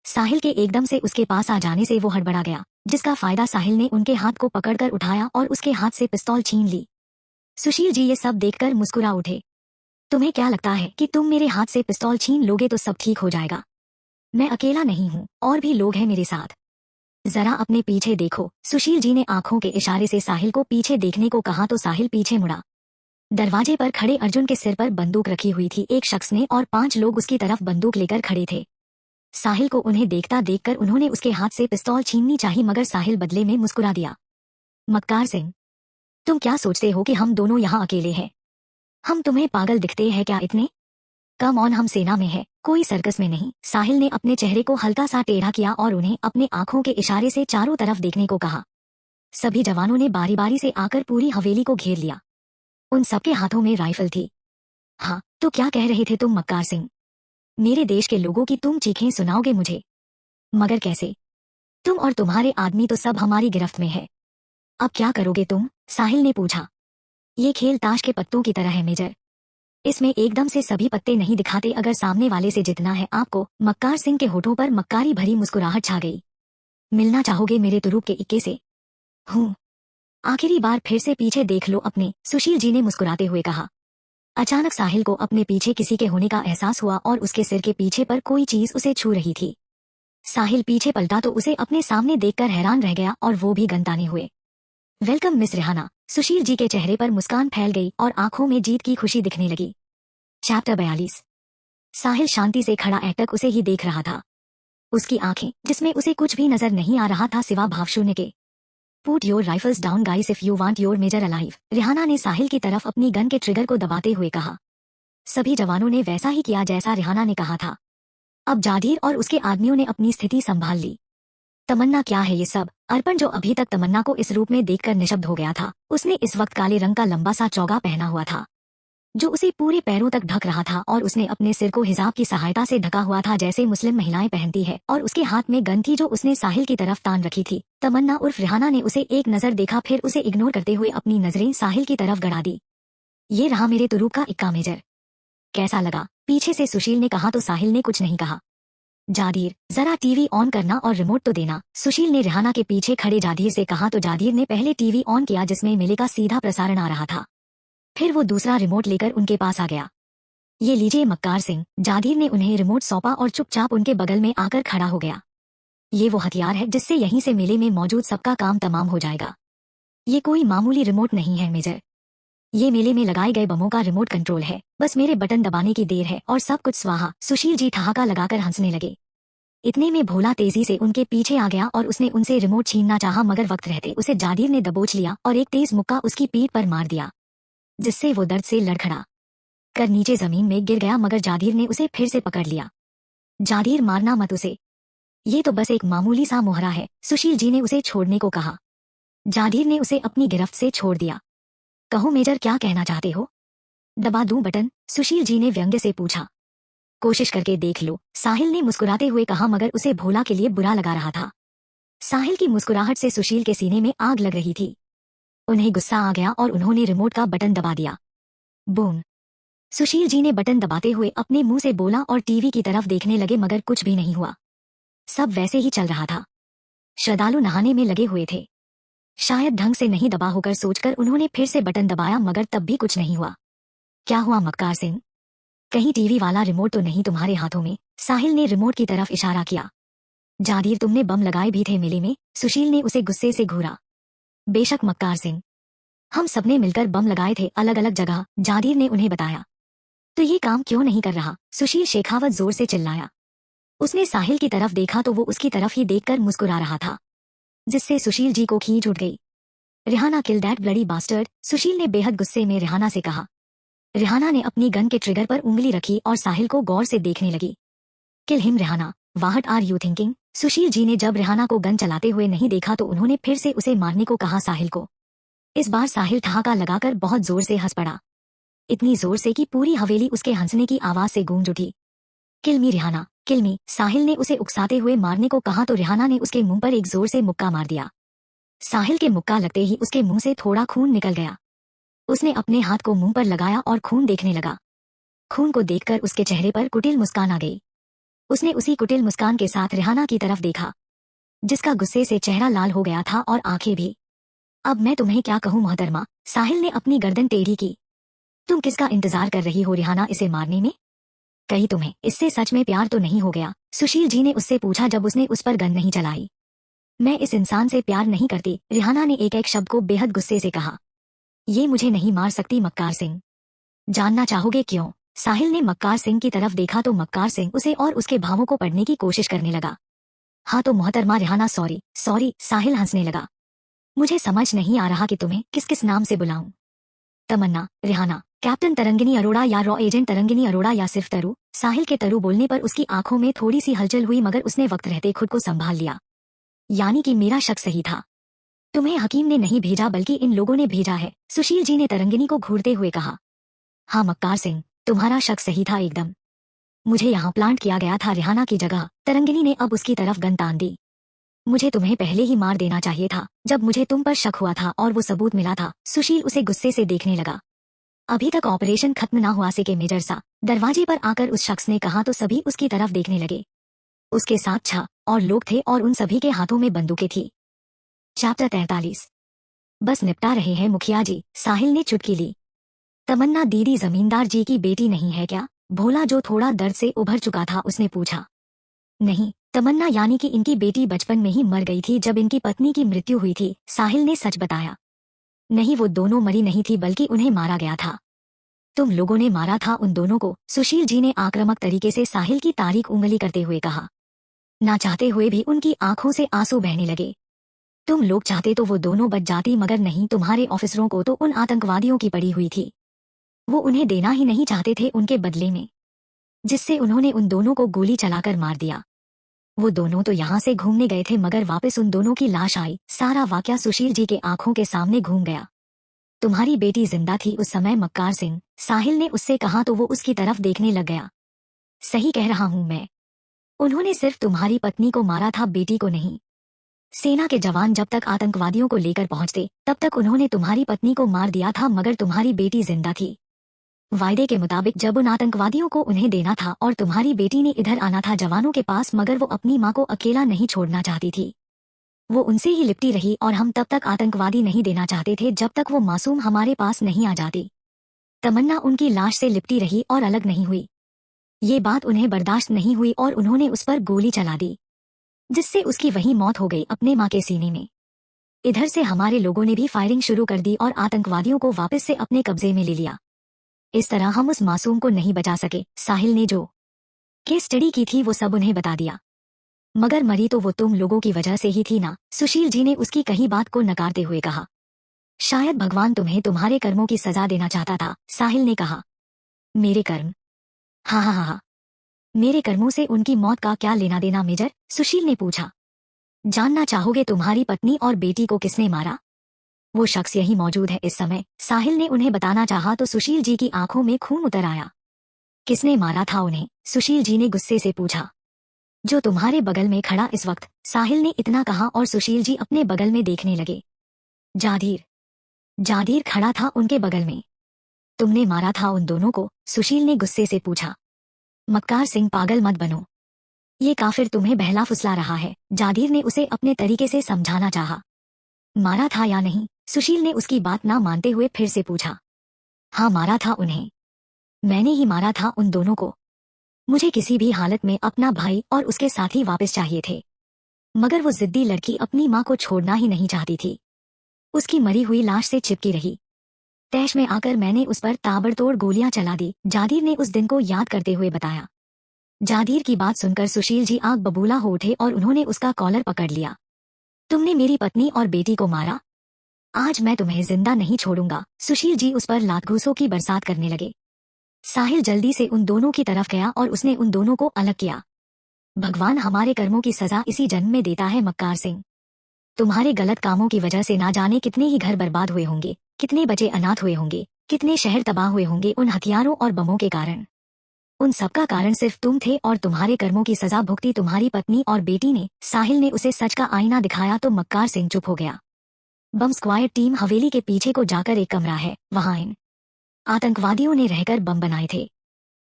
साहिल के एकदम से उसके पास आ जाने से वो हड़बड़ा गया, जिसका फायदा साहिल ने उनके हाथ को पकड़कर उठाया और उसके हाथ से पिस्तौल छीन ली। सुशील जी ये सब देखकर मुस्कुरा उठे। तुम्हें क्या लगता है कि तुम मेरे हाथ से पिस्तौल छीन लोगे तो सब ठीक हो जाएगा? मैं अकेला नहीं हूँ, और भी लोग हैं मेरे साथ। जरा अपने पीछे देखो। सुशील जी ने आंखों के इशारे से साहिल को पीछे देखने को कहा तो साहिल पीछे मुड़ा। दरवाजे पर खड़े अर्जुन के सिर पर बंदूक रखी हुई थी एक शख्स ने और 5 लोग उसकी तरफ बंदूक लेकर खड़े थे। साहिल को उन्हें देखता देखकर उन्होंने उसके हाथ से पिस्तौल छीननी चाही, मगर साहिल बदले में मुस्कुरा दिया। मक्कार सिंह, तुम क्या सोचते हो कि हम दोनों यहाँ अकेले हैं? हम तुम्हें पागल दिखते हैं क्या इतने? कम ऑन, हम सेना में है, कोई सर्कस में नहीं। साहिल ने अपने चेहरे को हल्का सा टेढ़ा किया और उन्हें अपने आंखों के इशारे से चारों तरफ देखने को कहा। सभी जवानों ने बारी बारी से आकर पूरी हवेली को घेर लिया। उन सबके हाथों में राइफल थी। हाँ, तो क्या कह रहे थे तुम मक्कार सिंह? मेरे देश के लोगों की तुम चीखें सुनाओगे मुझे? मगर कैसे? तुम और तुम्हारे आदमी तो सब हमारी गिरफ्त में है। अब क्या करोगे तुम? साहिल ने पूछा। ये खेल ताश के पत्तों की तरह है मेजर। इसमें एकदम से सभी पत्ते नहीं दिखाते, अगर सामने वाले से जितना है आपको। मक्कार सिंह के होठों पर मक्कारी भरी मुस्कुराहट छा गई। मिलना चाहोगे मेरे तुरुप के इक्के से? हूँ। आखिरी बार फिर से पीछे देख लो अपने, सुशील जी ने मुस्कुराते हुए कहा। अचानक साहिल को अपने पीछे किसी के होने का एहसास हुआ और उसके सिर के पीछे पर कोई चीज उसे छू रही थी। साहिल पीछे पलटा तो उसे अपने सामने देखकर हैरान रह गया और वो भी गनताने हुए। Welcome miss Rehana. सुशील जी के चेहरे पर मुस्कान फैल गई और आंखों में जीत की खुशी दिखने लगी। चैप्टर 42। साहिल शांति से खड़ा एकटक उसे ही देख रहा था। उसकी आंखें, जिसमें उसे कुछ भी नजर नहीं आ रहा था सिवा भावशून्य के। Put your rifles down guys if you want your major alive. Rehana ने साहिल की तरफ अपनी गन के ट्रिगर को दबाते हुए कहा। सभी जवानों ने वैसा ही किया जैसा रेहाना ने कहा था। अब जाधीर और उसके आदमियों ने अपनी स्थिति संभाल ली। तमन्ना क्या है ये सब? अर्पण, जो अभी तक तमन्ना को इस रूप में देखकर निशब्द हो गया था, उसने इस वक्त काले रंग का लंबा सा चौगा पहना हुआ था, जो उसे पूरे पैरों तक ढक रहा था, और उसने अपने सिर को हिजाब की सहायता से ढका हुआ था जैसे मुस्लिम महिलाएं पहनती है, और उसके हाथ में गन थी जो उसने साहिल की तरफ तान रखी थी। तमन्ना उर्फ रेहाना ने उसे एक नजर देखा, फिर उसे इग्नोर करते हुए अपनी नजरें साहिल की तरफ गड़ा दी। ये रहा मेरे तुरुप का इक्का मेजर, कैसा लगा? पीछे से सुशील ने कहा तो साहिल ने कुछ नहीं कहा। जादीर, जरा टीवी ऑन करना और रिमोट तो देना, सुशील ने रेहाना के पीछे खड़े जादीर से कहा तो जादीर ने पहले टीवी ऑन किया जिसमें मेले का सीधा प्रसारण आ रहा था। फिर वो दूसरा रिमोट लेकर उनके पास आ गया। ये लीजिए मक्कार सिंह। जादीर ने उन्हें रिमोट सौंपा और चुपचाप उनके बगल में आकर खड़ा हो गया। ये वो हथियार है जिससे यहीं से मेले में मौजूद सबका काम तमाम हो जाएगा। ये कोई मामूली रिमोट नहीं है मेजर, ये मेले में लगाए गए बमों का रिमोट कंट्रोल है। बस मेरे बटन दबाने की देर है और सब कुछ स्वाहा। सुशील जी ठहाका लगाकर हंसने लगे। इतने में भोला तेजी से उनके पीछे आ गया और उसने उनसे रिमोट छीनना चाहा, मगर वक्त रहते उसे जादीर ने दबोच लिया और एक तेज मुक्का उसकी पीठ पर मार दिया, जिससे वो दर्द से लड़खड़ा कर नीचे जमीन में गिर गया, मगर जादीर ने उसे फिर से पकड़ लिया। जादीर, मारना मत उसे, ये तो बस एक मामूली सा मोहरा है। सुशील जी ने उसे छोड़ने को कहा। जादीर ने उसे अपनी गिरफ्त से छोड़ दिया। कहो मेजर, क्या कहना चाहते हो? दबा दूं बटन? सुशील जी ने व्यंग्य से पूछा। कोशिश करके देख लो, साहिल ने मुस्कुराते हुए कहा, मगर उसे भोला के लिए बुरा लगा रहा था। साहिल की मुस्कुराहट से सुशील के सीने में आग लग रही थी। उन्हें गुस्सा आ गया और उन्होंने रिमोट का बटन दबा दिया। बूम। सुशील जी ने बटन दबाते हुए अपने मुंह से बोला और टीवी की तरफ देखने लगे, मगर कुछ भी नहीं हुआ। सब वैसे ही चल रहा था। श्रद्धालु नहाने में लगे हुए थे। शायद ढंग से नहीं दबा होकर सोचकर उन्होंने फिर से बटन दबाया, मगर तब भी कुछ नहीं हुआ। क्या हुआ मक्कार सिंह? कहीं टीवी वाला रिमोट तो नहीं तुम्हारे हाथों में? साहिल ने रिमोट की तरफ इशारा किया। जादीर, तुमने बम लगाए भी थे मेले में? सुशील ने उसे गुस्से से घूरा। बेशक मक्कार सिंह, हम सबने मिलकर बम लगाए थे, अलग अलग जगह, जादीर ने उन्हें बताया। तो ये काम क्यों नहीं कर रहा? सुशील शेखावत जोर से चिल्लाया। उसने साहिल की तरफ देखा तो वो उसकी तरफ ही देखकर मुस्कुरा रहा था, जिससे सुशील जी को खींच उठ गई। Rihana, kill that bloody bastard, Sushil ने बेहद गुस्से में रिहाना से कहा। रिहाना ने अपनी गन के ट्रिगर पर उंगली रखी और साहिल को गौर से देखने लगी। Kill him Rihana, what are you thinking? Sushil ji ने जब रिहाना को गन चलाते हुए नहीं देखा तो उन्होंने फिर से उसे मारने को कहा साहिल को। इस बार साहिल ठहाका लगाकर बहुत जोर से हंस पड़ा, इतनी जोर से कि पूरी हवेली उसके हंसने की आवाज से गूंज उठी। किल मी रिहाना, किल मी, साहिल ने उसे उकसाते हुए मारने को कहा तो रिहाना ने उसके मुंह पर एक जोर से मुक्का मार दिया। साहिल के मुक्का लगते ही उसके मुंह से थोड़ा खून निकल गया। उसने अपने हाथ को मुंह पर लगाया और खून देखने लगा। खून को देखकर उसके चेहरे पर कुटिल मुस्कान आ गई। उसने उसी कुटिल मुस्कान के साथ रिहाना की तरफ देखा, जिसका गुस्से से चेहरा लाल हो गया था और आंखें भी। अब मैं तुम्हें क्या कहूँ मोहतरमा, साहिल ने अपनी गर्दन टेढ़ी की। तुम किसका इंतजार कर रही हो रिहाना इसे मारने में? कहीं तुम्हें इससे सच में प्यार तो नहीं हो गया? सुशील जी ने उससे पूछा जब उसने उस पर गन नहीं चलाई। मैं इस इंसान से प्यार नहीं करती, रिहाना ने एक एक शब्द को बेहद गुस्से से कहा। ये मुझे नहीं मार सकती मक्कार सिंह। जानना चाहोगे क्यों? साहिल ने मक्कार सिंह की तरफ देखा तो मक्कार सिंह उसे और उसके भावों को पढ़ने की कोशिश करने लगा। हाँ तो मोहतरमा रिहाना, सॉरी सॉरी, साहिल हंसने लगा। मुझे समझ नहीं आ रहा कि तुम्हें किस किस नाम से बुलाऊं। तमन्ना, रिहाना, कैप्टन तरंगिनी अरोड़ा या रॉ एजेंट तरंगिनी अरोड़ा या सिर्फ तरु? साहिल के तरु बोलने पर उसकी आंखों में थोड़ी सी हलचल हुई, मगर उसने वक्त रहते खुद को संभाल लिया। यानी कि मेरा शक सही था। तुम्हें हकीम ने नहीं भेजा बल्कि इन लोगों ने भेजा है, सुशील जी ने तरंगिनी को घूरते हुए कहा। हाँ मक्कार सिंह, तुम्हारा शक सही था एकदम। मुझे यहाँ प्लांट किया गया था रिहाना की जगह। तरंगिनी ने अब उसकी तरफ गन तान दी। मुझे तुम्हें पहले ही मार देना चाहिए था जब मुझे तुम पर शक हुआ था और वो सबूत मिला था। सुशील उसे गुस्से से देखने लगा। अभी तक ऑपरेशन खत्म ना हुआ से के मेजर सा, दरवाजे पर आकर उस शख्स ने कहा तो सभी उसकी तरफ देखने लगे। उसके साथ 6 और लोग थे और उन सभी के हाथों में बंदूकें थी। चैप्टर 43। बस निपटा रहे हैं मुखिया जी, साहिल ने चुटकी ली। तमन्ना दीदी जमींदार जी की बेटी नहीं है क्या? भोला जो थोड़ा दर्द से उभर चुका था उसने पूछा। नहीं तमन्ना, यानी कि इनकी बेटी बचपन में ही मर गई थी जब इनकी पत्नी की मृत्यु हुई थी, साहिल ने सच बताया। नहीं, वो दोनों मरी नहीं थी बल्कि उन्हें मारा गया था। तुम लोगों ने मारा था उन दोनों को? सुशील जी ने आक्रामक तरीके से साहिल की तारीख उंगली करते हुए कहा। ना चाहते हुए भी उनकी आंखों से आंसू बहने लगे। तुम लोग चाहते तो वो दोनों बच जाती, मगर नहीं, तुम्हारे ऑफिसरों को तो उन आतंकवादियों की पड़ी हुई थी। वो उन्हें देना ही नहीं चाहते थे उनके बदले में, जिससे उन्होंने उन दोनों को गोली चलाकर मार दिया। वो दोनों तो यहाँ से घूमने गए थे मगर वापस उन दोनों की लाश आई। सारा वाकया सुशील जी के आंखों के सामने घूम गया। तुम्हारी बेटी जिंदा थी उस समय मक्कार सिंह, साहिल ने उससे कहा तो वो उसकी तरफ देखने लग गया। सही कह रहा हूं मैं, उन्होंने सिर्फ तुम्हारी पत्नी को मारा था, बेटी को नहीं। सेना के जवान जब तक आतंकवादियों को लेकर पहुंचते तब तक उन्होंने तुम्हारी पत्नी को मार दिया था, मगर तुम्हारी बेटी जिंदा थी। वायदे के मुताबिक जब उन आतंकवादियों को उन्हें देना था और तुम्हारी बेटी ने इधर आना था जवानों के पास, मगर वो अपनी माँ को अकेला नहीं छोड़ना चाहती थी। वो उनसे ही लिपटी रही और हम तब तक आतंकवादी नहीं देना चाहते थे जब तक वो मासूम हमारे पास नहीं आ जाती। तमन्ना उनकी लाश से लिपटी रही और अलग नहीं हुई। ये बात उन्हें बर्दाश्त नहीं हुई और उन्होंने उस पर गोली चला दी, जिससे उसकी वही मौत हो गई, अपने माँ के सीने में। इधर से हमारे लोगों ने भी फायरिंग शुरू कर दी और आतंकवादियों को वापस से अपने कब्जे में ले लिया। इस तरह हम उस मासूम को नहीं बचा सके। साहिल ने जो केस स्टडी की थी वो सब उन्हें बता दिया। मगर मरी तो वो तुम लोगों की वजह से ही थी ना, सुशील जी ने उसकी कही बात को नकारते हुए कहा। शायद भगवान तुम्हें तुम्हारे कर्मों की सजा देना चाहता था, साहिल ने कहा। मेरे कर्म? हाँ हाँ हाँ हाँ, मेरे कर्मों से उनकी मौत का क्या लेना देना मेजर? सुशील ने पूछा। जानना चाहोगे तुम्हारी पत्नी और बेटी को किसने मारा? वो शख्स यही मौजूद है इस समय, साहिल ने उन्हें बताना चाहा तो सुशील जी की आंखों में खून उतर आया। किसने मारा था उन्हें? सुशील जी ने गुस्से से पूछा। जो तुम्हारे बगल में खड़ा इस वक्त, साहिल ने इतना कहा और सुशील जी अपने बगल में देखने लगे। जाधीर। जाधीर खड़ा था उनके बगल में। तुमने मारा था उन दोनों को? सुशील ने गुस्से से पूछा। मक्कार सिंह, पागल मत बनो। ये काफिर तुम्हें बहला फुसला रहा है। जागीर ने उसे अपने तरीके से समझाना चाहा। मारा था या नहीं? सुशील ने उसकी बात ना मानते हुए फिर से पूछा। हाँ, मारा था उन्हें। मैंने ही मारा था उन दोनों को। मुझे किसी भी हालत में अपना भाई और उसके साथी वापस चाहिए थे, मगर वो जिद्दी लड़की अपनी माँ को छोड़ना ही नहीं चाहती थी। उसकी मरी हुई लाश से चिपकी रही। तैश में आकर मैंने उस पर ताबड़तोड़ गोलियां चला दी, जागीर ने उस दिन को याद करते हुए बताया। जागीर की बात सुनकर सुशील जी आग बबूला हो उठे और उन्होंने उसका कॉलर पकड़ लिया। तुमने मेरी पत्नी और बेटी को मारा, आज मैं तुम्हें जिंदा नहीं छोड़ूंगा। सुशील जी उस पर लात-घूंसों की बरसात करने लगे। साहिल जल्दी से उन दोनों की तरफ गया और उसने उन दोनों को अलग किया। भगवान हमारे कर्मों की सजा इसी जन्म में देता है मक्कार सिंह। तुम्हारे गलत कामों की वजह से ना जाने कितने ही घर बर्बाद हुए होंगे, कितने बच्चे अनाथ हुए होंगे, कितने शहर तबाह हुए होंगे उन हथियारों और बमों के कारण। उन सबका कारण सिर्फ तुम थे और तुम्हारे कर्मों की सजा भुगती तुम्हारी पत्नी और बेटी ने। साहिल ने उसे सच का आईना दिखाया तो मक्कार सिंह चुप हो गया। बम स्क्वाड टीम हवेली के पीछे को जाकर एक कमरा है, वहां इन आतंकवादियों ने रहकर बम बनाए थे।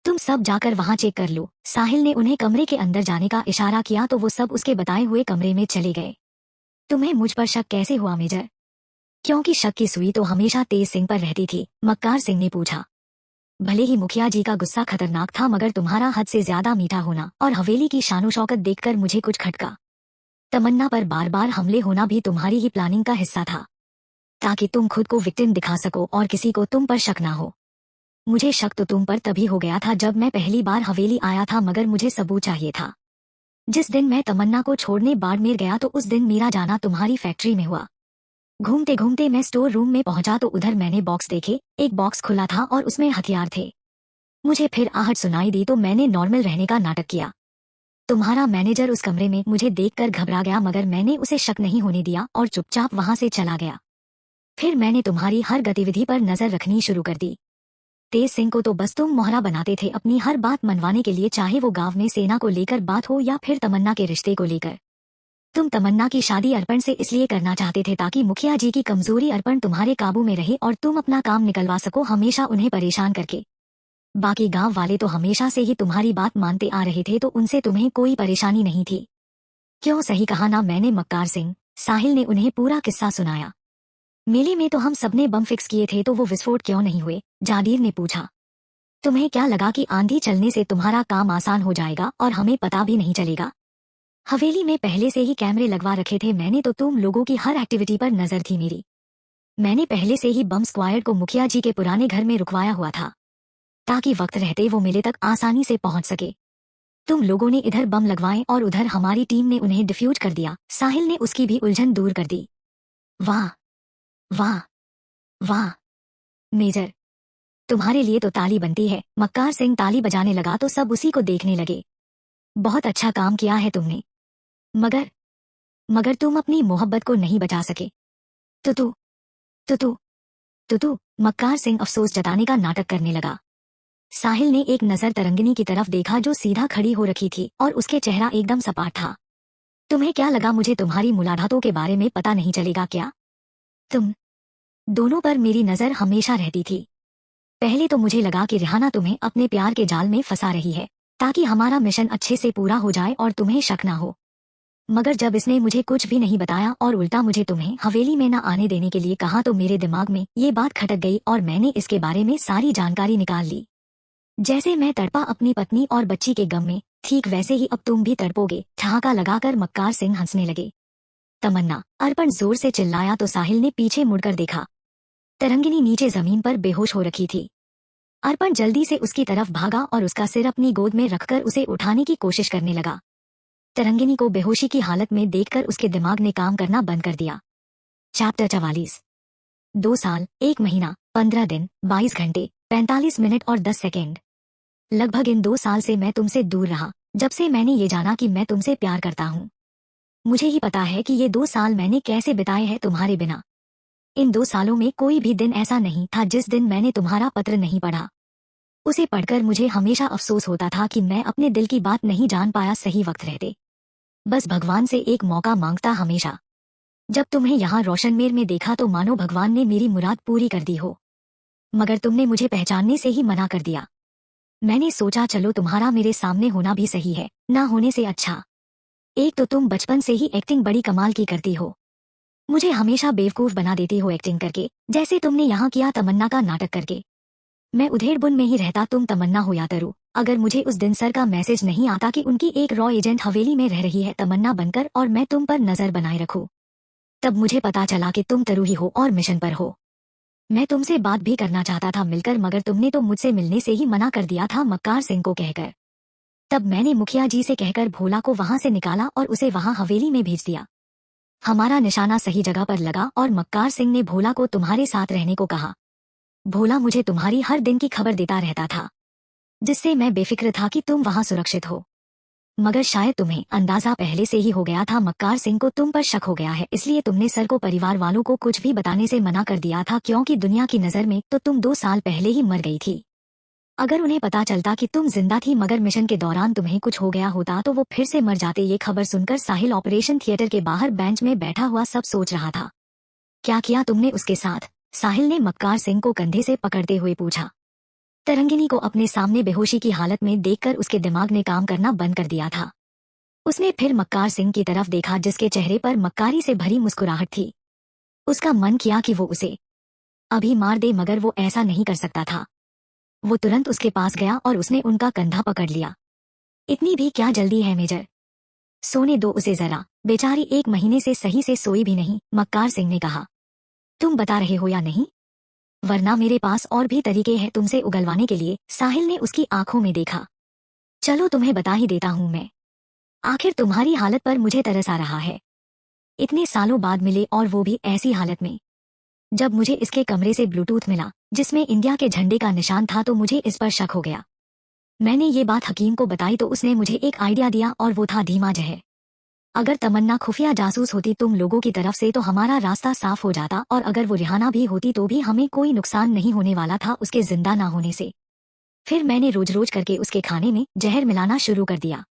तुम सब जाकर वहां चेक कर लो। साहिल ने उन्हें कमरे के अंदर जाने का इशारा किया तो वो सब उसके बताए हुए कमरे में चले गए। तुम्हें मुझ पर शक कैसे हुआ मेजर? क्योंकि शक की सुई तो हमेशा तेज सिंह पर रहती थी, मक्कार सिंह ने पूछा। भले ही मुखिया जी का गुस्सा खतरनाक था, मगर तुम्हारा हद से ज्यादा मीठा होना और हवेली की शानो शौकत देखकर मुझे कुछ खटका। तमन्ना पर बार बार हमले होना भी तुम्हारी ही प्लानिंग का हिस्सा था, ताकि तुम खुद को विक्टिम दिखा सको और किसी को तुम पर शक ना हो। मुझे शक तो तुम पर तभी हो गया था जब मैं पहली बार हवेली आया था, मगर मुझे सबूत चाहिए था। जिस दिन मैं तमन्ना को छोड़ने बाड़मेर गया तो उस दिन मेरा जाना तुम्हारी फैक्ट्री में हुआ। घूमते घूमते मैं स्टोर रूम में पहुंचा तो उधर मैंने बॉक्स देखे। एक बॉक्स खुला था और उसमें हथियार थे। मुझे फिर आहट सुनाई दी तो मैंने नॉर्मल रहने का नाटक किया। तुम्हारा मैनेजर उस कमरे में मुझे देखकर घबरा गया, मगर मैंने उसे शक नहीं होने दिया और चुपचाप वहां से चला गया। फिर मैंने तुम्हारी हर गतिविधि पर नजर रखनी शुरू कर दी। तेज सिंह को तो बस तुम मोहरा बनाते थे अपनी हर बात मनवाने के लिए, चाहे वो गांव में सेना को लेकर बात हो या फिर तमन्ना के रिश्ते को लेकर। तुम तमन्ना की शादी अर्पण से इसलिए करना चाहते थे ताकि मुखिया जी की कमजोरी अर्पण तुम्हारे काबू में रहे और तुम अपना काम निकलवा सको, हमेशा उन्हें परेशान करके। बाकी गांव वाले तो हमेशा से ही तुम्हारी बात मानते आ रहे थे, तो उनसे तुम्हें कोई परेशानी नहीं थी। क्यों, सही कहा ना मैंने मक्कार सिंह? साहिल ने उन्हें पूरा किस्सा सुनाया। मेले में तो हम सबने बम फिक्स किए थे, तो वो विस्फोट क्यों नहीं हुए? जागीर ने पूछा। तुम्हें क्या लगा कि आंधी चलने से तुम्हारा काम आसान हो जाएगा और हमें पता भी नहीं चलेगा? हवेली में पहले से ही कैमरे लगवा रखे थे मैंने, तो तुम लोगों की हर एक्टिविटी पर नजर थी मेरी। मैंने पहले से ही बम स्क्वाड को मुखिया जी के पुराने घर में रुकवाया हुआ था, ताकि वक्त रहते वो मेले तक आसानी से पहुंच सके। तुम लोगों ने इधर बम लगवाए और उधर हमारी टीम ने उन्हें डिफ्यूज कर दिया। साहिल ने उसकी भी उलझन दूर कर दी। वाह वाह वाह मेजर, तुम्हारे लिए तो ताली बनती है। मक्कार सिंह ताली बजाने लगा तो सब उसी को देखने लगे। बहुत अच्छा काम किया है तुमने, मगर मगर तुम अपनी मोहब्बत को नहीं बचा सके। तो तू मक्कार सिंह अफसोस जताने का नाटक करने लगा। साहिल ने एक नजर तरंगिनी की तरफ देखा जो सीधा खड़ी हो रखी थी और उसके चेहरा एकदम सपाट था। तुम्हें क्या लगा मुझे तुम्हारी मुलाकातों के बारे में पता नहीं चलेगा क्या? तुम दोनों पर मेरी नजर हमेशा रहती थी। पहले तो मुझे लगा कि रिहाना तुम्हें अपने प्यार के जाल में फंसा रही है, ताकि हमारा मिशन अच्छे से पूरा हो जाए और तुम्हें शक ना हो। मगर जब इसने मुझे कुछ भी नहीं बताया और उल्टा मुझे तुम्हें हवेली में न आने देने के लिए कहा, तो मेरे दिमाग में ये बात खटक गई और मैंने इसके बारे में सारी जानकारी निकाल ली। जैसे मैं तड़पा अपनी पत्नी और बच्ची के गम में, ठीक वैसे ही अब तुम भी तड़पोगे। ठहाका लगाकर मक्कार सिंह हंसने लगे। तमन्ना, अर्पण जोर से चिल्लाया तो साहिल ने पीछे मुड़कर देखा। तरंगिनी नीचे जमीन पर बेहोश हो रखी थी। अर्पण जल्दी से उसकी तरफ भागा और उसका सिर अपनी गोद में रखकर उसे उठाने की कोशिश करने लगा। तरंगिनी को बेहोशी की हालत में देखकर उसके दिमाग ने काम करना बंद कर दिया। चैप्टर 44। 2 साल, 1 महीना, 15 दिन, 22 घंटे, 45 मिनट और 10 सेकेंड। लगभग इन 2 साल से मैं तुमसे दूर रहा, जब से मैंने ये जाना कि मैं तुमसे प्यार करता हूँ। मुझे ही पता है कि ये 2 साल मैंने कैसे बिताए हैं तुम्हारे बिना। इन 2 सालों में कोई भी दिन ऐसा नहीं था जिस दिन मैंने तुम्हारा पत्र नहीं पढ़ा। उसे पढ़कर मुझे हमेशा अफसोस होता था कि मैं अपने दिल की बात नहीं जान पाया सही वक्त रहते। बस भगवान से एक मौका मांगता हमेशा। जब तुम्हें यहाँ रोशनमेर में देखा तो मानो भगवान ने मेरी मुराद पूरी कर दी हो। मगर तुमने मुझे पहचानने से ही मना कर दिया। मैंने सोचा चलो तुम्हारा मेरे सामने होना भी सही है, ना होने से अच्छा। एक तो तुम बचपन से ही एक्टिंग बड़ी कमाल की करती हो, मुझे हमेशा बेवकूफ बना देती हो एक्टिंग करके, जैसे तुमने यहाँ किया तमन्ना का नाटक करके। मैं उधेड़बुन में ही रहता, तुम तमन्ना हो या तरु। अगर मुझे उस दिन सर का मैसेज नहीं आता कि उनकी एक रॉ एजेंट हवेली में रह रही है तमन्ना बनकर और मैं तुम पर नजर बनाए रखूं, तब मुझे पता चला कि तुम तरु ही हो और मिशन पर हो। मैं तुमसे बात भी करना चाहता था मिलकर, मगर तुमने तो मुझसे मिलने से ही मना कर दिया था मक्कार सिंह को कहकर। तब मैंने मुखिया जी से कहकर भोला को वहां से निकाला और उसे वहां हवेली में भेज दिया। हमारा निशाना सही जगह पर लगा और मक्कार सिंह ने भोला को तुम्हारे साथ रहने को कहा। भोला मुझे तुम्हारी हर दिन की खबर देता रहता था, जिससे मैं बेफिक्र था कि तुम वहां सुरक्षित हो। मगर शायद तुम्हें अंदाजा पहले से ही हो गया था, मक्कार सिंह को तुम पर शक हो गया है, इसलिए तुमने सर को परिवार वालों को कुछ भी बताने से मना कर दिया था, क्योंकि दुनिया की नजर में तो तुम 2 साल पहले ही मर गई थी। अगर उन्हें पता चलता कि तुम जिंदा थी मगर मिशन के दौरान तुम्हें कुछ हो गया होता तो वो फिर से मर जाते। ये खबर सुनकर साहिल ऑपरेशन थिएटर के बाहर बेंच में बैठा हुआ सब सोच रहा था। क्या किया तुमने उसके साथ? साहिल ने मक्कार सिंह को कंधे से पकड़ते हुए पूछा। तरंगिनी को अपने सामने बेहोशी की हालत में देखकर उसके दिमाग ने काम करना बंद कर दिया था। उसने फिर मक्कार सिंह की तरफ देखा, जिसके चेहरे पर मक्कारी से भरी मुस्कुराहट थी। उसका मन किया कि वो उसे अभी मार दे, मगर वो ऐसा नहीं कर सकता था। वो तुरंत उसके पास गया और उसने उनका कंधा पकड़ लिया। इतनी भी क्या जल्दी है मेजर, सोने दो उसे जरा, बेचारी 1 महीने से सही से सोई भी नहीं, मक्कार सिंह ने कहा। तुम बता रहे हो या नहीं? वरना मेरे पास और भी तरीके हैं तुमसे उगलवाने के लिए। साहिल ने उसकी आंखों में देखा। चलो तुम्हें बता ही देता हूं मैं, आखिर तुम्हारी हालत पर मुझे तरस आ रहा है। इतने सालों बाद मिले और वो भी ऐसी हालत में। जब मुझे इसके कमरे से ब्लूटूथ मिला जिसमें इंडिया के झंडे का निशान था तो मुझे इस पर शक हो गया। मैंने ये बात हकीम को बताई तो उसने मुझे एक आइडिया दिया और वो था धीमा जहर। अगर तमन्ना खुफिया जासूस होती तुम लोगों की तरफ से तो हमारा रास्ता साफ हो जाता, और अगर वो रिहाना भी होती तो भी हमें कोई नुकसान नहीं होने वाला था उसके जिंदा ना होने से। फिर मैंने रोज रोज करके उसके खाने में जहर मिलाना शुरू कर दिया।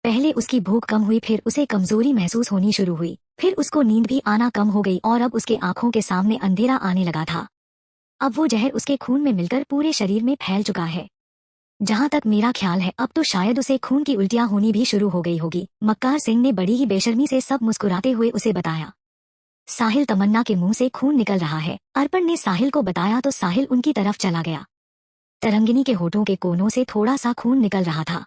पहले उसकी भूख कम हुई, फिर उसे कमजोरी महसूस होनी शुरू हुई, फिर उसको नींद भी आना कम हो गई और अब उसके आंखों के सामने अंधेरा आने लगा था। अब वो जहर उसके खून में मिलकर पूरे शरीर में फैल चुका है। जहां तक मेरा ख्याल है अब तो शायद उसे खून की उल्टियां होनी भी शुरू हो गई होगी। मक्कार सिंह ने बड़ी ही बेशर्मी से सब मुस्कुराते हुए उसे बताया। साहिल, तमन्ना के मुंह से खून निकल रहा है। अर्पण ने साहिल को बताया तो साहिल उनकी तरफ चला गया। तरंगिनी के होठों के कोनों से थोड़ा सा खून निकल रहा था।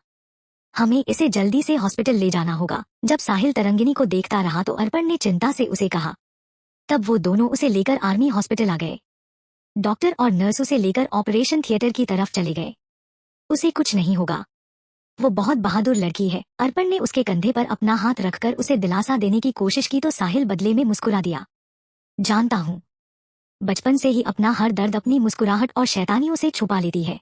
हमें इसे जल्दी से हॉस्पिटल ले जाना होगा। जब साहिल तरंगिनी को देखता रहा तो अर्पण ने चिंता से उसे कहा। तब वो दोनों उसे लेकर आर्मी हॉस्पिटल आ गए। डॉक्टर और नर्स उसे लेकर ऑपरेशन थिएटर की तरफ चले गए। उसे कुछ नहीं होगा, वो बहुत बहादुर लड़की है। अर्पण ने उसके कंधे पर अपना हाथ रखकर उसे दिलासा देने की कोशिश की तो साहिल बदले में मुस्कुरा दिया। जानता हूँ, बचपन से ही अपना हर दर्द अपनी मुस्कुराहट और शैतानियों से छुपा लेती है।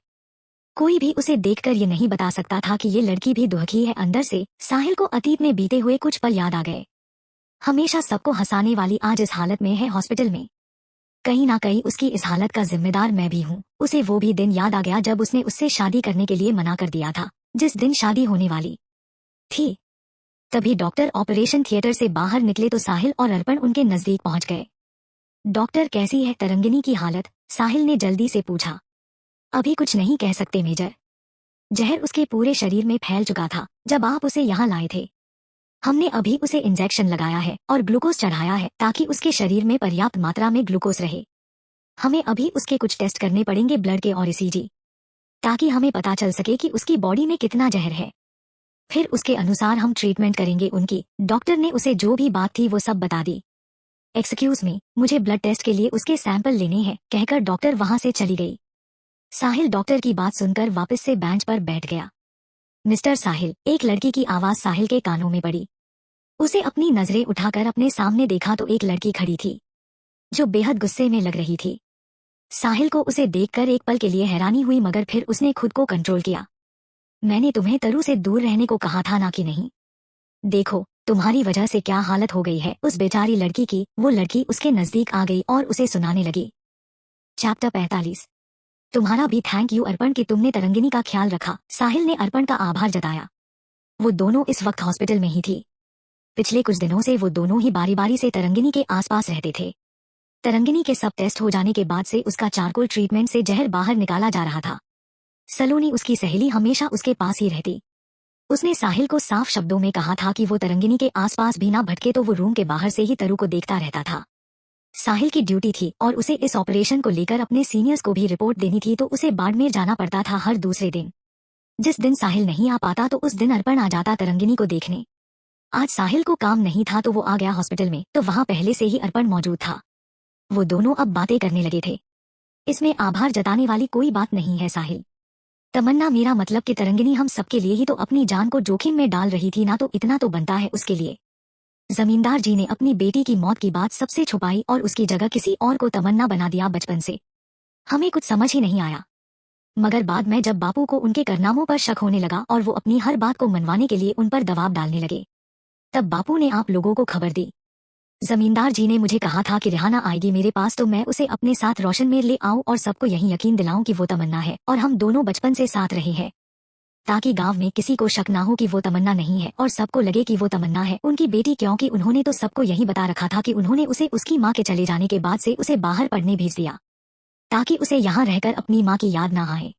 कोई भी उसे देखकर ये नहीं बता सकता था कि ये लड़की भी दुखी है अंदर से। साहिल को अतीत में बीते हुए कुछ पल याद आ गए। हमेशा सबको हंसाने वाली आज इस हालत में है हॉस्पिटल में। कहीं ना कहीं उसकी इस हालत का जिम्मेदार मैं भी हूँ। उसे वो भी दिन याद आ गया जब उसने उससे शादी करने के लिए मना कर दिया था, जिस दिन शादी होने वाली थी। तभी डॉक्टर ऑपरेशन थिएटर से बाहर निकले तो साहिल और अर्पण उनके नजदीक पहुंच गए। डॉक्टर, कैसी है तरंगिनी की हालत? साहिल ने जल्दी से पूछा। अभी कुछ नहीं कह सकते मेजर, जहर उसके पूरे शरीर में फैल चुका था जब आप उसे यहाँ लाए थे। हमने अभी उसे इंजेक्शन लगाया है और ग्लूकोज चढ़ाया है ताकि उसके शरीर में पर्याप्त मात्रा में ग्लूकोज रहे। हमें अभी उसके कुछ टेस्ट करने पड़ेंगे, ब्लड के और ईसीजी, ताकि हमें पता चल सके कि उसकी बॉडी में कितना जहर है। फिर उसके अनुसार हम ट्रीटमेंट करेंगे उनकी। डॉक्टर ने उसे जो भी बात थी वो सब बता दी। एक्सक्यूज मी, मुझे ब्लड टेस्ट के लिए उसके सैंपल लेने हैं, कहकर डॉक्टर वहां से चली गई। साहिल डॉक्टर की बात सुनकर वापस से बेंच पर बैठ गया। मिस्टर साहिल, एक लड़की की आवाज साहिल के कानों में पड़ी। उसे अपनी नजरें उठाकर अपने सामने देखा तो एक लड़की खड़ी थी जो बेहद गुस्से में लग रही थी। साहिल को उसे देखकर एक पल के लिए हैरानी हुई, मगर फिर उसने खुद को कंट्रोल किया। मैंने तुम्हें तरु से दूर रहने को कहा था ना कि नहीं? देखो तुम्हारी वजह से क्या हालत हो गई है उस बेचारी लड़की की। वो लड़की उसके नजदीक आ गई और उसे सुनाने लगी। चैप्टर 45। तुम्हारा भी थैंक यू अर्पण कि तुमने तरंगिनी का ख्याल रखा। साहिल ने अर्पण का आभार जताया। वो दोनों इस वक्त हॉस्पिटल में ही थी। पिछले कुछ दिनों से वो दोनों ही बारी बारी से तरंगिनी के आसपास रहते थे। तरंगिनी के सब टेस्ट हो जाने के बाद से उसका चारकोल ट्रीटमेंट से जहर बाहर निकाला जा रहा था। सलोनी उसकी सहेली हमेशा उसके पास ही रहती। उसने साहिल को साफ शब्दों में कहा था कि वो तरंगिनी के आसपास भी ना भटके तो वो रूम के बाहर से ही तरु को देखता रहता था। साहिल की ड्यूटी थी और उसे इस ऑपरेशन को लेकर अपने सीनियर्स को भी रिपोर्ट देनी थी, तो उसे बाड़मेर जाना पड़ता था हर दूसरे दिन। जिस दिन साहिल नहीं आ पाता तो उस दिन अर्पण आ जाता तरंगिनी को देखने। आज साहिल को काम नहीं था तो वो आ गया हॉस्पिटल में, तो वहाँ पहले से ही अर्पण मौजूद था। वो दोनों अब बातें करने लगे थे। इसमें आभार जताने वाली कोई बात नहीं है साहिल। तमन्ना, मेरा मतलब कि तरंगिनी हम सबके लिए ही तो अपनी जान को जोखिम में डाल रही थी ना, तो इतना तो बनता है उसके लिए। जमींदार जी ने अपनी बेटी की मौत की बात सबसे छुपाई और उसकी जगह किसी और को तमन्ना बना दिया बचपन से। हमें कुछ समझ ही नहीं आया, मगर बाद में जब बापू को उनके कारनामों पर शक होने लगा और वो अपनी हर बात को मनवाने के लिए उन पर दबाव डालने लगे, तब बापू ने आप लोगों को खबर दी। जमींदार जी ने मुझे कहा था कि रिहाना आएगी मेरे पास तो मैं उसे अपने साथ रोशनमेर ले आऊं और सबको यही यकीन दिलाऊं कि वो तमन्ना है और हम दोनों बचपन से साथ रहे हैं, ताकि गांव में किसी को शक ना हो कि वो तमन्ना नहीं है और सबको लगे कि वो तमन्ना है उनकी बेटी, क्योंकि उन्होंने तो सबको यही बता रखा था कि उन्होंने उसे उसकी माँ के चले जाने के बाद से उसे बाहर पढ़ने भेज दिया, ताकि उसे यहाँ रहकर अपनी माँ की याद ना आए।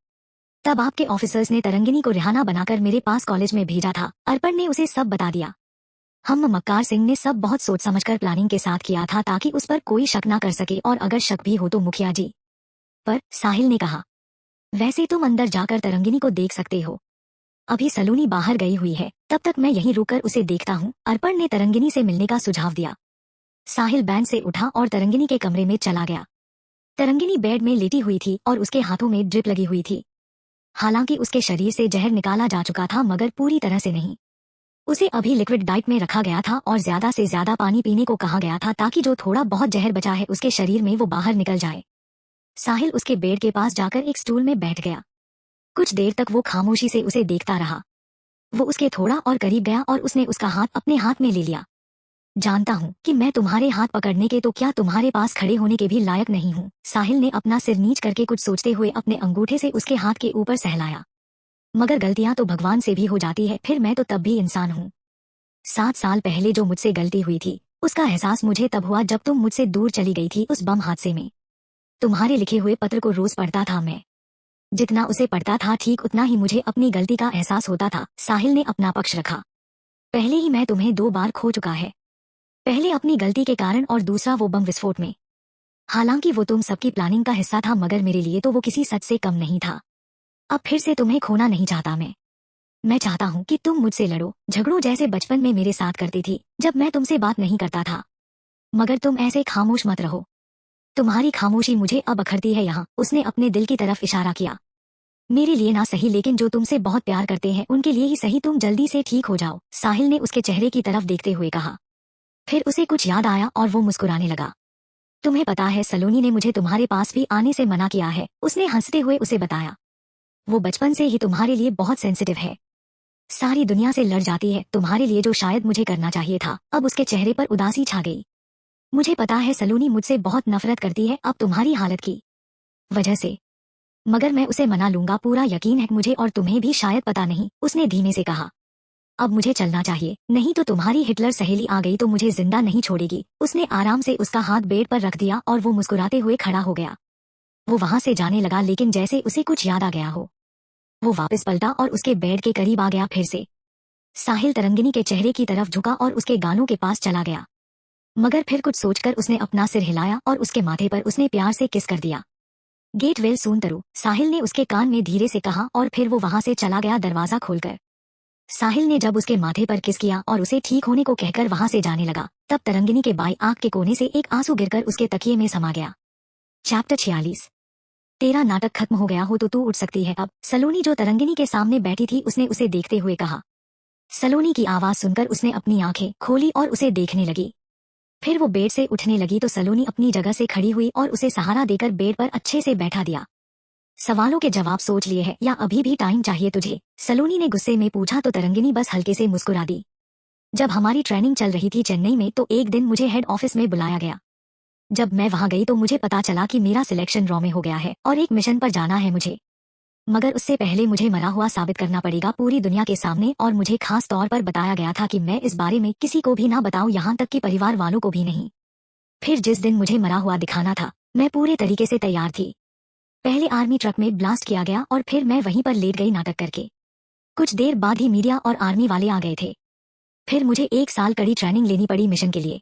तब आपके ऑफिसर्स ने तरंगिनी को रिहाना बनाकर मेरे पास कॉलेज में भेजा था। अर्पण ने उसे सब बता दिया। हम मक्कार सिंह ने सब बहुत सोच समझकर प्लानिंग के साथ किया था, ताकि उस पर कोई शक ना कर सके, और अगर शक भी हो तो मुखिया जी पर। साहिल ने कहा, वैसे तुम अंदर जाकर तरंगिनी को देख सकते हो, अभी सलोनी बाहर गई हुई है, तब तक मैं यहीं रुककर उसे देखता हूँ। अर्पण ने तरंगिनी से मिलने का सुझाव दिया। साहिल बैंच से उठा और तरंगिनी के कमरे में चला गया। तरंगिनी बेड में लेटी हुई थी और उसके हाथों में ड्रिप लगी हुई थी। हालांकि उसके शरीर से जहर निकाला जा चुका था, मगर पूरी तरह से नहीं। उसे अभी लिक्विड डाइट में रखा गया था और ज्यादा से ज्यादा पानी पीने को कहा गया था, ताकि जो थोड़ा बहुत जहर बचा है उसके शरीर में वो बाहर निकल जाए। साहिल उसके बेड के पास जाकर एक स्टूल में बैठ गया। कुछ देर तक वो खामोशी से उसे देखता रहा। वो उसके थोड़ा और करीब गया और उसने उसका हाथ अपने हाथ में ले लिया। जानता हूँ कि मैं तुम्हारे हाथ पकड़ने के तो क्या तुम्हारे पास खड़े होने के भी लायक नहीं हूँ। साहिल ने अपना सिर नीच करके कुछ सोचते हुए अपने अंगूठे से उसके हाथ के ऊपर सहलाया। मगर गलतियां तो भगवान से भी हो जाती है, फिर मैं तो तब भी इंसान हूँ। 7 साल पहले जो मुझसे गलती हुई थी उसका एहसास मुझे तब हुआ जब तुम मुझसे दूर चली गई थी उस बम हादसे में। तुम्हारे लिखे हुए पत्र को रोज पढ़ता था मैं। जितना उसे पढ़ता था ठीक उतना ही मुझे अपनी गलती का एहसास होता था। साहिल ने अपना पक्ष रखा। पहले ही मैं तुम्हें 2 बार खो चुका है, पहले अपनी गलती के कारण और दूसरा वो बम विस्फोट में। हालांकि वो तुम सबकी प्लानिंग का हिस्सा था, मगर मेरे लिए तो वो किसी सच से कम नहीं था। अब फिर से तुम्हें खोना नहीं चाहता मैं चाहता हूँ कि तुम मुझसे लड़ो झगड़ो, जैसे बचपन में मेरे साथ करती थी जब मैं तुमसे बात नहीं करता था। मगर तुम ऐसे खामोश मत रहो, तुम्हारी खामोशी मुझे अब अखरती है। यहाँ उसने अपने दिल की तरफ इशारा किया। मेरे लिए ना सही, लेकिन जो तुमसे बहुत प्यार करते हैं उनके लिए ही सही, तुम जल्दी से ठीक हो जाओ। साहिल ने उसके चेहरे की तरफ देखते हुए कहा। फिर उसे कुछ याद आया और वो मुस्कुराने लगा। तुम्हें पता है सलोनी ने मुझे तुम्हारे पास भी आने से मना किया है, उसने हंसते हुए उसे बताया। वो बचपन से ही तुम्हारे लिए बहुत सेंसिटिव है, सारी दुनिया से लड़ जाती है तुम्हारे लिए, जो शायद मुझे करना चाहिए था। अब उसके चेहरे पर उदासी छा गई। मुझे पता है सलोनी मुझसे बहुत नफरत करती है अब तुम्हारी हालत की वजह से, मगर मैं उसे मना लूंगा, पूरा यकीन है मुझे, और तुम्हें भी शायद पता नहीं। उसने धीमे से कहा। अब मुझे चलना चाहिए, नहीं तो तुम्हारी हिटलर सहेली आ गई तो मुझे जिंदा नहीं छोड़ेगी। उसने आराम से उसका हाथ बेड पर रख दिया और वो मुस्कुराते हुए खड़ा हो गया। वो वहां से जाने लगा, लेकिन जैसे उसे कुछ याद आ गया हो वो वापस पलटा और उसके बेड के करीब आ गया। फिर से साहिल तरंगिनी के चेहरे की तरफ झुका और उसके गालों के पास चला गया, मगर फिर कुछ सोचकर उसने अपना सिर हिलाया और उसके माथे पर उसने प्यार से किस कर दिया। गेट वेल सून तरु, साहिल ने उसके कान में धीरे से कहा, और फिर वो वहां से चला गया दरवाजा खोलकर। साहिल ने जब उसके माथे पर किस किया और उसे ठीक होने को कहकर वहां से जाने लगा, तब तरंगिनी के बाई आंख के कोने से एक आंसू गिरकर उसके तकिए में समा गया। चैप्टर 46। तेरा नाटक खत्म हो गया हो तो तू उठ सकती है अब। सलोनी जो तरंगिनी के सामने बैठी थी उसने उसे देखते हुए कहा। सलोनी की आवाज सुनकर उसने अपनी आंखें खोली और उसे देखने लगी। फिर वो बेड से उठने लगी तो सलोनी अपनी जगह से खड़ी हुई और उसे सहारा देकर बेड पर अच्छे से बैठा दिया। सवालों के जवाब सोच लिए हैं या अभी भी टाइम चाहिए तुझे? सलोनी ने गुस्से में पूछा तो तरंगिनी बस हल्के से मुस्कुरा दी। जब हमारी ट्रेनिंग चल रही थी चेन्नई में तो एक दिन मुझे हेड ऑफिस में बुलाया गया। जब मैं वहां गई तो मुझे पता चला कि मेरा सिलेक्शन ड्रॉ में हो गया है और एक मिशन पर जाना है मुझे, मगर उससे पहले मुझे मरा हुआ साबित करना पड़ेगा पूरी दुनिया के सामने, और मुझे खास तौर पर बताया गया था कि मैं इस बारे में किसी को भी ना बताऊं, यहाँ तक कि परिवार वालों को भी नहीं। फिर जिस दिन मुझे मरा हुआ दिखाना था, मैं पूरे तरीके से तैयार थी। पहले आर्मी ट्रक में ब्लास्ट किया गया और फिर मैं वहीं पर लेट गई नाटक करके। कुछ देर बाद ही मीडिया और आर्मी वाले आ गए थे। फिर मुझे 1 साल कड़ी ट्रेनिंग लेनी पड़ी मिशन के लिए।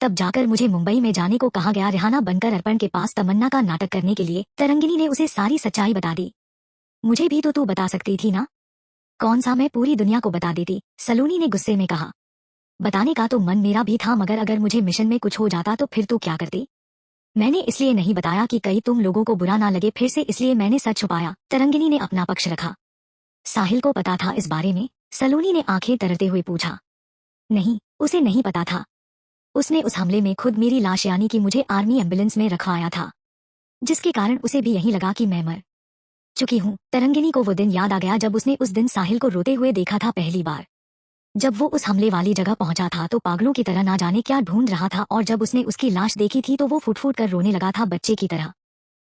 तब जाकर मुझे मुंबई में जाने को कहा गया रिहाना बनकर अर्पण के पास तमन्ना का नाटक करने के लिए। तरंगिनी ने उसे सारी सच्चाई बता दी। मुझे भी तो तू बता सकती थी ना। कौन सा मैं पूरी दुनिया को बता देती, सलोनी ने गुस्से में कहा। बताने का तो मन मेरा भी था, मगर अगर मुझे मिशन में कुछ हो जाता तो फिर तू क्या करती। मैंने इसलिए नहीं बताया कि कहीं तुम लोगों को बुरा ना लगे, फिर से इसलिए मैंने सच छुपाया। तरंगिनी ने अपना पक्ष रखा। साहिल को पता था इस बारे में, सलोनी ने आंखें तरते हुए पूछा। नहीं, उसे नहीं पता था। उसने उस हमले में खुद मेरी लाश यानी कि मुझे आर्मी एम्बुलेंस में रखवाया था, जिसके कारण उसे भी यही लगा कि मैं मर चुकी हूँ। तरंगिनी को वो दिन याद आ गया जब उसने उस दिन साहिल को रोते हुए देखा था पहली बार। जब वो उस हमले वाली जगह पहुंचा था तो पागलों की तरह ना जाने क्या ढूंढ रहा था, और जब उसने उसकी लाश देखी थी तो वो फुट फुट कर रोने लगा था बच्चे की तरह।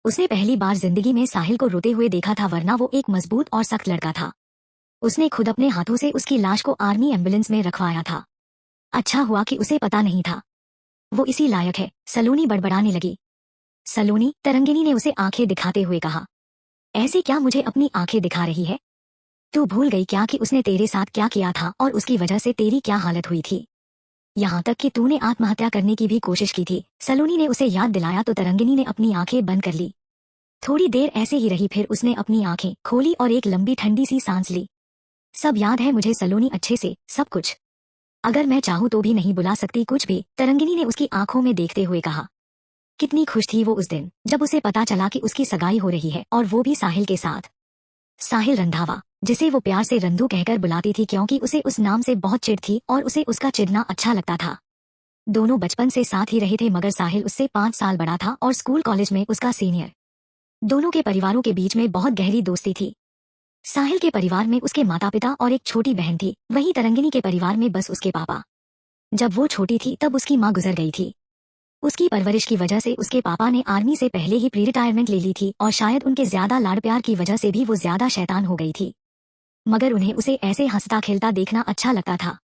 उसने पहली बार जिंदगी में साहिल को रोते हुए देखा था, वरना वो एक मजबूत और सख्त लड़का था। उसने खुद अपने हाथों से उसकी लाश को आर्मी एम्बुलेंस में रखवाया था। अच्छा हुआ कि उसे पता नहीं था। वो इसी लायक है, सलोनी बड़बड़ाने लगी। सलोनी, तरंगिनी ने उसे आंखें दिखाते हुए कहा। ऐसे क्या मुझे अपनी आंखें दिखा रही है? तू भूल गई क्या कि उसने तेरे साथ क्या किया था और उसकी वजह से तेरी क्या हालत हुई थी? यहाँ तक कि तूने आत्महत्या करने की भी कोशिश की थी। सलोनी ने उसे याद दिलाया तो तरंगिनी ने अपनी आंखें बंद कर ली। थोड़ी देर ऐसे ही रही, फिर उसने अपनी आंखें खोली और एक लंबी ठंडी सी सांस ली। सब याद है मुझे सलोनी, अच्छे से, सब कुछ। अगर मैं चाहूँ तो भी नहीं बुला सकती कुछ भी, तरंगिनी ने उसकी आंखों में देखते हुए कहा। कितनी खुश थी वो उस दिन जब उसे पता चला कि उसकी सगाई हो रही है, और वो भी साहिल के साथ। साहिल रंधावा, जिसे वो प्यार से रंधू कहकर बुलाती थी क्योंकि उसे उस नाम से बहुत चिढ़ थी और उसे उसका चिढ़ना अच्छा लगता था। दोनों बचपन से साथ ही रहे थे, मगर साहिल उससे 5 साल बड़ा था और स्कूल कॉलेज में उसका सीनियर। दोनों के परिवारों के बीच में बहुत गहरी दोस्ती थी। साहिल के परिवार में उसके माता पिता और एक छोटी बहन थी, वहीं तरंगिनी के परिवार में बस उसके पापा। जब वो छोटी थी तब उसकी माँ गुजर गई थी। उसकी परवरिश की वजह से उसके पापा ने आर्मी से पहले ही प्री रिटायरमेंट ले ली थी, और शायद उनके ज्यादा लाड़ प्यार की वजह से भी वो ज्यादा शैतान हो गई थी। मगर उन्हें उसे ऐसे हंसता खेलता देखना अच्छा लगता था।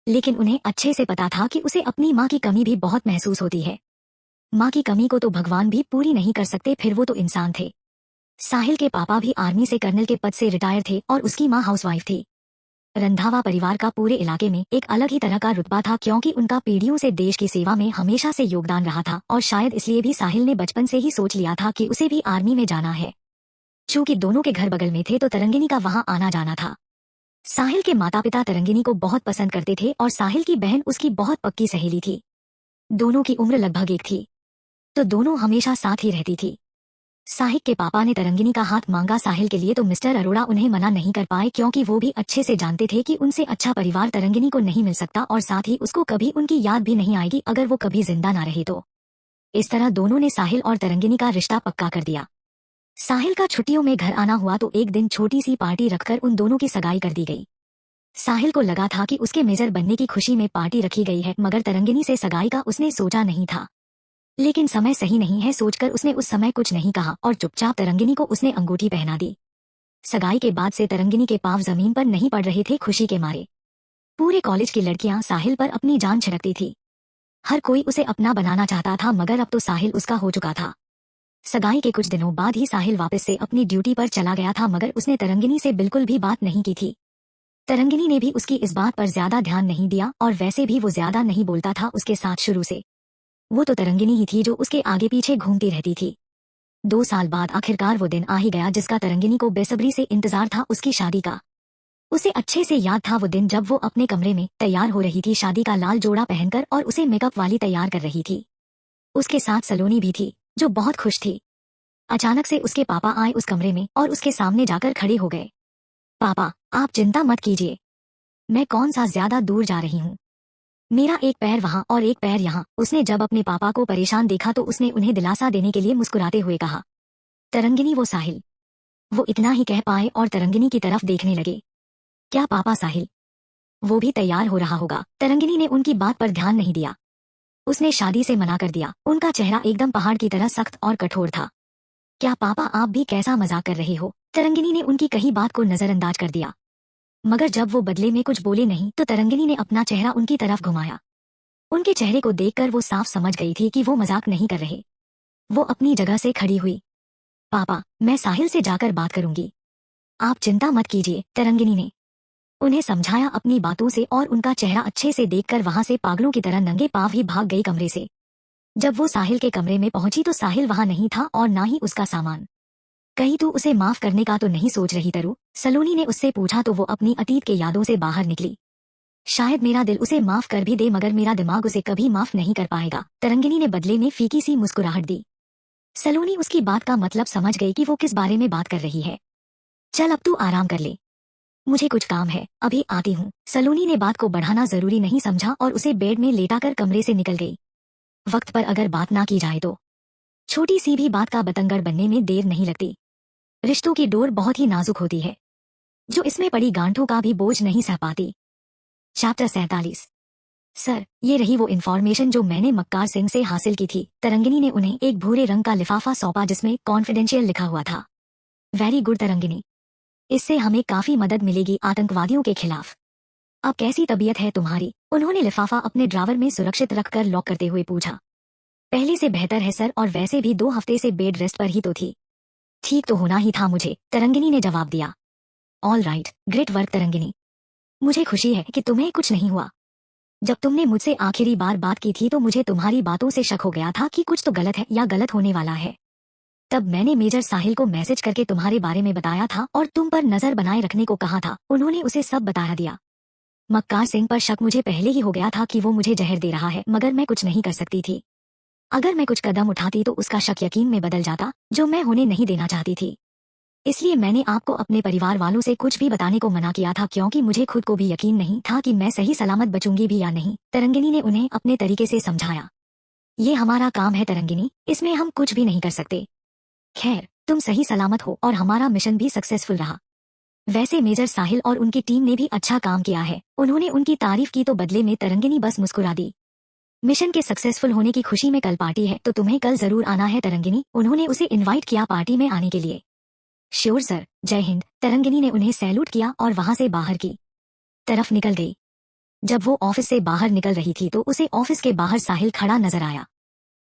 लेकिन उन्हें अच्छे से पता था कि उसे अपनी माँ की कमी भी बहुत महसूस होती है। माँ की कमी को तो भगवान भी पूरी नहीं कर सकते, फिर वो तो इंसान थे। साहिल के पापा भी आर्मी से कर्नल के पद से रिटायर थे और उसकी माँ हाउसवाइफ थी। रंधावा परिवार का पूरे इलाके में एक अलग ही तरह का रुतबा था, क्योंकि उनका पीढ़ियों से देश की सेवा में हमेशा से योगदान रहा था, और शायद इसलिए भी साहिल ने बचपन से ही सोच लिया था कि उसे भी आर्मी में जाना है। चूंकि दोनों के घर बगल में थे तो तरंगिनी का वहां आना जाना था। साहिल के माता पिता तरंगिनी को बहुत पसंद करते थे और साहिल की बहन उसकी बहुत पक्की सहेली थी। दोनों की उम्र लगभग एक थी, तो दोनों हमेशा साथ ही रहती थी। साहिल के पापा ने तरंगिनी का हाथ मांगा साहिल के लिए, तो मिस्टर अरोड़ा उन्हें मना नहीं कर पाए, क्योंकि वो भी अच्छे से जानते थे कि उनसे अच्छा परिवार तरंगिनी को नहीं मिल सकता, और साथ ही उसको कभी उनकी याद भी नहीं आएगी अगर वो कभी जिंदा ना रही तो। इस तरह दोनों ने साहिल और तरंगिनी का रिश्ता पक्का कर दिया। साहिल का छुट्टियों में घर आना हुआ तो एक दिन छोटी सी पार्टी रखकर उन दोनों की सगाई कर दी गई। साहिल को लगा था कि उसके मेजर बनने की खुशी में पार्टी रखी गई है, मगर तरंगिनी से सगाई का उसने सोचा नहीं था। लेकिन समय सही नहीं है सोचकर उसने उस समय कुछ नहीं कहा और चुपचाप तरंगिनी को उसने अंगूठी पहना दी। सगाई के बाद से तरंगिनी के पांव जमीन पर नहीं पड़ रहे थे खुशी के मारे। पूरे कॉलेज की लड़कियां साहिल पर अपनी जान छिड़कती थी। हर कोई उसे अपना बनाना चाहता था, मगर अब तो साहिल उसका हो चुका था। सगाई के कुछ दिनों बाद ही साहिल वापस से अपनी ड्यूटी पर चला गया था, मगर उसने तरंगिनी से बिल्कुल भी बात नहीं की थी। तरंगिनी ने भी उसकी इस बात पर ज्यादा ध्यान नहीं दिया, और वैसे भी वो ज्यादा नहीं बोलता था उसके साथ शुरू से। वो तो तरंगिनी ही थी जो उसके आगे पीछे घूमती रहती थी। 2 साल बाद आखिरकार वो दिन आ ही गया जिसका तरंगिनी को बेसब्री से इंतजार था, उसकी शादी का। उसे अच्छे से याद था वो दिन जब वो अपने कमरे में तैयार हो रही थी शादी का लाल जोड़ा पहनकर, और उसे मेकअप वाली तैयार कर रही थी। उसके साथ सलोनी भी थी जो बहुत खुश थी। अचानक से उसके पापा आए उस कमरे में और उसके सामने जाकर खड़े हो गए। पापा, आप चिंता मत कीजिए, मैं कौन सा ज्यादा दूर जा रही हूँ। मेरा एक पैर वहाँ और एक पैर यहाँ। उसने जब अपने पापा को परेशान देखा तो उसने उन्हें दिलासा देने के लिए मुस्कुराते हुए कहा, तरंगिनी वो साहिल। वो इतना ही कह पाए और तरंगिनी की तरफ देखने लगे। क्या पापा, साहिल वो भी तैयार हो रहा होगा? तरंगिनी ने उनकी बात पर ध्यान नहीं दिया। उसने शादी से मना कर दिया। उनका चेहरा एकदम पहाड़ की तरह सख्त और कठोर था। क्या पापा, आप भी कैसा मजाक कर रहे हो? तरंगिनी ने उनकी कही बात को नजरअंदाज कर दिया। मगर जब वो बदले में कुछ बोले नहीं तो तरंगिनी ने अपना चेहरा उनकी तरफ घुमाया। उनके चेहरे को देखकर वो साफ समझ गई थी कि वो मजाक नहीं कर रहे। वो अपनी जगह से खड़ी हुई। पापा, मैं साहिल से जाकर बात करूंगी। आप चिंता मत कीजिए, तरंगिनी ने उन्हें समझाया अपनी बातों से, और उनका चेहरा अच्छे से देखकर वहां से पागलों की तरह नंगे पांव ही भाग गई कमरे से। जब वो साहिल के कमरे में पहुंची तो साहिल वहां नहीं था और ना ही उसका सामान। कहीं तू उसे माफ करने का तो नहीं सोच रही तरु? सलोनी ने उससे पूछा तो वो अपनी अतीत के यादों से बाहर निकली। शायद मेरा दिल उसे माफ कर भी दे मगर मेरा दिमाग उसे कभी माफ नहीं कर पाएगा, तरंगिनी ने बदले में फीकी सी मुस्कुराहट दी। सलोनी उसकी बात का मतलब समझ गई कि वो किस बारे में बात कर रही है। चल अब तू आराम कर ले, मुझे कुछ काम है, अभी आती हूँ। सलोनी ने बात को बढ़ाना जरूरी नहीं समझा और उसे बेड में लेटाकर कमरे से निकल गई। वक्त पर अगर बात ना की जाए तो छोटी सी भी बात का बतंगड़ बनने में देर नहीं लगती। रिश्तों की डोर बहुत ही नाजुक होती है, जो इसमें पड़ी गांठों का भी बोझ नहीं सह पाती। चैप्टर 47। सर, ये रही वो इन्फॉर्मेशन जो मैंने मक्कार सिंह से हासिल की थी। तरंगिनी ने उन्हें एक भूरे रंग का लिफाफा सौंपा जिसमें कॉन्फिडेंशियल लिखा हुआ था। वेरी गुड तरंगिनी, इससे हमें काफी मदद मिलेगी आतंकवादियों के खिलाफ। अब कैसी तबीयत है तुम्हारी? उन्होंने लिफाफा अपने ड्रावर में सुरक्षित रखकर लॉक करते हुए पूछा। पहले से बेहतर है सर, और वैसे भी 2 हफ्ते से बेड रेस्ट पर ही तो थी। ठीक तो होना ही था मुझे, तरंगिनी ने जवाब दिया। All right, great work Tarangini, मुझे खुशी है कि तुम्हें कुछ नहीं हुआ। जब तुमने मुझसे आखिरी बार बात की थी तो मुझे तुम्हारी बातों से शक हो गया था कि कुछ तो गलत है या गलत होने वाला है। तब मैंने मेजर साहिल को मैसेज करके तुम्हारे बारे में बताया था और तुम पर नजर बनाए रखने को कहा था। उन्होंने उसे सब बता दिया। मक्कार सिंह पर शक मुझे पहले ही हो गया था कि वो मुझे जहर दे रहा है, मगर मैं कुछ नहीं कर सकती थी। अगर मैं कुछ कदम उठाती तो उसका शक यकीन में बदल जाता, जो मैं होने नहीं देना चाहती थी। इसलिए मैंने आपको अपने परिवार वालों से कुछ भी बताने को मना किया था, क्योंकि मुझे खुद को भी यकीन नहीं था कि मैं सही सलामत बचूंगी भी या नहीं। तरंगिनी ने उन्हें अपने तरीके से समझाया। ये हमारा काम है तरंगिनी, इसमें हम कुछ भी नहीं कर सकते। खैर, तुम सही सलामत हो और हमारा मिशन भी सक्सेसफुल रहा। वैसे मेजर साहिल और उनकी टीम ने भी अच्छा काम किया है। उन्होंने उनकी तारीफ की तो बदले में तरंगिनी बस मुस्कुरा दी। मिशन के सक्सेसफुल होने की खुशी में कल पार्टी है, तो तुम्हें कल जरूर आना है तरंगिनी। उन्होंने उसे इनवाइट किया पार्टी में आने के लिए। श्योर सर, जय हिंद। तरंगिनी ने उन्हें सैल्यूट किया और वहां से बाहर की तरफ निकल गई। जब वो ऑफिस से बाहर निकल रही थी तो उसे ऑफिस के बाहर साहिल खड़ा नजर आया।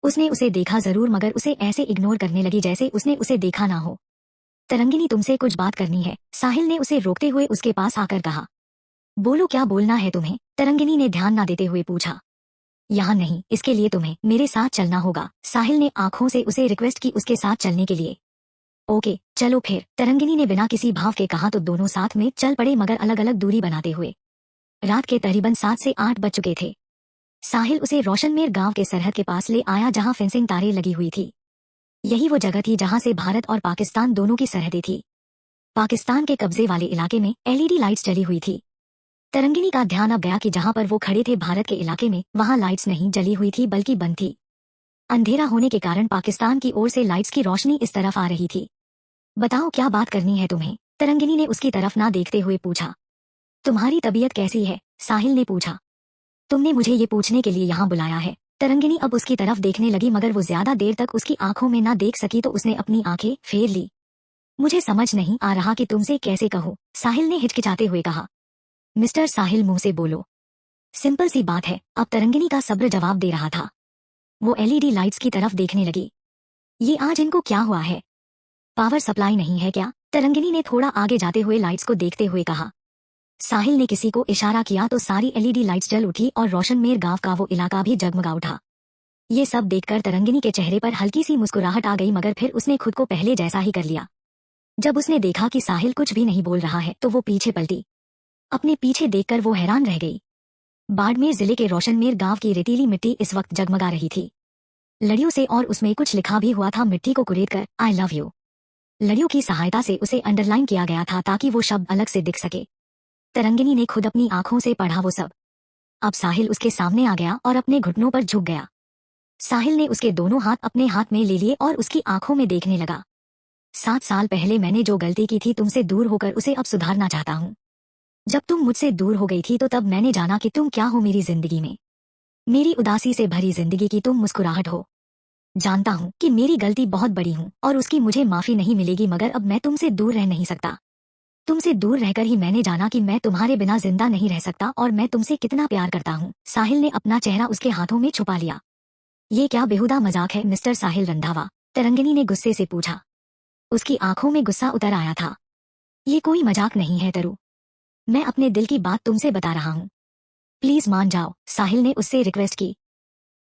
उसने उसे देखा जरूर, मगर उसे ऐसे इग्नोर करने लगी जैसे उसने उसे देखा ना हो। तरंगिनी, तुमसे कुछ बात करनी है, साहिल ने उसे रोकते हुए उसके पास आकर कहा। बोलो, क्या बोलना है तुम्हें? तरंगिनी ने ध्यान न देते हुए पूछा। यहाँ नहीं, इसके लिए तुम्हें मेरे साथ चलना होगा। साहिल ने आंखों से उसे रिक्वेस्ट की उसके साथ चलने के लिए। ओके, चलो फिर, तरंगिनी ने बिना किसी भाव के कहा तो दोनों साथ में चल पड़े, मगर अलग अलग दूरी बनाते हुए। रात के तकरीबन 7 से 8 बज चुके थे। साहिल उसे रोशनमेर गांव के सरहद के पास ले आया जहां फेंसिंग तारें लगी हुई थी। यही वो जगह थी जहां से भारत और पाकिस्तान दोनों की सरहदें थी। पाकिस्तान के कब्जे वाले इलाके में एलईडी लाइट्स जली हुई थी। तरंगिनी का ध्यान अब गया कि जहां पर वो खड़े थे भारत के इलाके में, वहां लाइट्स नहीं जली हुई थी बल्कि बंद थी। अंधेरा होने के कारण पाकिस्तान की ओर से लाइट्स की रोशनी इस तरफ आ रही थी। बताओ, क्या बात करनी है तुम्हें? तरंगिनी ने उसकी तरफ ना देखते हुए पूछा। तुम्हारी तबीयत कैसी है? साहिल ने पूछा। तुमने मुझे ये पूछने के लिए यहाँ बुलाया है? तरंगिनी अब उसकी तरफ देखने लगी, मगर वो ज्यादा देर तक उसकी आंखों में ना देख सकी तो उसने अपनी आंखें फेर ली। मुझे समझ नहीं आ रहा कि तुमसे कैसे कहूँ, साहिल ने हिचकिचाते हुए कहा। मिस्टर साहिल, मुंह से बोलो, सिंपल सी बात है। अब तरंगिनी का सब्र जवाब दे रहा था। वो एलईडी लाइट्स की तरफ देखने लगी। ये आज इनको क्या हुआ है? पावर सप्लाई नहीं है क्या? तरंगिनी ने थोड़ा आगे जाते हुए लाइट्स को देखते हुए कहा। साहिल ने किसी को इशारा किया तो सारी एलईडी लाइट्स जल उठी और रोशनमेर गांव का वो इलाका भी जगमगा उठा। ये सब देखकर तरंगिनी के चेहरे पर हल्की सी मुस्कुराहट आ गई, मगर फिर उसने खुद को पहले जैसा ही कर लिया। जब उसने देखा कि साहिल कुछ भी नहीं बोल रहा है तो वो पीछे पलटी। अपने पीछे देखकर वो हैरान रह गई। बाड़मेर जिले के रोशनमेर गांव की रेतीली मिट्टी इस वक्त जगमगा रही थी लड़ियों से, और उसमें कुछ लिखा भी हुआ था मिट्टी को कुरेदकर, आई लव यू। लड़ियों की सहायता से उसे अंडरलाइन किया गया था ताकि वो शब्द अलग से दिख सके। तरंगिनी ने खुद अपनी आंखों से पढ़ा वो सब। अब साहिल उसके सामने आ गया और अपने घुटनों पर झुक गया। साहिल ने उसके दोनों हाथ अपने हाथ में ले लिए और उसकी आंखों में देखने लगा। 7 साल पहले मैंने जो गलती की थी तुमसे दूर होकर, उसे अब सुधारना चाहता हूँ। जब तुम मुझसे दूर हो गई थी तो तब मैंने जाना कि तुम क्या हो मेरी जिंदगी में। मेरी उदासी से भरी जिंदगी की तुम मुस्कुराहट हो। जानता हूँ कि मेरी गलती बहुत बड़ी हूँ और उसकी मुझे माफी नहीं मिलेगी, मगर अब मैं तुमसे दूर रह नहीं सकता। तुमसे दूर रहकर ही मैंने जाना कि मैं तुम्हारे बिना जिंदा नहीं रह सकता और मैं तुमसे कितना प्यार करता हूँ। साहिल ने अपना चेहरा उसके हाथों में छुपा लिया। ये क्या बेहुदा मजाक है मिस्टर साहिल रंधावा? तरंगिनी ने गुस्से से पूछा। उसकी आंखों में गुस्सा उतर आया था। ये कोई मजाक नहीं है तरु, मैं अपने दिल की बात तुमसे बता रहा हूँ, प्लीज मान जाओ, साहिल ने उससे रिक्वेस्ट की।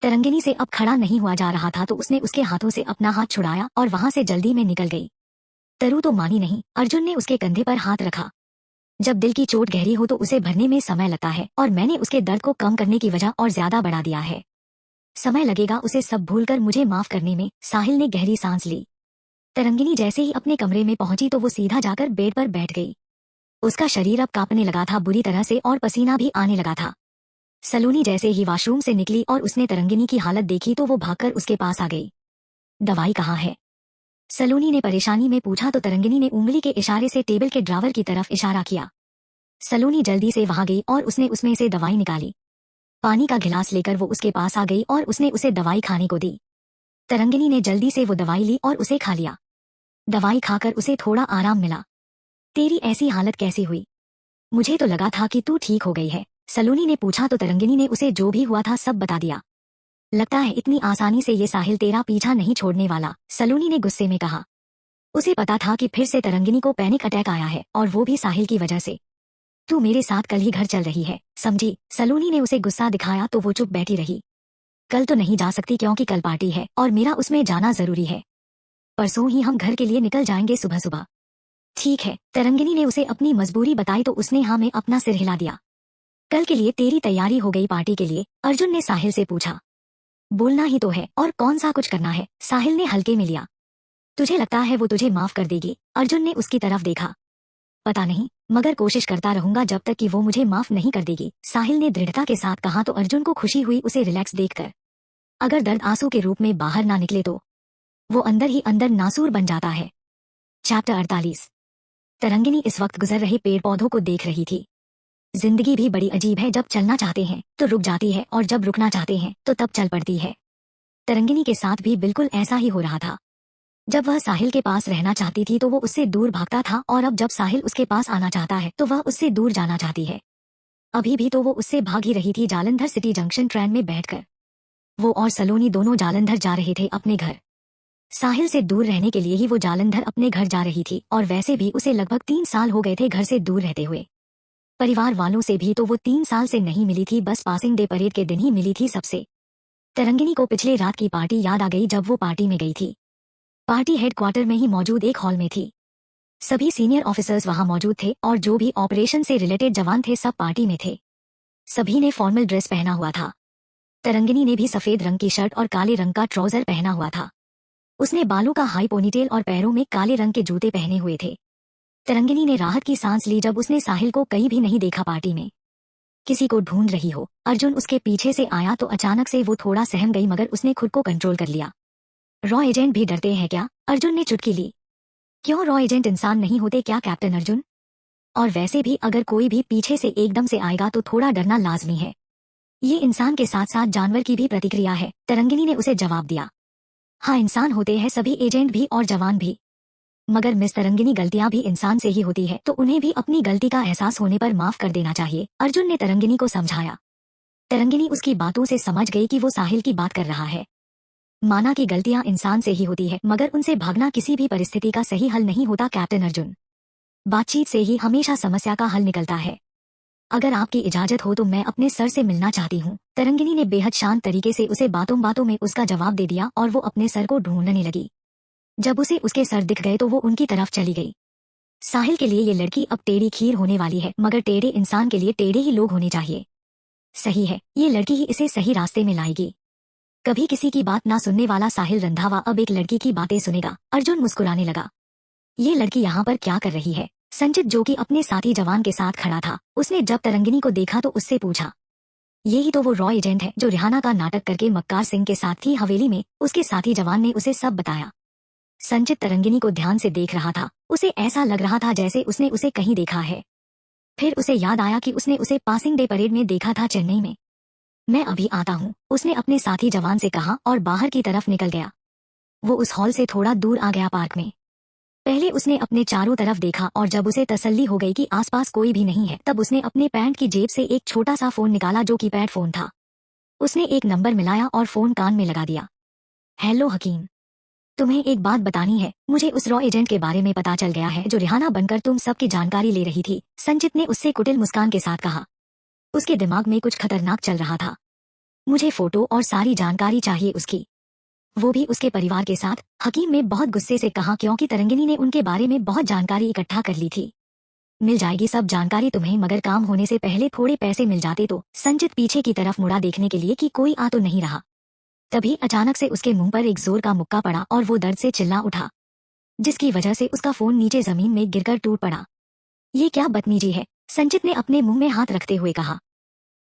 तरंगिनी से अब खड़ा नहीं हुआ जा रहा था तो उसने उसके हाथों से अपना हाथ छुड़ाया और वहां से जल्दी में निकल गई। तरु तो मानी नहीं। अर्जुन ने उसके कंधे पर हाथ रखा। जब दिल की चोट गहरी हो तो उसे भरने में समय लगता है और मैंने उसके दर्द को कम करने की वजह और ज्यादा बढ़ा दिया है। समय लगेगा उसे सब भूलकर मुझे माफ करने में। साहिल ने गहरी सांस ली। तरंगिनी जैसे ही अपने कमरे में पहुंची तो वो सीधा जाकर बेड पर बैठ गई। उसका शरीर अब कांपने लगा था बुरी तरह से और पसीना भी आने लगा था। सलोनी जैसे ही वॉशरूम से निकली और उसने तरंगिनी की हालत देखी तो वो भागकर उसके पास आ गई। दवाई कहाँ है? सलोनी ने परेशानी में पूछा तो तरंगिनी ने उंगली के इशारे से टेबल के ड्रावर की तरफ इशारा किया। सलोनी जल्दी से वहां गई और उसने उसमें से दवाई निकाली। पानी का गिलास लेकर वो उसके पास आ गई और उसने उसे दवाई खाने को दी। तरंगिनी ने जल्दी से वो दवाई ली और उसे खा लिया। दवाई खाकर उसे थोड़ा आराम मिला। तेरी ऐसी हालत कैसी हुई? मुझे तो लगा था कि तू ठीक हो गई है, सलोनी ने पूछा तो तरंगिनी ने उसे जो भी हुआ था सब बता दिया। लगता है इतनी आसानी से ये साहिल तेरा पीछा नहीं छोड़ने वाला, सलोनी ने गुस्से में कहा। उसे पता था कि फिर से तरंगिनी को पैनिक अटैक आया है और वो भी साहिल की वजह से। तू मेरे साथ कल ही घर चल रही है, समझी? सलोनी ने उसे गुस्सा दिखाया तो वो चुप बैठी रही। कल तो नहीं जा सकती क्योंकि कल पार्टी है और मेरा उसमें जाना जरूरी है। परसों ही हम घर के लिए निकल जाएंगे सुबह सुबह। ठीक है, तरंगिनी ने उसे अपनी मजबूरी बताई तो उसने हाँ में अपना सिर हिला दिया। कल के लिए तेरी तैयारी हो गई पार्टी के लिए? अर्जुन ने साहिल से पूछा। बोलना ही तो है और कौन सा कुछ करना है, साहिल ने हल्के में लिया। तुझे लगता है वो तुझे माफ कर देगी? अर्जुन ने उसकी तरफ देखा। पता नहीं, मगर कोशिश करता रहूंगा जब तक कि वो मुझे माफ नहीं कर देगी, साहिल ने दृढ़ता के साथ कहा तो अर्जुन को खुशी हुई उसे रिलैक्स देखकर। अगर दर्द आंसू के रूप में बाहर ना निकले तो वो अंदर ही अंदर नासूर बन जाता है। चैप्टर 48। तरंगिनी इस वक्त गुजर रहे पेड़ पौधों को देख रही थी। जिंदगी भी बड़ी अजीब है, जब चलना चाहते हैं तो रुक जाती है और जब रुकना चाहते हैं तो तब चल पड़ती है। तरंगिनी के साथ भी बिल्कुल ऐसा ही हो रहा था। जब वह साहिल के पास रहना चाहती थी तो वो उससे दूर भागता था और अब जब साहिल उसके पास आना चाहता है तो वह उससे दूर जाना चाहती है। अभी भी तो वो उससे भाग ही रही थी जालंधर सिटी जंक्शन ट्रेन में बैठकर। वो और सलोनी दोनों जालंधर जा रहे थे अपने घर। साहिल से दूर रहने के लिए ही वो जालंधर अपने घर जा रही थी और वैसे भी उसे लगभग 3 साल हो गए थे घर से दूर रहते हुए। परिवार वालों से भी तो वो 3 साल से नहीं मिली थी, बस पासिंग डे परेड के दिन ही मिली थी सबसे। तरंगिनी को पिछले रात की पार्टी याद आ गई जब वो पार्टी में गई थी। पार्टी हेडक्वार्टर में ही मौजूद एक हॉल में थी। सभी सीनियर ऑफिसर्स वहां मौजूद थे और जो भी ऑपरेशन से रिलेटेड जवान थे सब पार्टी में थे। सभी ने फॉर्मल ड्रेस पहना हुआ था। तरंगिनी ने भी सफेद रंग की शर्ट और काले रंग का ट्राउजर पहना हुआ था। उसने बालों का हाई पोनीटेल और पैरों में काले रंग के जूते पहने हुए थे। तरंगिनी ने राहत की सांस ली जब उसने साहिल को कहीं भी नहीं देखा पार्टी में। किसी को ढूंढ रही हो? अर्जुन उसके पीछे से आया तो अचानक से वो थोड़ा सहम गई मगर उसने खुद को कंट्रोल कर लिया। रॉ एजेंट भी डरते हैं क्या? अर्जुन ने चुटकी ली। क्यों, रॉ एजेंट इंसान नहीं होते क्या कैप्टन अर्जुन? और वैसे भी अगर कोई भी पीछे से एकदम से आएगा तो थोड़ा डरना लाजमी है। ये इंसान के साथ साथ जानवर की भी प्रतिक्रिया है, तरंगिनी ने उसे जवाब दिया। हाँ, इंसान होते हैं सभी, एजेंट भी और जवान भी। मगर मिस तरंगिनी, गलतियां भी इंसान से ही होती है तो उन्हें भी अपनी गलती का एहसास होने पर माफ कर देना चाहिए, अर्जुन ने तरंगिनी को समझाया। तरंगिनी उसकी बातों से समझ गई कि वो साहिल की बात कर रहा है। माना कि गलतियां इंसान से ही होती है मगर उनसे भागना किसी भी परिस्थिति का सही हल नहीं होता कैप्टन अर्जुन। बातचीत से ही हमेशा समस्या का हल निकलता है। अगर आपकी इजाजत हो तो मैं अपने सर से मिलना चाहती हूँ, तरंगिनी ने बेहद शांत तरीके से उसे बातों बातों में उसका जवाब दे दिया और वो अपने सर को ढूंढने लगी। जब उसे उसके सर दिख गए तो वो उनकी तरफ चली गई। साहिल के लिए ये लड़की अब टेढ़ी खीर होने वाली है मगर टेढ़े इंसान के लिए टेढ़े ही लोग होने चाहिए। सही है, ये लड़की ही इसे सही रास्ते में लाएगी। कभी किसी की बात ना सुनने वाला साहिल रंधावा अब एक लड़की की बातें सुनेगा, अर्जुन मुस्कुराने लगा। ये लड़की यहाँ पर क्या कर रही है? संचित जो कि अपने साथी जवान के साथ खड़ा था, उसने जब तरंगिनी को देखा तो उससे पूछा। यही तो वो रॉ एजेंट है जो रिहाना का नाटक करके मक्कार सिंह के साथ थी हवेली में, उसके साथी जवान ने उसे सब बताया। संचित तरंगिनी को ध्यान से देख रहा था, उसे ऐसा लग रहा था जैसे उसने उसे कहीं देखा है। फिर उसे याद आया कि उसने उसे पासिंग डे परेड में देखा था चेन्नई में। मैं अभी आता हूँ, उसने अपने साथी जवान से कहा और बाहर की तरफ निकल गया। वो उस हॉल से थोड़ा दूर आ गया पार्क में। पहले उसने अपने चारों तरफ देखा और जब उसे तसल्ली हो गई कि आसपास कोई भी नहीं है, तब उसने अपने पैंट की जेब से एक छोटा सा फोन निकाला जो कीपैड फोन था। उसने एक नंबर मिलाया और फोन कान में लगा दिया। हेलो हकीम, तुम्हें एक बात बतानी है। मुझे उस रॉ एजेंट के बारे में पता चल गया है जो रिहाना बनकर तुम सबकी जानकारी ले रही थी, संचित ने उससे कुटिल मुस्कान के साथ कहा। उसके दिमाग में कुछ खतरनाक चल रहा था। मुझे फोटो और सारी जानकारी चाहिए उसकी, वो भी उसके परिवार के साथ। हकीम ने बहुत गुस्से से कहा क्योंकि तरंगिनी ने उनके बारे में बहुत जानकारी इकट्ठा कर ली थी। मिल जाएगी सब जानकारी तुम्हें, मगर काम होने से पहले थोड़े पैसे मिल जाते तो। संचित पीछे की तरफ मुड़ा देखने के लिए कि कोई आ तो नहीं रहा। तभी अचानक से उसके मुंह पर एक जोर का मुक्का पड़ा और वो दर्द से चिल्ला उठा, जिसकी वजह से उसका फोन नीचे जमीन में गिरकर टूट पड़ा। ये क्या बदतमीजी है, संचित ने अपने मुंह में हाथ रखते हुए कहा।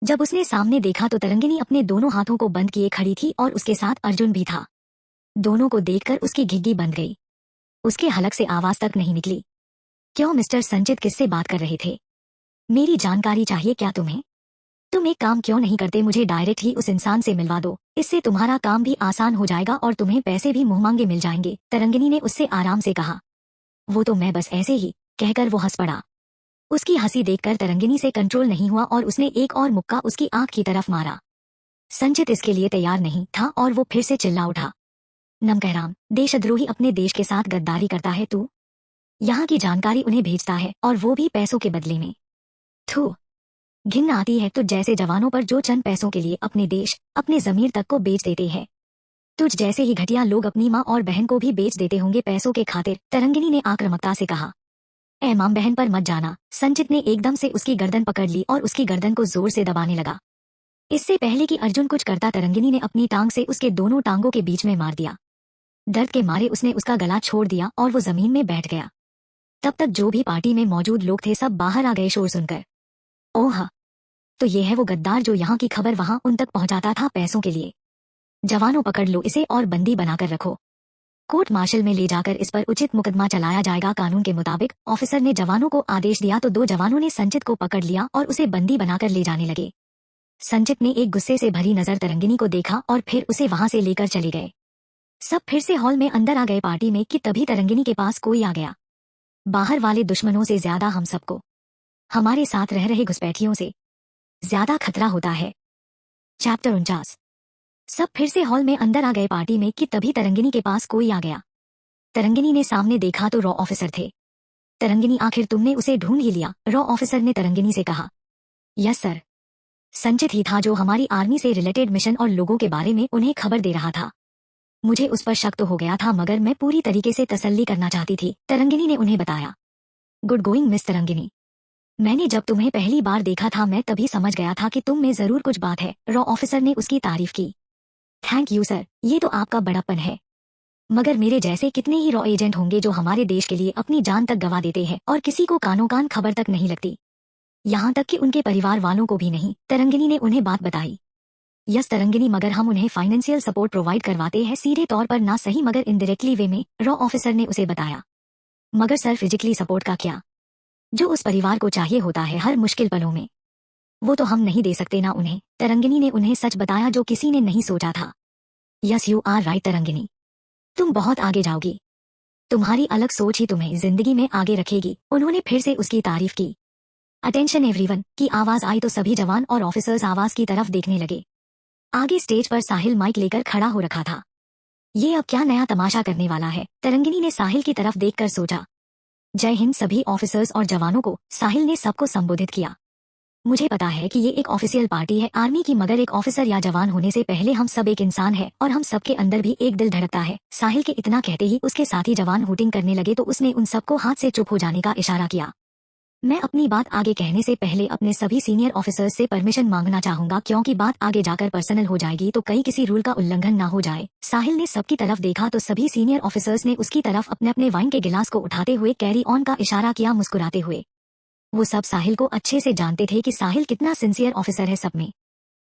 जब उसने सामने देखा तो तरंगिनी अपने दोनों हाथों को बंद किए खड़ी थी और उसके साथ अर्जुन भी था। दोनों को देखकर उसकी घिघी बंद गई। उसके हलक से आवाज तक नहीं निकली। क्यों मिस्टर संचित, किससे बात कर रहे थे? मेरी जानकारी चाहिए क्या तुम्हें? तुम एक काम क्यों नहीं करते, मुझे डायरेक्ट ही उस इंसान से मिलवा दो, इससे तुम्हारा काम भी आसान हो जाएगा और तुम्हें पैसे भी मुंह मांगे मिल जाएंगे, तरंगिनी ने उससे आराम से कहा। वो तो मैं बस ऐसे ही, कहकर वो हंस पड़ा। उसकी हंसी देखकर तरंगिनी से कंट्रोल नहीं हुआ और उसने एक और मुक्का उसकी आंख की तरफ मारा। संचित इसके लिए तैयार नहीं था और वो फिर से चिल्ला उठा, नमकहराम, देशद्रोही, अपने देश के साथ गद्दारी करता है तू। यहाँ की जानकारी उन्हें भेजता है और वो भी पैसों के बदले में। थू, घिन आती है तुझ जैसे जवानों पर जो चंद पैसों के लिए अपने देश, अपने जमीर तक को बेच देते हैं। तुझ जैसे ही घटिया लोग अपनी माँ और बहन को भी बेच देते होंगे पैसों के खातिर, तरंगिनी ने आक्रामकता से कहा। ए माम बहन पर मत जाना, संचित ने एकदम से उसकी गर्दन पकड़ ली और उसकी गर्दन को जोर से दबाने लगा। इससे पहले कि अर्जुन कुछ करता, तरंगिनी ने अपनी टांग से उसके दोनों टांगों के बीच में मार दिया। दर्द के मारे उसने उसका गला छोड़ दिया और वो जमीन में बैठ गया। तब तक जो भी पार्टी में मौजूद लोग थे सब बाहर आ गए शोर सुनकर। ओह, तो ये है वो गद्दार जो यहाँ की खबर वहां उन तक पहुंचाता था पैसों के लिए। जवानों, पकड़ लो इसे और बंदी बनाकर रखो। कोर्ट मार्शल में ले जाकर इस पर उचित मुकदमा चलाया जाएगा कानून के मुताबिक। ऑफिसर ने जवानों को आदेश दिया तो दो जवानों ने संचित को पकड़ लिया और उसे बंदी बनाकर ले जाने लगे। संचित ने एक गुस्से से भरी नजर तरंगिनी को देखा और फिर उसे वहां से लेकर चले गए। सब फिर से हॉल में अंदर आ गए पार्टी में कि तभी तरंगिनी के पास कोई आ गया। बाहर वाले दुश्मनों से ज्यादा हम सबको हमारे साथ रह रहे घुसपैठियों से ज्यादा खतरा होता है। चैप्टर 49। सब फिर से हॉल में अंदर आ गए पार्टी में कि तभी तरंगिनी के पास कोई आ गया। तरंगिनी ने सामने देखा तो रॉ ऑफिसर थे। तरंगिनी, आखिर तुमने उसे ढूंढ ही लिया, रॉ ऑफिसर ने तरंगिनी से कहा। Yes sir. संचित ही था जो हमारी आर्मी से रिलेटेड मिशन और लोगों के बारे में उन्हें खबर दे रहा था। मुझे उस पर शक तो हो गया था मगर मैं पूरी तरीके से तसल्ली करना चाहती थी, तरंगिनी ने उन्हें बताया। गुड गोइंग मिस तरंगिनी, मैंने जब तुम्हें पहली बार देखा था मैं तभी समझ गया था कि तुम में जरूर कुछ बात है, रॉ ऑफिसर ने उसकी तारीफ की। थैंक यू सर, ये तो आपका बड़प्पन है। मगर मेरे जैसे कितने ही रॉ एजेंट होंगे जो हमारे देश के लिए अपनी जान तक गवा देते हैं और किसी को कानों कान खबर तक नहीं लगती, यहाँ तक कि उनके परिवार वालों को भी नहीं, तरंगिनी ने उन्हें बात बताई। यस तरंगिनी, मगर हम उन्हें फाइनेंशियल सपोर्ट प्रोवाइड करवाते हैं, सीधे तौर पर ना सही मगर इनडायरेक्टली वे में, रॉ ऑफिसर ने उसे बताया। मगर सर फिजिकली सपोर्ट का क्या, जो उस परिवार को चाहिए होता है हर मुश्किल पलों में, वो तो हम नहीं दे सकते ना उन्हें, तरंगिनी ने उन्हें सच बताया जो किसी ने नहीं सोचा था। Yes you are right Tarangini, तुम बहुत आगे जाओगी, तुम्हारी अलग सोच ही तुम्हें जिंदगी में आगे रखेगी, उन्होंने फिर से उसकी तारीफ की। अटेंशन एवरीवन की आवाज आई तो सभी जवान और ऑफिसर्स आवाज की तरफ देखने लगे। आगे स्टेज पर साहिल माइक लेकर खड़ा हो रखा था। ये अब क्या नया तमाशा करने वाला है, तरंगिनी ने साहिल की तरफ देखकर सोचा। जय हिंद सभी ऑफिसर्स और जवानों को, साहिल ने सबको संबोधित किया। मुझे पता है कि ये एक ऑफिशियल पार्टी है आर्मी की, मगर एक ऑफिसर या जवान होने से पहले हम सब एक इंसान है और हम सबके अंदर भी एक दिल धड़कता है। साहिल के इतना कहते ही उसके साथी जवान हूटिंग करने लगे तो उसने उन सबको हाथ से चुप हो जाने का इशारा किया। मैं अपनी बात आगे कहने से पहले अपने सभी सीनियर ऑफिसर्स से परमिशन मांगना चाहूंगा क्योंकि बात आगे जाकर पर्सनल हो जाएगी तो कहीं किसी रूल का उल्लंघन ना हो जाए। साहिल ने सबकी तरफ देखा तो सभी सीनियर ऑफिसर्स ने उसकी तरफ अपने अपने वाइन के गिलास को उठाते हुए कैरी ऑन का इशारा किया मुस्कुराते हुए। वो सब साहिल को अच्छे से जानते थे कि साहिल कितना सिंसियर ऑफिसर है सब में।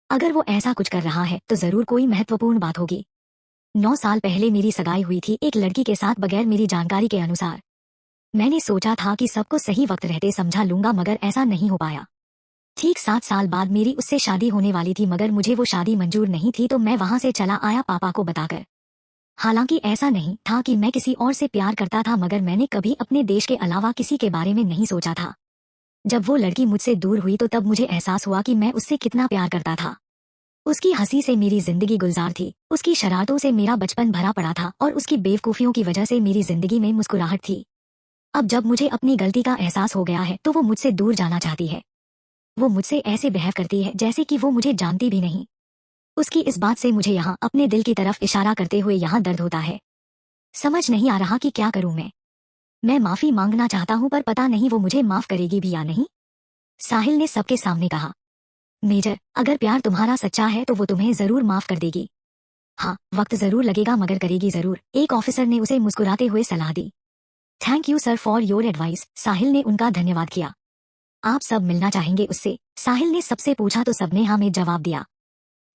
अगर वो ऐसा कुछ कर रहा है तो जरूर कोई महत्वपूर्ण बात होगी। 9 साल पहले मेरी सगाई हुई थी एक लड़की के साथ, बगैर मेरी जानकारी के अनुसार। मैंने सोचा था कि सबको सही वक्त रहते समझा लूंगा मगर ऐसा नहीं हो पाया। ठीक 7 साल बाद मेरी उससे शादी होने वाली थी मगर मुझे वो शादी मंजूर नहीं थी तो मैं वहां से चला आया पापा को बताकर। हालांकि ऐसा नहीं था कि मैं किसी और से प्यार करता था, मगर मैंने कभी अपने देश के अलावा किसी के बारे में नहीं सोचा था। जब वो लड़की मुझसे दूर हुई तो तब मुझे एहसास हुआ कि मैं उससे कितना प्यार करता था। उसकी हंसी से मेरी जिंदगी गुलजार थी, उसकी शरारतों से मेरा बचपन भरा पड़ा था और उसकी बेवकूफियों की वजह से मेरी जिंदगी में मुस्कुराहट थी। अब जब मुझे अपनी गलती का एहसास हो गया है तो वो मुझसे दूर जाना चाहती है। वो मुझसे ऐसे बिहेव करती है जैसे कि वो मुझे जानती भी नहीं। उसकी इस बात से मुझे यहाँ अपने दिल की तरफ इशारा करते हुए यहाँ दर्द होता है। समझ नहीं आ रहा कि क्या करूं मैं माफी मांगना चाहता हूं पर पता नहीं वो मुझे माफ करेगी भी या नहीं। साहिल ने सबके सामने कहा, मेजर, अगर प्यार तुम्हारा सच्चा है तो वो तुम्हें जरूर माफ कर देगी। हाँ, वक्त जरूर लगेगा मगर करेगी जरूर, एक ऑफिसर ने उसे मुस्कुराते हुए सलाह दी। Thank you sir for your advice, Sahil ने उनका धन्यवाद किया। आप सब मिलना चाहेंगे उससे, साहिल ने सबसे पूछा तो सबने हाँ में जवाब दिया।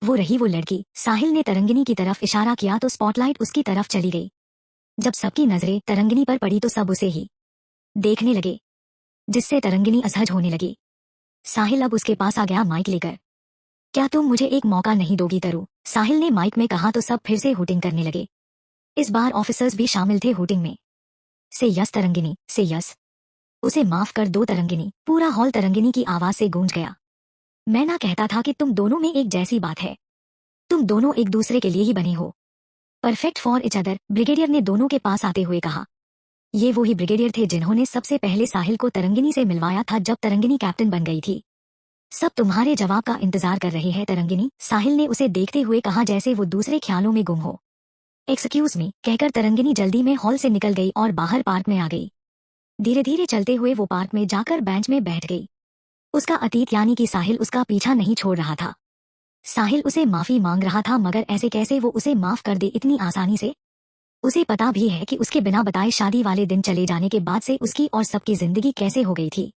वो रही वो लड़की, साहिल ने तरंगिनी की तरफ इशारा किया तो स्पॉटलाइट उसकी तरफ चली गई। जब सबकी नजरें तरंगिनी पर पड़ी तो सब उसे ही देखने लगे, जिससे तरंगिनी असहज होने लगी। साहिल अब उसके पास आ गया माइक लेकर। क्या तुम मुझे एक मौका नहीं दोगी तरु, साहिल ने माइक में कहा तो सब फिर से हूटिंग करने लगे। इस बार ऑफिसर्स भी शामिल थे हूटिंग में। से यस तरंगिनी, से यस। उसे माफ कर दो तरंगिनी, पूरा हॉल तरंगिनी की आवाज से गूंज गया। मैं ना कहता था कि तुम दोनों में एक जैसी बात है, तुम दोनों एक दूसरे के लिए ही बने हो, perfect for each other, brigadier ने दोनों के पास आते हुए कहा। ये वो ही ब्रिगेडियर थे जिन्होंने सबसे पहले साहिल को तरंगिनी से मिलवाया था जब तरंगिनी कैप्टन बन गई थी। सब तुम्हारे जवाब का इंतजार कर रहे हैं तरंगिनी, साहिल ने उसे देखते हुए कहा जैसे वो दूसरे ख्यालों में गुम हो। एक्सक्यूज मी कहकर तरंगिनी जल्दी में हॉल से निकल गई और बाहर पार्क में आ गई। धीरे धीरे चलते हुए वो पार्क में जाकर बेंच में बैठ गई। उसका अतीत यानी कि साहिल उसका पीछा नहीं छोड़ रहा था। साहिल उसे माफी मांग रहा था मगर ऐसे कैसे वो उसे माफ कर दे इतनी आसानी से। उसे पता भी है कि उसके बिना बताए शादी वाले दिन चले जाने के बाद से उसकी और सबकी जिंदगी कैसे हो गई थी।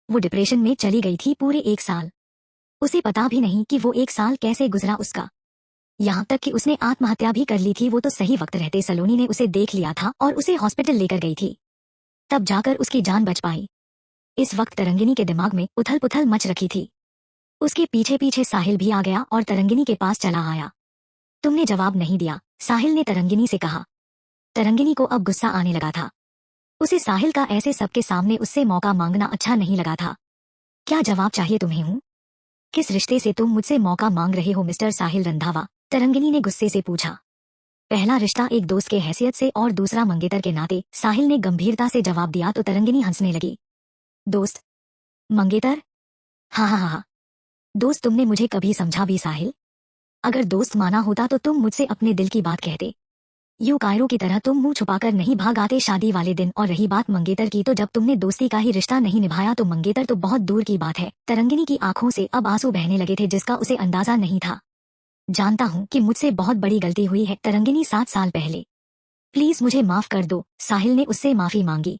वो डिप्रेशन में चली गई थी पूरे 1 साल। उसे पता भी नहीं कि वो 1 साल कैसे गुजरा उसका। यहाँ तक कि उसने आत्महत्या भी कर ली थी। वो तो सही वक्त रहते सलोनी ने उसे देख लिया था और उसे हॉस्पिटल लेकर गई थी, तब जाकर उसकी जान बच पाई। इस वक्त तरंगिनी के दिमाग में उथल पुथल मच रखी थी। उसके पीछे पीछे साहिल भी आ गया और तरंगिनी के पास चला आया। तुमने जवाब नहीं दिया, साहिल ने तरंगिनी से कहा। तरंगिनी को अब गुस्सा आने लगा था। उसे साहिल का ऐसे सबके सामने उससे मौका मांगना अच्छा नहीं लगा था। क्या जवाब चाहिए तुम्हें हूँ? किस रिश्ते से तुम मुझसे मौका मांग रहे हो मिस्टर साहिल रंधावा, तरंगिनी ने गुस्से से पूछा। पहला रिश्ता एक दोस्त के हैसियत से और दूसरा मंगेतर के नाते, साहिल ने गंभीरता से जवाब दिया तो तरंगिनी हंसने लगी। दोस्त? मंगेतर? हाँ हाँ हाँ हाँ। दोस्त तुमने मुझे कभी समझा भी साहिल? अगर दोस्त माना होता तो तुम मुझसे अपने दिल की बात कहते। यूं कायरों की तरह तुम मुंह छुपाकर नहीं भाग आते शादी वाले दिन। और रही बात मंगेतर की, तो जब तुमने दोस्ती का ही रिश्ता नहीं निभाया तो मंगेतर तो बहुत दूर की बात है। तरंगिनी की आंखों से अब आंसू बहने लगे थे जिसका उसे अंदाजा नहीं था। जानता हूँ कि मुझसे बहुत बड़ी गलती हुई है तरंगिनी, 7 साल पहले। प्लीज मुझे माफ कर दो, साहिल ने उससे माफी मांगी।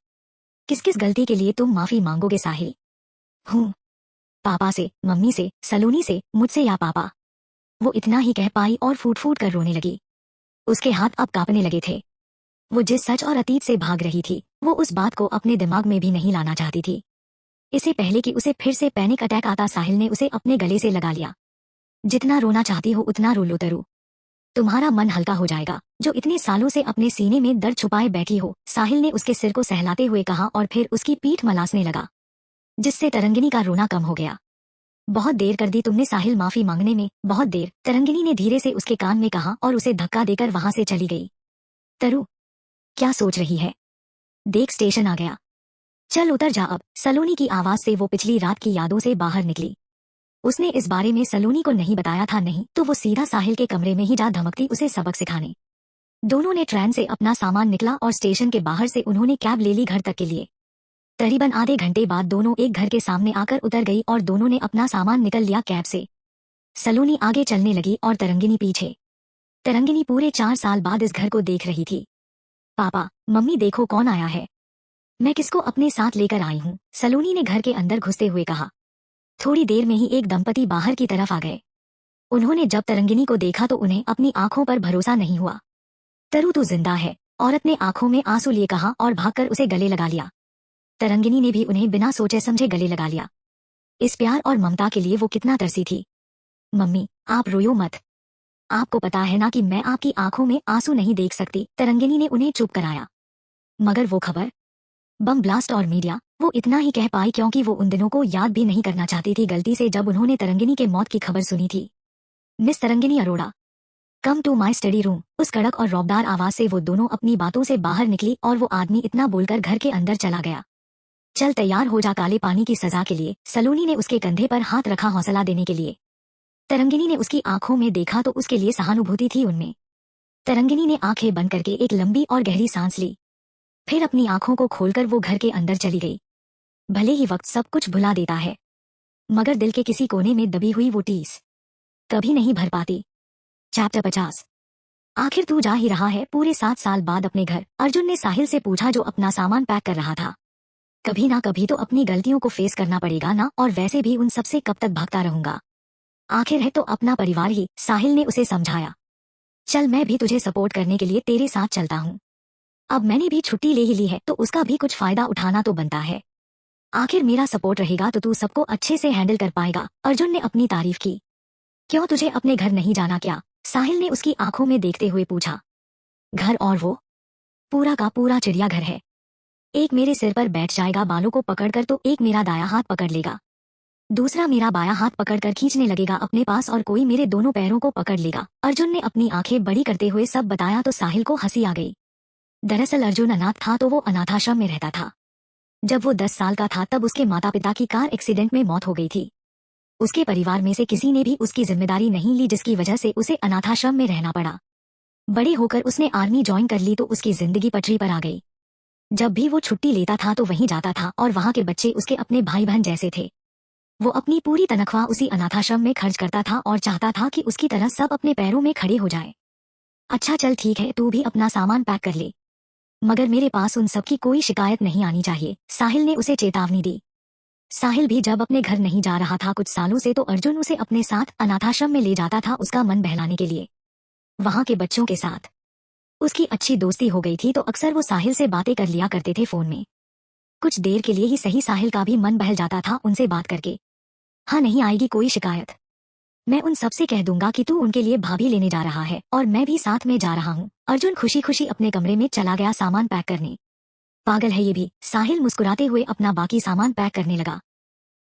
किस किस गलती के लिए तुम माफी मांगोगे साहिल? हूँ, पापा से, मम्मी से, सलोनी से, मुझसे या पापा? वो इतना ही कह पाई और फूट फूट कर रोने लगी। उसके हाथ अब कांपने लगे थे। वो जिस सच और अतीत से भाग रही थी वो उस बात को अपने दिमाग में भी नहीं लाना चाहती थी। इससे पहले कि उसे फिर से पैनिक अटैक आता, साहिल ने उसे अपने गले से लगा लिया। जितना रोना चाहती हो उतना रो लो तरु, तुम्हारा मन हल्का हो जाएगा जो इतने सालों से अपने सीने में दर्द छुपाए बैठी हो, साहिल ने उसके सिर को सहलाते हुए कहा और फिर उसकी पीठ मलासने लगा, जिससे तरंगिनी का रोना कम हो गया। बहुत देर कर दी तुमने साहिल माफी मांगने में, बहुत देर, तरंगिनी ने धीरे से उसके कान में कहा और उसे धक्का देकर वहां से चली गई। तरु, क्या सोच रही है? देख स्टेशन आ गया, चल उतर जा अब, सलोनी की आवाज से वो पिछली रात की यादों से बाहर निकली। उसने इस बारे में सलोनी को नहीं बताया था, नहीं तो वो सीधा साहिल के कमरे में ही जा धमकती उसे सबक सिखाने। दोनों ने ट्रेन से अपना सामान निकला और स्टेशन के बाहर से उन्होंने कैब ले ली घर तक के लिए। करीबन आधे घंटे बाद दोनों एक घर के सामने आकर उतर गई और दोनों ने अपना सामान निकल लिया कैब से। सलोनी आगे चलने लगी और तरंगिनी पीछे। तरंगिनी पूरे 4 साल बाद इस घर को देख रही थी। पापा, मम्मी देखो कौन आया है। मैं किसको अपने साथ लेकर आई हूँ, सलोनी ने घर के अंदर घुसते हुए कहा। थोड़ी देर में ही एक दंपति बाहर की तरफ आ गए। उन्होंने जब तरंगिनी को देखा तो उन्हें अपनी आंखों पर भरोसा नहीं हुआ। तरु तू जिंदा है, औरत ने आंखों में आंसू लिए कहा और भागकर उसे गले लगा लिया। तरंगिनी ने भी उन्हें बिना सोचे समझे गले लगा लिया। इस प्यार और ममता के लिए वो कितना तरसी थी। मम्मी, आप रोयो मत, आपको पता है ना कि मैं आपकी आंखों में आंसू नहीं देख सकती। तरंगिनी ने उन्हें चुप कराया। मगर वो खबर, बम ब्लास्ट और मीडिया, वो इतना ही कह पाई क्योंकि वो उन दिनों को याद भी नहीं करना चाहती थी गलती से जब उन्होंने तरंगिनी के मौत की खबर सुनी थी। Miss Tarangini Arora, come to my study room. उस कड़क और रौबदार आवाज से वो दोनों अपनी बातों से बाहर निकली और वो आदमी इतना बोलकर घर के अंदर चला गया। चल तैयार हो जा काले पानी की सजा के लिए। सलोनी ने उसके कंधे पर हाथ रखा हौसला देने के लिए। तरंगिनी ने उसकी आंखों में देखा तो उसके लिए सहानुभूति थी उनमें। तरंगिनी ने आंखें बंद करके एक लंबी और गहरी सांस ली। फिर अपनी आंखों को खोलकर वो घर के अंदर चली गई। भले ही वक्त सब कुछ भुला देता है, मगर दिल के किसी कोने में दबी हुई वो टीस कभी नहीं भर पाती। चैप्टर 50। आखिर तू जा ही रहा है पूरे 7 साल बाद अपने घर? अर्जुन ने साहिल से पूछा जो अपना सामान पैक कर रहा था। कभी ना कभी तो अपनी गलतियों को फेस करना पड़ेगा ना, और वैसे भी उन सबसे कब तक भागता रहूंगा? आखिर है तो अपना परिवार ही, साहिल ने उसे समझाया। चल मैं भी तुझे सपोर्ट करने के लिए तेरे साथ चलता हूँ। अब मैंने भी छुट्टी ले ही ली है तो उसका भी कुछ फायदा उठाना तो बनता है। आखिर मेरा सपोर्ट रहेगा तो तू सबको अच्छे से हैंडल कर पाएगा। अर्जुन ने अपनी तारीफ की। क्यों तुझे अपने घर नहीं जाना क्या? साहिल ने उसकी आंखों में देखते हुए पूछा। घर और वो पूरा का पूरा चिड़ियाघर है। एक मेरे सिर पर बैठ जाएगा बालों को पकड़कर तो एक मेरा दाया हाथ पकड़ लेगा, दूसरा मेरा बाया हाथ पकड़कर खींचने लगेगा अपने पास और कोई मेरे दोनों पैरों को पकड़ लेगा। अर्जुन ने अपनी आंखें बड़ी करते हुए सब बताया तो साहिल को हंसी आ गई। दरअसल अर्जुन अनाथ था तो वो अनाथाश्रम में रहता था। जब वो 10 साल का था तब उसके माता पिता की कार एक्सीडेंट में मौत हो गई थी। उसके परिवार में से किसी ने भी उसकी जिम्मेदारी नहीं ली जिसकी वजह से उसे अनाथाश्रम में रहना पड़ा। बड़े होकर उसने आर्मी ज्वाइन कर ली तो उसकी जिंदगी पटरी पर आ गई। जब भी वो छुट्टी लेता था तो वहीं जाता था और वहाँ के बच्चे उसके अपने भाई बहन जैसे थे। वो अपनी पूरी तनख्वाह उसी अनाथाश्रम में खर्च करता था और चाहता था कि उसकी तरह सब अपने पैरों में खड़े हो जाए। अच्छा चल ठीक है, तू भी अपना सामान पैक कर ले, मगर मेरे पास उन सब की कोई शिकायत नहीं आनी चाहिए। साहिल ने उसे चेतावनी दी। साहिल भी जब अपने घर नहीं जा रहा था कुछ सालों से तो अर्जुन उसे अपने साथ अनाथाश्रम में ले जाता था उसका मन बहलाने के लिए। वहाँ के बच्चों के साथ उसकी अच्छी दोस्ती हो गई थी तो अक्सर वो साहिल से बातें कर लिया करते थे फोन में। कुछ देर के लिए ही सही साहिल का भी मन बहल जाता था उनसे बात करके। हाँ नहीं आएगी कोई शिकायत। मैं उन सबसे कह दूंगा कि तू उनके लिए भाभी लेने जा रहा है और मैं भी साथ में जा रहा हूँ। अर्जुन खुशी खुशी अपने कमरे में चला गया सामान पैक करने। पागल है ये भी, साहिल मुस्कुराते हुए अपना बाकी सामान पैक करने लगा।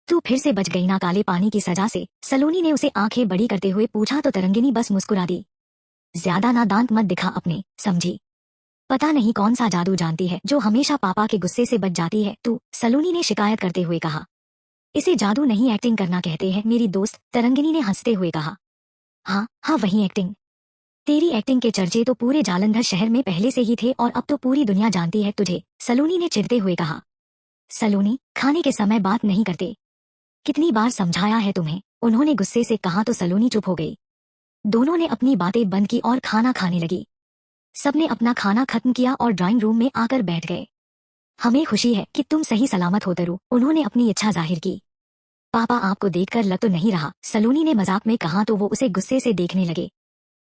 तू फिर से बच गई ना काले पानी की सजा से? सलोनी ने उसे आंखें बड़ी करते हुए पूछा तो तरंगिनी बस मुस्कुरा दी। ज्यादा ना दांत मत दिखा अपने, समझी? पता नहीं कौन सा जादू जानती है जो हमेशा पापा के गुस्से से बच जाती है तू, सलोनी ने शिकायत करते हुए कहा। इसे जादू नहीं एक्टिंग करना कहते हैं मेरी दोस्त, तरंगिनी ने हंसते हुए कहा। हाँ हाँ वही एक्टिंग। तेरी एक्टिंग के चर्चे तो पूरे जालंधर शहर में पहले से ही थे और अब तो पूरी दुनिया जानती है तुझे, सलोनी ने चिढ़ते हुए कहा। सलोनी, खाने के समय बात नहीं करते। कितनी बार समझाया है तुम्हें? उन्होंने गुस्से से कहा तो सलोनी चुप हो गई। दोनों ने अपनी बातें बंद की और खाना खाने लगी। सबने अपना खाना खत्म किया और ड्राइंग रूम में आकर बैठ गए। हमें खुशी है कि तुम सही सलामत हो तरु, उन्होंने अपनी इच्छा जाहिर की। पापा आपको देखकर लग तो नहीं रहा, सलोनी ने मजाक में कहा तो वो उसे गुस्से से देखने लगे।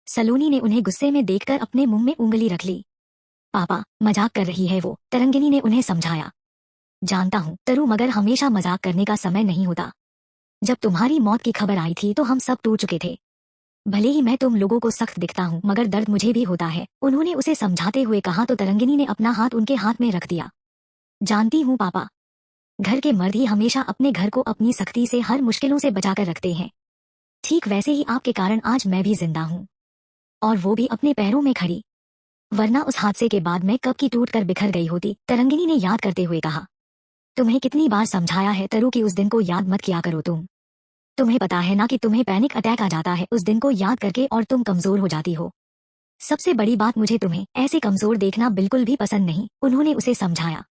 सलोनी ने उन्हें गुस्से में देखकर अपने मुंह में उंगली रख ली। पापा मजाक कर रही है वो, तरंगिनी ने उन्हें समझाया। जानता हूँ तरु, मगर हमेशा मजाक करने का समय नहीं होता। जब तुम्हारी मौत की खबर आई थी तो हम सब टूट चुके थे। भले ही मैं तुम लोगों को सख्त दिखता हूँ मगर दर्द मुझे भी होता है, उन्होंने उसे समझाते हुए कहा तो तरंगिनी ने अपना हाथ उनके हाथ में रख दिया। जानती हूँ पापा, घर के मर्द ही हमेशा अपने घर को अपनी सख्ती से हर मुश्किलों से बचाकर रखते हैं। ठीक वैसे ही आपके कारण आज मैं भी जिंदा हूँ, और वो भी अपने पैरों में खड़ी, वरना उस हादसे के बाद मैं कब की टूट कर बिखर गई होती, तरंगिनी ने याद करते हुए कहा। तुम्हें कितनी बार समझाया है तरु कि उस दिन को याद मत किया करो तुम्हें पता है ना कि तुम्हें पैनिक अटैक आ जाता है उस दिन को याद करके और तुम कमजोर हो जाती हो। सबसे बड़ी बात, मुझे तुम्हें ऐसे कमजोर देखना बिल्कुल भी पसंद नहीं, उन्होंने उसे समझाया।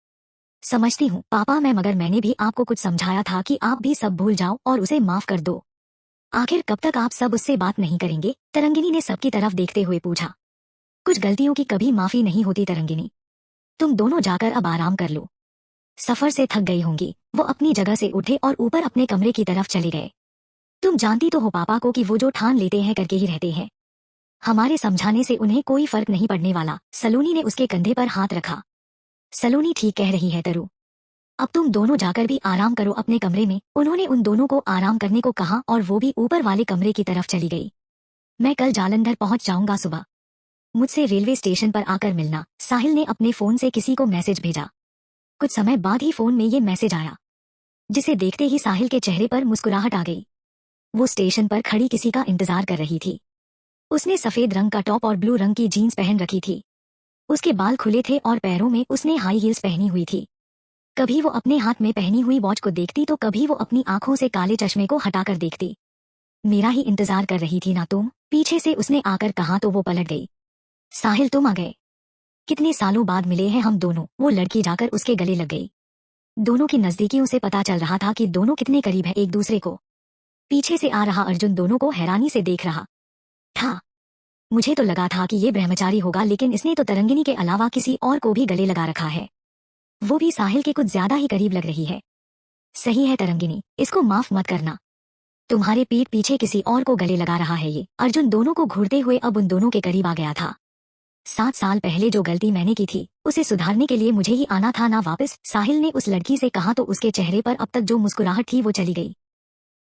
समझती हूँ पापा मैं, मगर मैंने भी आपको कुछ समझाया था कि आप भी सब भूल जाओ और उसे माफ कर दो। आखिर कब तक आप सब उससे बात नहीं करेंगे? तरंगिनी ने सबकी तरफ देखते हुए पूछा। कुछ गलतियों की कभी माफी नहीं होती तरंगिनी, तुम दोनों जाकर अब आराम कर लो। सफर से थक गई होंगी। वो अपनी जगह से उठे और ऊपर अपने कमरे की तरफ चले गए। तुम जानती तो हो पापा को कि वो जो ठान लेते हैं करके ही रहते हैं। हमारे समझाने से उन्हें कोई फर्क नहीं पड़ने वाला। सलोनी ने उसके कंधे पर हाथ रखा। सलोनी ठीक कह रही है तरु, अब तुम दोनों जाकर भी आराम करो अपने कमरे में। उन्होंने उन दोनों को आराम करने को कहा और वो भी ऊपर वाले कमरे की तरफ चली गई। मैं कल जालंधर पहुंच जाऊंगा सुबह। मुझसे रेलवे स्टेशन पर आकर मिलना। साहिल ने अपने फोन से किसी को मैसेज भेजा। कुछ समय बाद ही फोन में ये मैसेज आया, जिसे देखते ही साहिल के चेहरे पर मुस्कुराहट आ गई। वो स्टेशन पर खड़ी किसी का इंतजार कर रही थी। उसने सफेद रंग का टॉप और ब्लू रंग की जीन्स पहन रखी थी। उसके बाल खुले थे और पैरों में उसने हाई हील्स पहनी हुई थी। कभी वो अपने हाथ में पहनी हुई वॉच को देखती तो कभी वो अपनी आंखों से काले चश्मे को हटाकर देखती। मेरा ही इंतजार कर रही थी ना तुम? पीछे से उसने आकर कहा तो वो पलट गई। साहिल तुम आ गए। कितने सालों बाद मिले हैं हम दोनों। वो लड़की जाकर उसके गले लग गई। दोनों की नजदीकी उसे पता चल रहा था कि दोनों कितने करीब हैं एक दूसरे को। पीछे से आ रहा अर्जुन दोनों को हैरानी से देख रहा था। मुझे तो लगा था कि ये ब्रह्मचारी होगा, लेकिन इसने तो तरंगिनी के अलावा किसी और को भी गले लगा रखा है। वो भी साहिल के कुछ ज्यादा ही करीब लग रही है। सही है तरंगिनी, इसको माफ मत करना। तुम्हारे पीठ पीछे किसी और को गले लगा रहा है ये। अर्जुन दोनों को घूरते हुए अब उन दोनों के करीब आ गया था। 7 साल पहले जो गलती मैंने की थी उसे सुधारने के लिए मुझे ही आना था ना वापस। साहिल ने उस लड़की से कहा तो उसके चेहरे पर अब तक जो मुस्कुराहट थी वो चली गई।